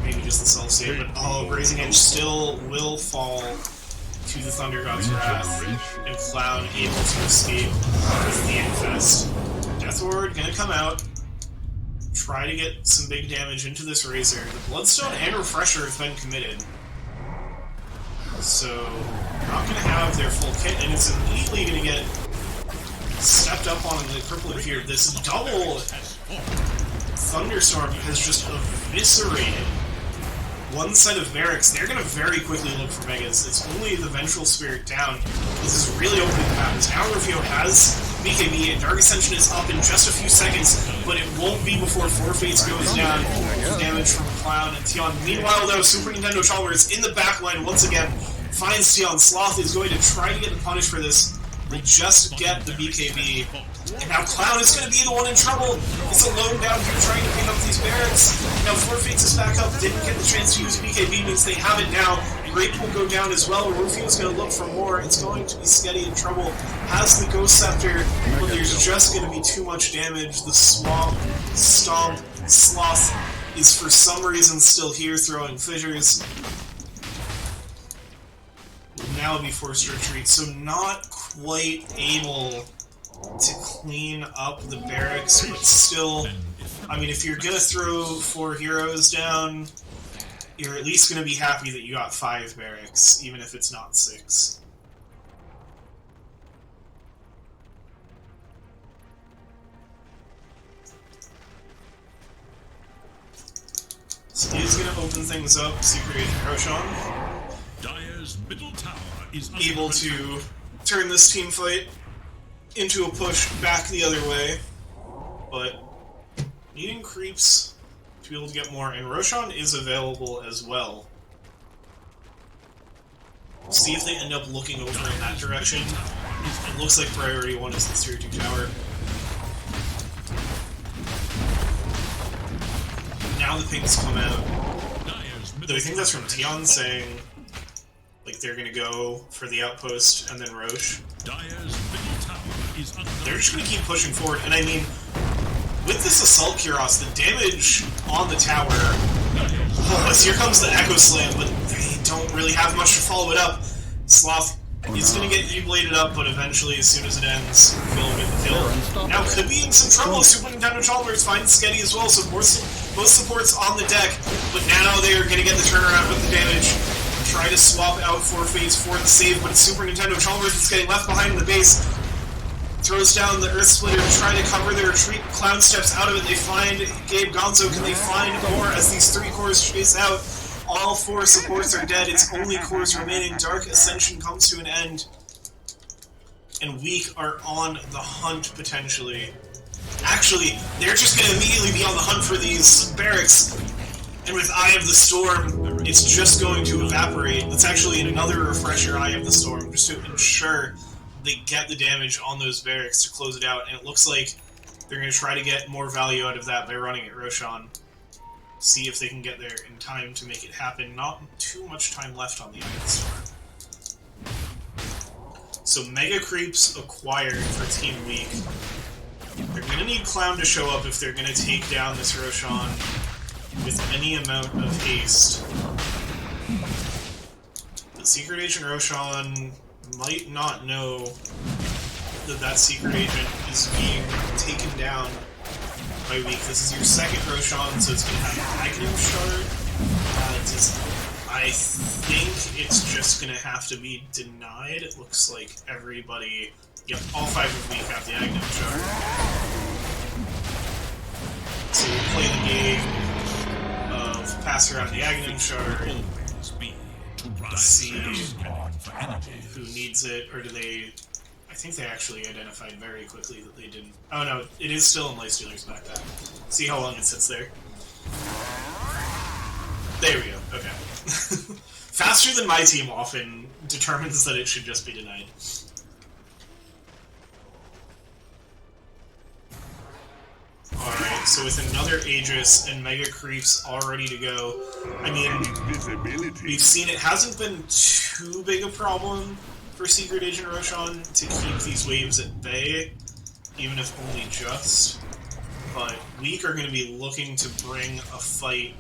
Speaker 1: Maybe just the self-save, but Grazing Edge still will fall to the Thunder God's Wrath, and Cloud able to escape with the Infest. Death Ward gonna come out, try to get some big damage into this Razor. The Bloodstone and Refresher have been committed, so they're not gonna have their full kit, and it's immediately gonna get stepped up on the crippling here. This double Thunderstorm has just eviscerated one set of barracks. They're going to very quickly look for megas. It's only the Vengeful Spirit down. This is really opening the map. Now Rufio has BKB, and Dark Ascension is up in just a few seconds, but it won't be before Four Fates goes down. Damage from Cloud and Tion. Meanwhile, though, Super Nintendo Chalmers in the backline once again finds Tion. Sloth is going to try to get the punish for this. Will just get the BKB. And now Cloud is going to be the one in trouble. It's alone down here trying to pick up these barracks. Now Four Fates is back up. Didn't get the chance to use BKB, means they have it now. Grape will go down as well. Rufio's going to look for more. It's going to be Sketty in trouble. Has the Ghost Scepter, but there's just going to be too much damage. The Swamp, Stomp, Sloth is for some reason still here throwing fissures. Will now be forced to retreat, so not quite able to clean up the barracks, but still, I mean, if you're gonna throw 4 heroes down, you're at least gonna be happy that you got 5 barracks, even if it's not 6. So he's gonna open things up. Secret Agent Roshan
Speaker 2: Dire's middle tower is
Speaker 1: able to turn this team fight into a push back the other way, but needing creeps to be able to get more, and Roshan is available as well. We'll see if they end up looking over in that direction. It looks like priority 1 is the tier 2 tower. Now the pings come out. Though I think that's from Tion saying, like, they're gonna go for the outpost and then Roche. They're just gonna keep pushing forward, and I mean, with this Assault Kuros, the damage on the tower, here comes the Echo Slam, but they don't really have much to follow it up. Sloth is gonna get E-bladed up, but eventually, as soon as it ends, Phil will get the kill. Now could be in some trouble. Super Nintendo Chalmers finds Sketty as well, so most supports on the deck, but now they are gonna get the turnaround with the damage. Try to swap out Four Fates for the save, but it's Super Nintendo Chalmers that's getting left behind in the base. Throws down the Earth Splitter, trying to cover their retreat. Cloud steps out of it. They find Gabe Gonzo. Can they find more as these 3 cores chase out? All 4 supports are dead. It's only cores remaining. Dark Ascension comes to an end. And Weak are on the hunt, potentially. Actually, they're just going to immediately be on the hunt for these barracks. And with Eye of the Storm, it's just going to evaporate. That's actually another refresher Eye of the Storm, just to ensure they get the damage on those barracks to close it out. And it looks like they're going to try to get more value out of that by running at Roshan. See if they can get there in time to make it happen. Not too much time left on the Eye of the Storm. So Mega Creeps acquired for Team Weak. They're going to need Clown to show up if they're going to take down this Roshan with any amount of haste. The Secret Agent Roshan might not know that that Secret Agent is being taken down by Weak. This is your second Roshan, so it's going to have Magnum Shard. I think it's just going to have to be denied. It looks like everybody... Yep, all 5 of Weak have the Magnum Shard. So we'll play the game of pass around the Magnum Shard. Let's see who needs it, or do they... I think they actually identified very quickly that they didn't... Oh no, it is still in Lifestealer's backpack. See how long it sits there. There we go, okay. Faster than my team often determines that it should just be denied. Alright, so with another Aegis and Mega Creeps all ready to go, I mean, we've seen it hasn't been too big a problem for Secret Agent Roshan to keep these waves at bay, even if only just. But Weak are going to be looking to bring a fight.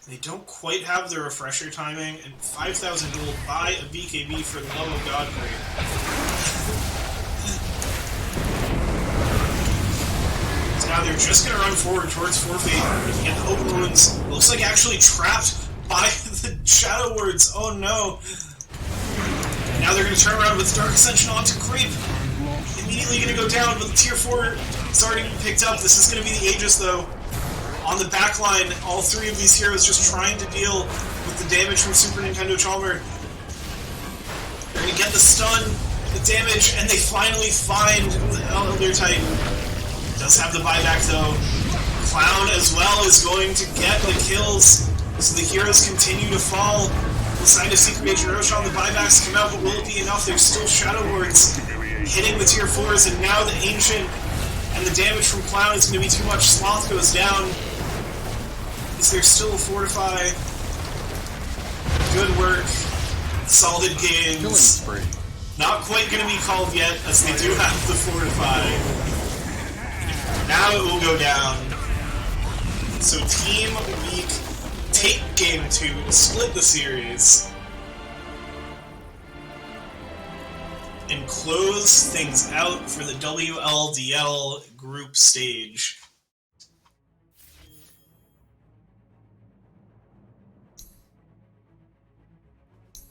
Speaker 1: They don't quite have the refresher timing, and 5,000 gold buy a BKB for the love of God grade. So now they're just going to run forward towards Forfeit and get the open wounds. Looks like actually trapped by the Shadow Words. Oh no. Now they're going to turn around with Dark Ascension onto Creep. Immediately going to go down, but the tier 4 is already been picked up. This is going to be the Aegis though. On the back line, all 3 of these heroes just trying to deal with the damage from Super Nintendo Chalmer. They're going to get the stun, the damage, and they finally find the Elder Titan. Does have the buyback though. Clown as well is going to get the kills, so the heroes continue to fall. Inside of Secret Agent Roshan, the buybacks come out, but will it be enough? There's still Shadow Words hitting the tier 4s, and now the Ancient and the damage from Clown is going to be too much. Sloth goes down. Is there still a Fortify? Good work. Solid games. Not quite going to be called yet, as they do have the Fortify. Now it will go down. So Team Weak take Game 2, split the series, and close things out for the WLDL group stage.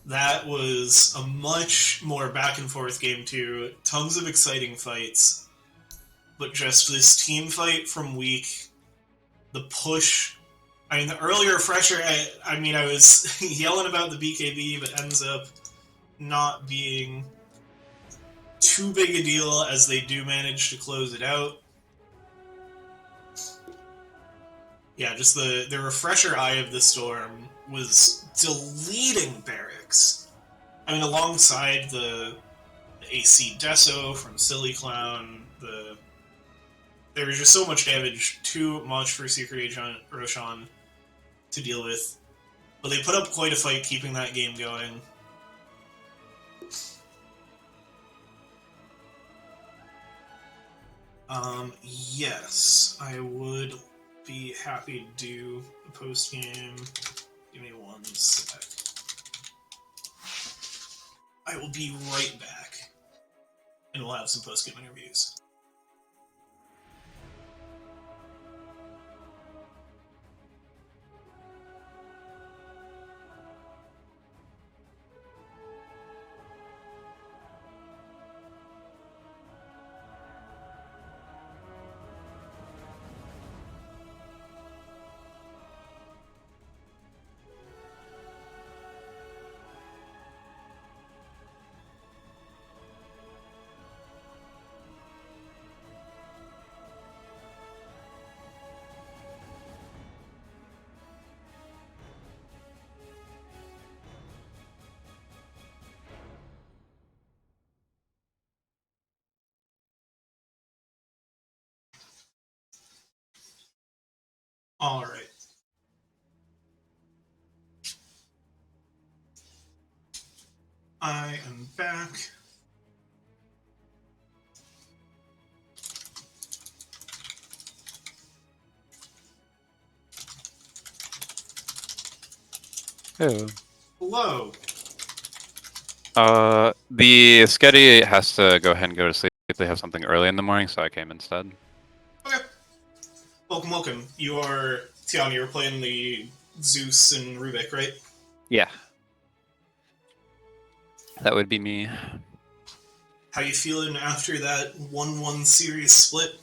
Speaker 1: That was a much more back-and-forth Game 2. Tons of exciting fights. But just this team fight from Weak, the push. I mean, the earlier refresher, I mean, I was yelling about the BKB, but ends up not being too big a deal as they do manage to close it out. Yeah, just the refresher Eye of the Storm was deleting barracks. I mean, alongside the AC Deso from Silly Clown, there was just so much damage, too much for Secret Agent Roshan to deal with. But they put up quite a fight keeping that game going. Yes, I would be happy to do a post-game. Give me one sec. I will be right back, and we'll have some post-game interviews. All right. I am back.
Speaker 8: Oh.
Speaker 1: Hello.
Speaker 8: The Sketty has to go ahead and go to sleep. They have something early in the morning, so I came instead.
Speaker 1: Okay. Welcome, welcome. You are Tiana. You're playing the Zeus and Rubik, right?
Speaker 8: Yeah. That would be me.
Speaker 1: How you feeling after that 1-1 series split?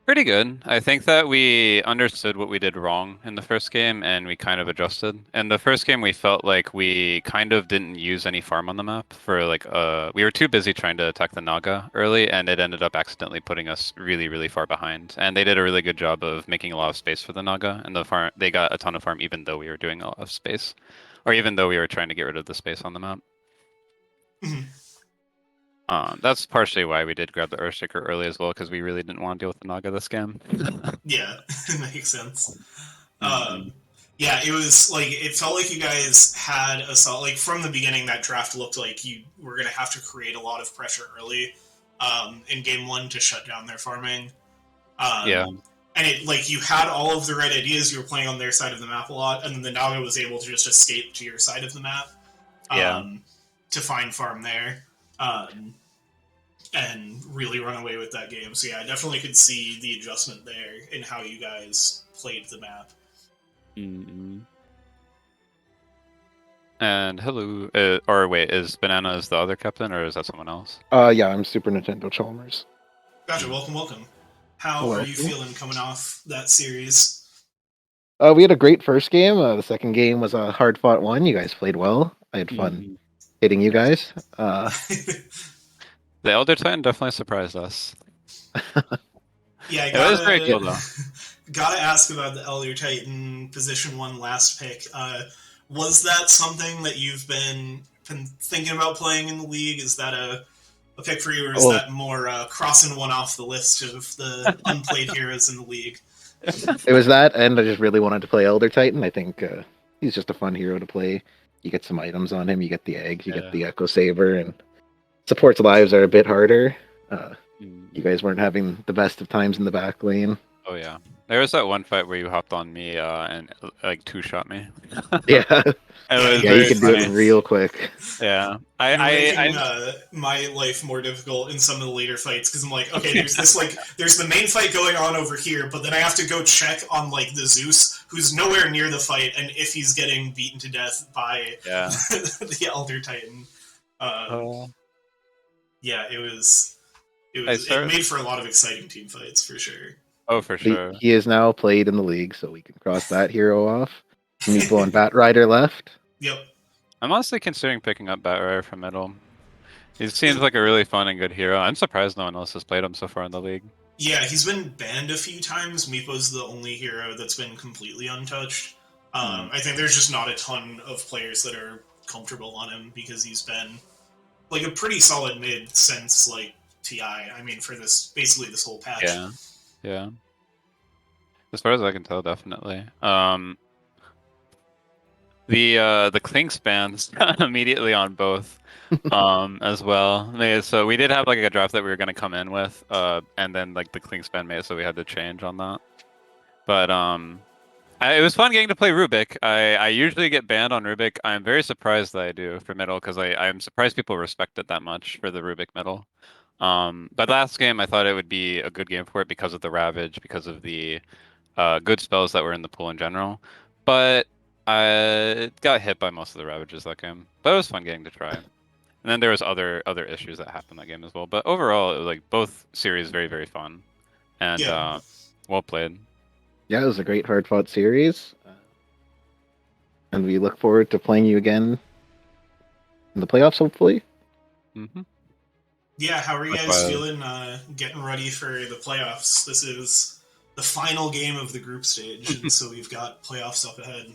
Speaker 8: Pretty good. I think that we understood what we did wrong in the first game, and we kind of adjusted. In the first game, we felt like we kind of didn't use any farm on the map for like we were too busy trying to attack the Naga early, and it ended up accidentally putting us really, really far behind. And they did a really good job of making a lot of space for the Naga, and the farm they got a ton of farm even though we were doing a lot of space, or even though we were trying to get rid of the space on the map. That's partially why we did grab the Earthshaker early as well, because we really didn't want to deal with the Naga this game.
Speaker 1: Yeah, makes sense.
Speaker 8: Mhm.
Speaker 1: Yeah, it was like it felt like you guys had a like from the beginning. That draft looked like you were going to have to create a lot of pressure early in game one to shut down their farming.
Speaker 8: Yeah.
Speaker 1: And it like you had all of the right ideas. You were playing on their side of the map a lot, and then the Naga was able to just escape to your side of the map
Speaker 8: Yeah.
Speaker 1: to find farm there. And really run away with that game. So yeah, I definitely could see the adjustment there in how you guys played the map.
Speaker 8: And hello, or wait, is Banana the other captain, or is that someone else?
Speaker 9: Yeah, I'm Super Nintendo Chalmers.
Speaker 1: Gotcha, welcome, welcome. How
Speaker 9: Hello.
Speaker 1: are you feeling coming off that series?
Speaker 9: We had a great first game. The second game was a hard fought one. You guys played well. I had fun hitting you guys.
Speaker 8: The Elder Titan definitely surprised us.
Speaker 1: Yeah,
Speaker 8: It was very cool though.
Speaker 1: Gotta ask about the Elder Titan position 1 last pick. Was that something that you've been thinking about playing in the league? Is that a pick for you, or is that more crossing one off the list of the unplayed heroes in the league?
Speaker 9: It was that, and I just really wanted to play Elder Titan. I think he's just a fun hero to play. You get some items on him. You get the eggs. You get the Echo Saber, and support's lives are a bit harder. You guys weren't having the best of times in the back lane.
Speaker 8: Oh yeah, there was that one fight where you hopped on me and like two-shot me.
Speaker 9: Yeah, you can do it real quick.
Speaker 8: Yeah,
Speaker 1: You're making my life more difficult in some of the later fights because I'm like, okay, there's this there's the main fight going on over here, but then I have to go check on like the Zeus who's nowhere near the fight, and if he's getting beaten to death by the Elder Titan. Yeah, it made for a lot of exciting team fights for sure.
Speaker 8: Oh, for sure.
Speaker 9: He is now played in the league, so we can cross that hero off. Meepo and Bat Rider left.
Speaker 1: Yep.
Speaker 8: I'm honestly considering picking up Bat Rider from middle. He seems like a really fun and good hero. I'm surprised no one else has played him so far in the league.
Speaker 1: Yeah, he's been banned a few times. Meepo's the only hero that's been completely untouched. I think there's just not a ton of players that are comfortable on him because he's been like a pretty solid mid since like TI. I mean, for basically this whole patch.
Speaker 8: Yeah. As far as I can tell, definitely. The Clink spans immediately on both as well. So we did have like a draft that we were going to come in with, and then like the Clink span made it so we had to change on that. But it was fun getting to play Rubik. I usually get banned on Rubik. I'm very surprised that I do for middle because I'm surprised people respect it that much for the Rubik middle. But last game I thought it would be a good game for it because of the Ravage, because of the good spells that were in the pool in general. But I got hit by most of the Ravages that game. But it was fun getting to try. And then there was other issues that happened that game as well. But overall, it was like both series very, very fun and well played.
Speaker 9: Yeah, it was a great hard-fought series. And we look forward to playing you again in the playoffs, hopefully.
Speaker 1: Yeah, how are you guys feeling getting ready for the playoffs? This is the final game of the group stage, and so we've got playoffs up ahead.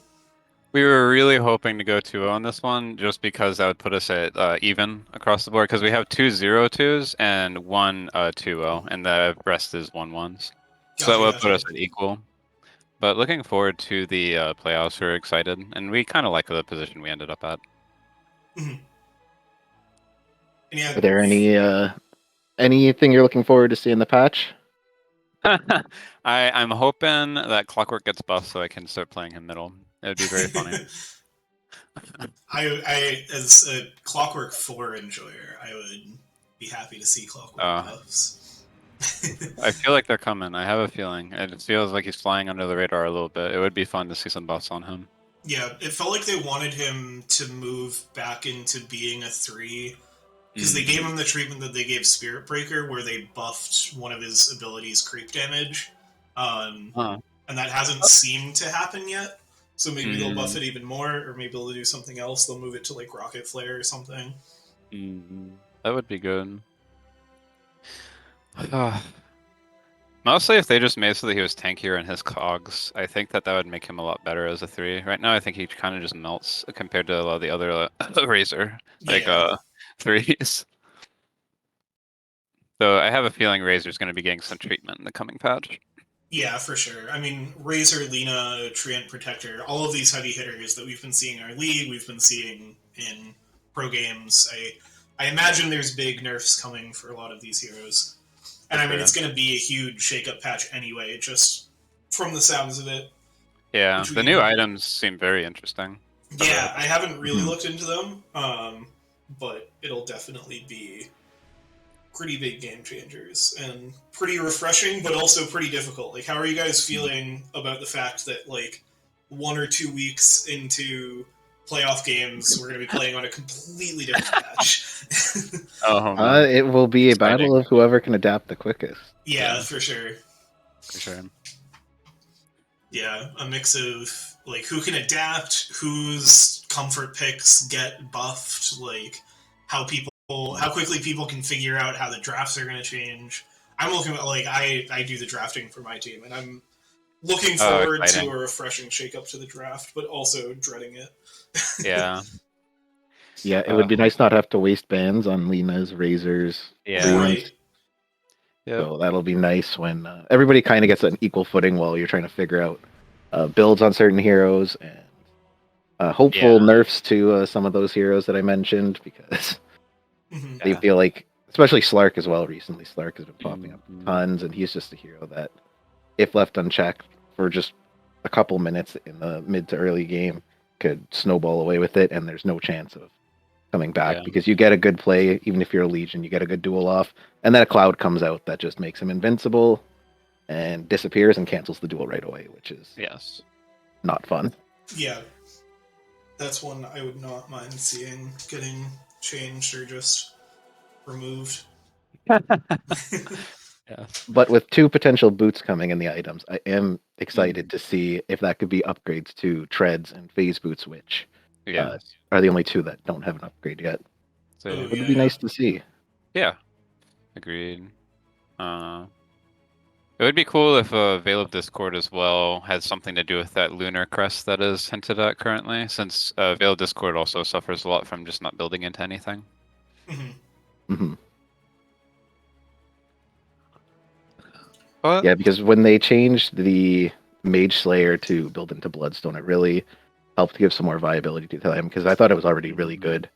Speaker 8: We were really hoping to go 2-0 on this one, just because that would put us at even across the board, because we have 2 0-2s and 1 2-0, and the rest is 1-1s. So that would put us at equal. But looking forward to the playoffs. We're excited, and we kind of like the position we ended up at.
Speaker 1: Mhm. And yeah,
Speaker 9: Are there anything you're looking forward to see in the patch?
Speaker 8: I'm hoping that Clockwork gets buffed so I can start playing him middle. It would be very funny.
Speaker 1: I, as a Clockwork 4 enjoyer, I would be happy to see Clockwork buffs.
Speaker 8: I feel like they're coming. I have a feeling. It feels like he's flying under the radar a little bit. It would be fun to see some buffs on him.
Speaker 1: Yeah, it felt like they wanted him to move back into being a 3, because they gave him the treatment that they gave Spirit Breaker, where they buffed one of his abilities, creep damage, and that hasn't seemed to happen yet. So maybe they'll buff it even more, or maybe they'll do something else. They'll move it to like Rocket Flare or something.
Speaker 8: That would be good. Mostly if they just made so that he was tankier in his cogs, I think that would make him a lot better as a 3. Right now I think he kind of just melts compared to a lot of the other Razor, like 3s. So I have a feeling Razor's going to be getting some treatment in the coming patch.
Speaker 1: Yeah, for sure. I mean, Razor, Lina, Treant Protector, all of these heavy hitters that we've been seeing in our league, we've been seeing in pro games. I imagine there's big nerfs coming for a lot of these heroes. And I mean, it's going to be a huge shake-up patch anyway, just from the sounds of it.
Speaker 8: Yeah, the new items seem very interesting.
Speaker 1: Yeah, I haven't really looked into them, but it'll definitely be pretty big game changers and pretty refreshing, but also pretty difficult. Like, how are you guys feeling about the fact that, like, 1 or 2 weeks into playoff games, we're going to be playing on a completely different patch?
Speaker 9: It will be a battle of whoever can adapt the quickest.
Speaker 1: Yeah, for sure.
Speaker 8: For sure.
Speaker 1: Yeah, a mix of, like, who can adapt, whose comfort picks get buffed, like, how quickly people can figure out how the drafts are going to change. I'm looking at, like, I do the drafting for my team, and I'm looking forward to a refreshing shake-up to the draft, but also dreading it.
Speaker 8: Yeah.
Speaker 9: Yeah, it would be nice not to have to waste bans on Lina's, Razors,
Speaker 1: Right.
Speaker 9: So that'll be nice when everybody kind of gets an equal footing while you're trying to figure out builds on certain heroes and hopeful nerfs to some of those heroes that I mentioned, because they feel like, especially Slark as well recently, Slark has been popping up tons, and he's just a hero that, if left unchecked for just a couple minutes in the mid to early game, could snowball away with it, and there's no chance of coming back, because you get a good play, even if you're a Legion, you get a good duel off, and then a cloud comes out that just makes him invincible and disappears and cancels the duel right away, which is not fun.
Speaker 1: Yeah. That's one I would not mind seeing getting changed or just removed.
Speaker 9: But with 2 potential boots coming in the items, I am excited to see if that could be upgrades to treads and phase boots, which are the only 2 that don't have an upgrade yet. So it would be nice to see.
Speaker 8: Yeah, agreed. It would be cool if Veil of Discord as well had something to do with that lunar crest that is hinted at currently, since Veil of Discord also suffers a lot from just not building into anything.
Speaker 9: Yeah, because when they changed the Mage Slayer to build into Bloodstone, it really helped give some more viability to him, because I thought it was already really good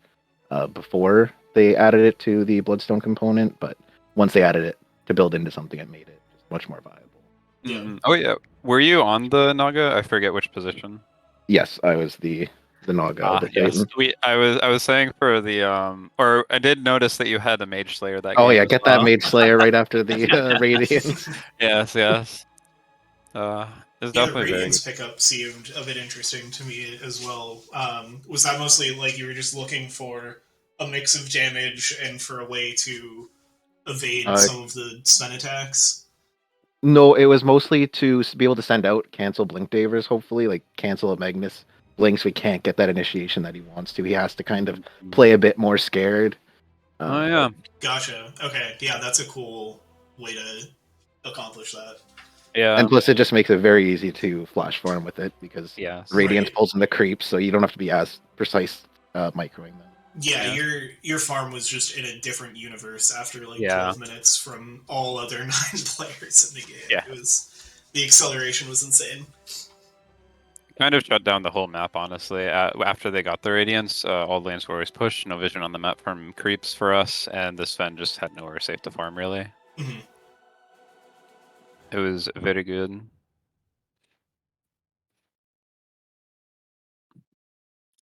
Speaker 9: before they added it to the Bloodstone component, but once they added it to build into something, it made it much more viable.
Speaker 8: Oh yeah, were you on the Naga? I forget which position.
Speaker 9: Yes, I was the Naga.
Speaker 8: Yes, I was saying for the or I did notice that you had a Mage Slayer that.
Speaker 9: Oh yeah, get that Mage Slayer right after the Radiance.
Speaker 8: Yes. It's definitely
Speaker 1: Radiance pickup seemed a bit interesting to me as well. Was that mostly like you were just looking for a mix of damage and for a way to evade some of the stun attacks?
Speaker 9: No, it was mostly to be able to send out cancel Blink Davers, hopefully, like cancel a Magnus Blinks. We can't get that initiation that he wants to. He has to kind of play a bit more scared.
Speaker 1: Gotcha. Okay, yeah, that's a cool way to accomplish that.
Speaker 9: Yeah. And plus, it just makes it very easy to flash farm with it, because Radiance pulls in the creeps, so you don't have to be as precise microing them.
Speaker 1: Yeah, your farm was just in a different universe after like 12 minutes from all other 9 players in the game. Yeah. The acceleration was insane.
Speaker 8: Kind of shut down the whole map, honestly. After they got the Radiance, all lanes were always pushed, no vision on the map from creeps for us, and this Sven just had nowhere safe to farm, really.
Speaker 1: Mm-hmm.
Speaker 8: It was very good.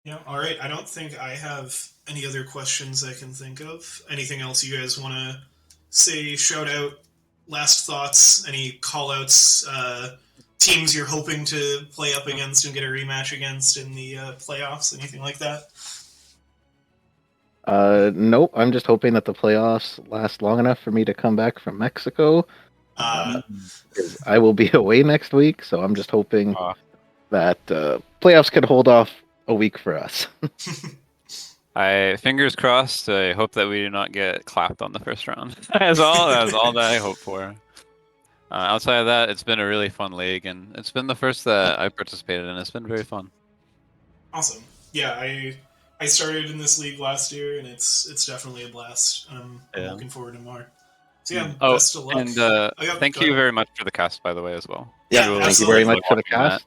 Speaker 1: Yeah, all right. I don't think I have any other questions I can think of. Anything else you guys want to say, shout out, last thoughts, any call outs, teams you're hoping to play up against and get a rematch against in the playoffs, anything like that?
Speaker 9: Nope. I'm just hoping that the playoffs last long enough for me to come back from Mexico. 'Cause I will be away next week, so I'm just hoping that playoffs can hold off a week for us.
Speaker 8: I fingers crossed. I hope that we do not get clapped on the first round. That's all that I hope for. Outside of that, it's been a really fun league, and it's been the first that I participated in. It's been very fun.
Speaker 1: Awesome. Yeah, I started in this league last year, and it's definitely a blast. I'm looking forward to more. So yeah, best of luck.
Speaker 8: And thank you very much for the cast, by the way, as well.
Speaker 1: Yeah,
Speaker 8: Really
Speaker 9: Thank you very much for the
Speaker 8: watching that.
Speaker 9: cast.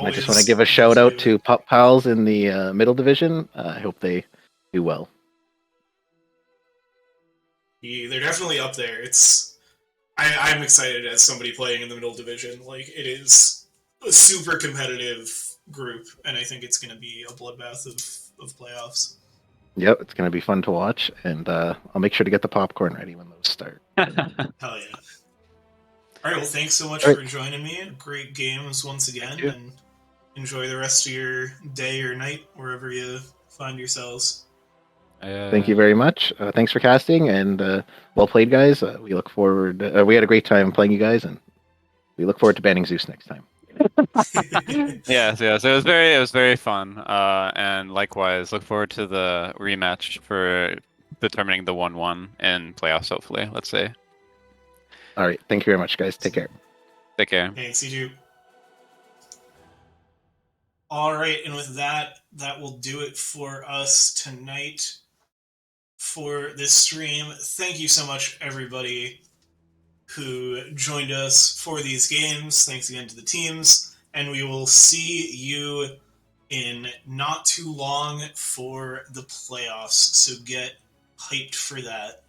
Speaker 9: I just want to give a shout out to Pup Pals in the middle division. I hope they do well.
Speaker 1: They're definitely up there. I'm excited as somebody playing in the middle division. Like, it is a super competitive group, and I think it's going to be a bloodbath of playoffs.
Speaker 9: Yep, it's going to be fun to watch, and I'll make sure to get the popcorn ready when those start.
Speaker 1: Hell yeah. All right, well, thanks so much for joining me. Great games once again, and enjoy the rest of your day or night, wherever you find yourselves.
Speaker 9: Thank you very much. Thanks for casting, and well played, guys. We look forward. We had a great time playing you guys, and we look forward to banning Zeus next time.
Speaker 8: Yes. It was very fun. And likewise, look forward to the rematch for determining the 1-1 in playoffs. Hopefully, let's say.
Speaker 9: All right. Thank you very much, guys. Take care.
Speaker 8: Take care.
Speaker 1: Thanks, you too. All right, and with that will do it for us tonight for this stream. Thank you so much, everybody who joined us for these games. Thanks again to the teams, and we will see you in not too long for the playoffs, so get hyped for that.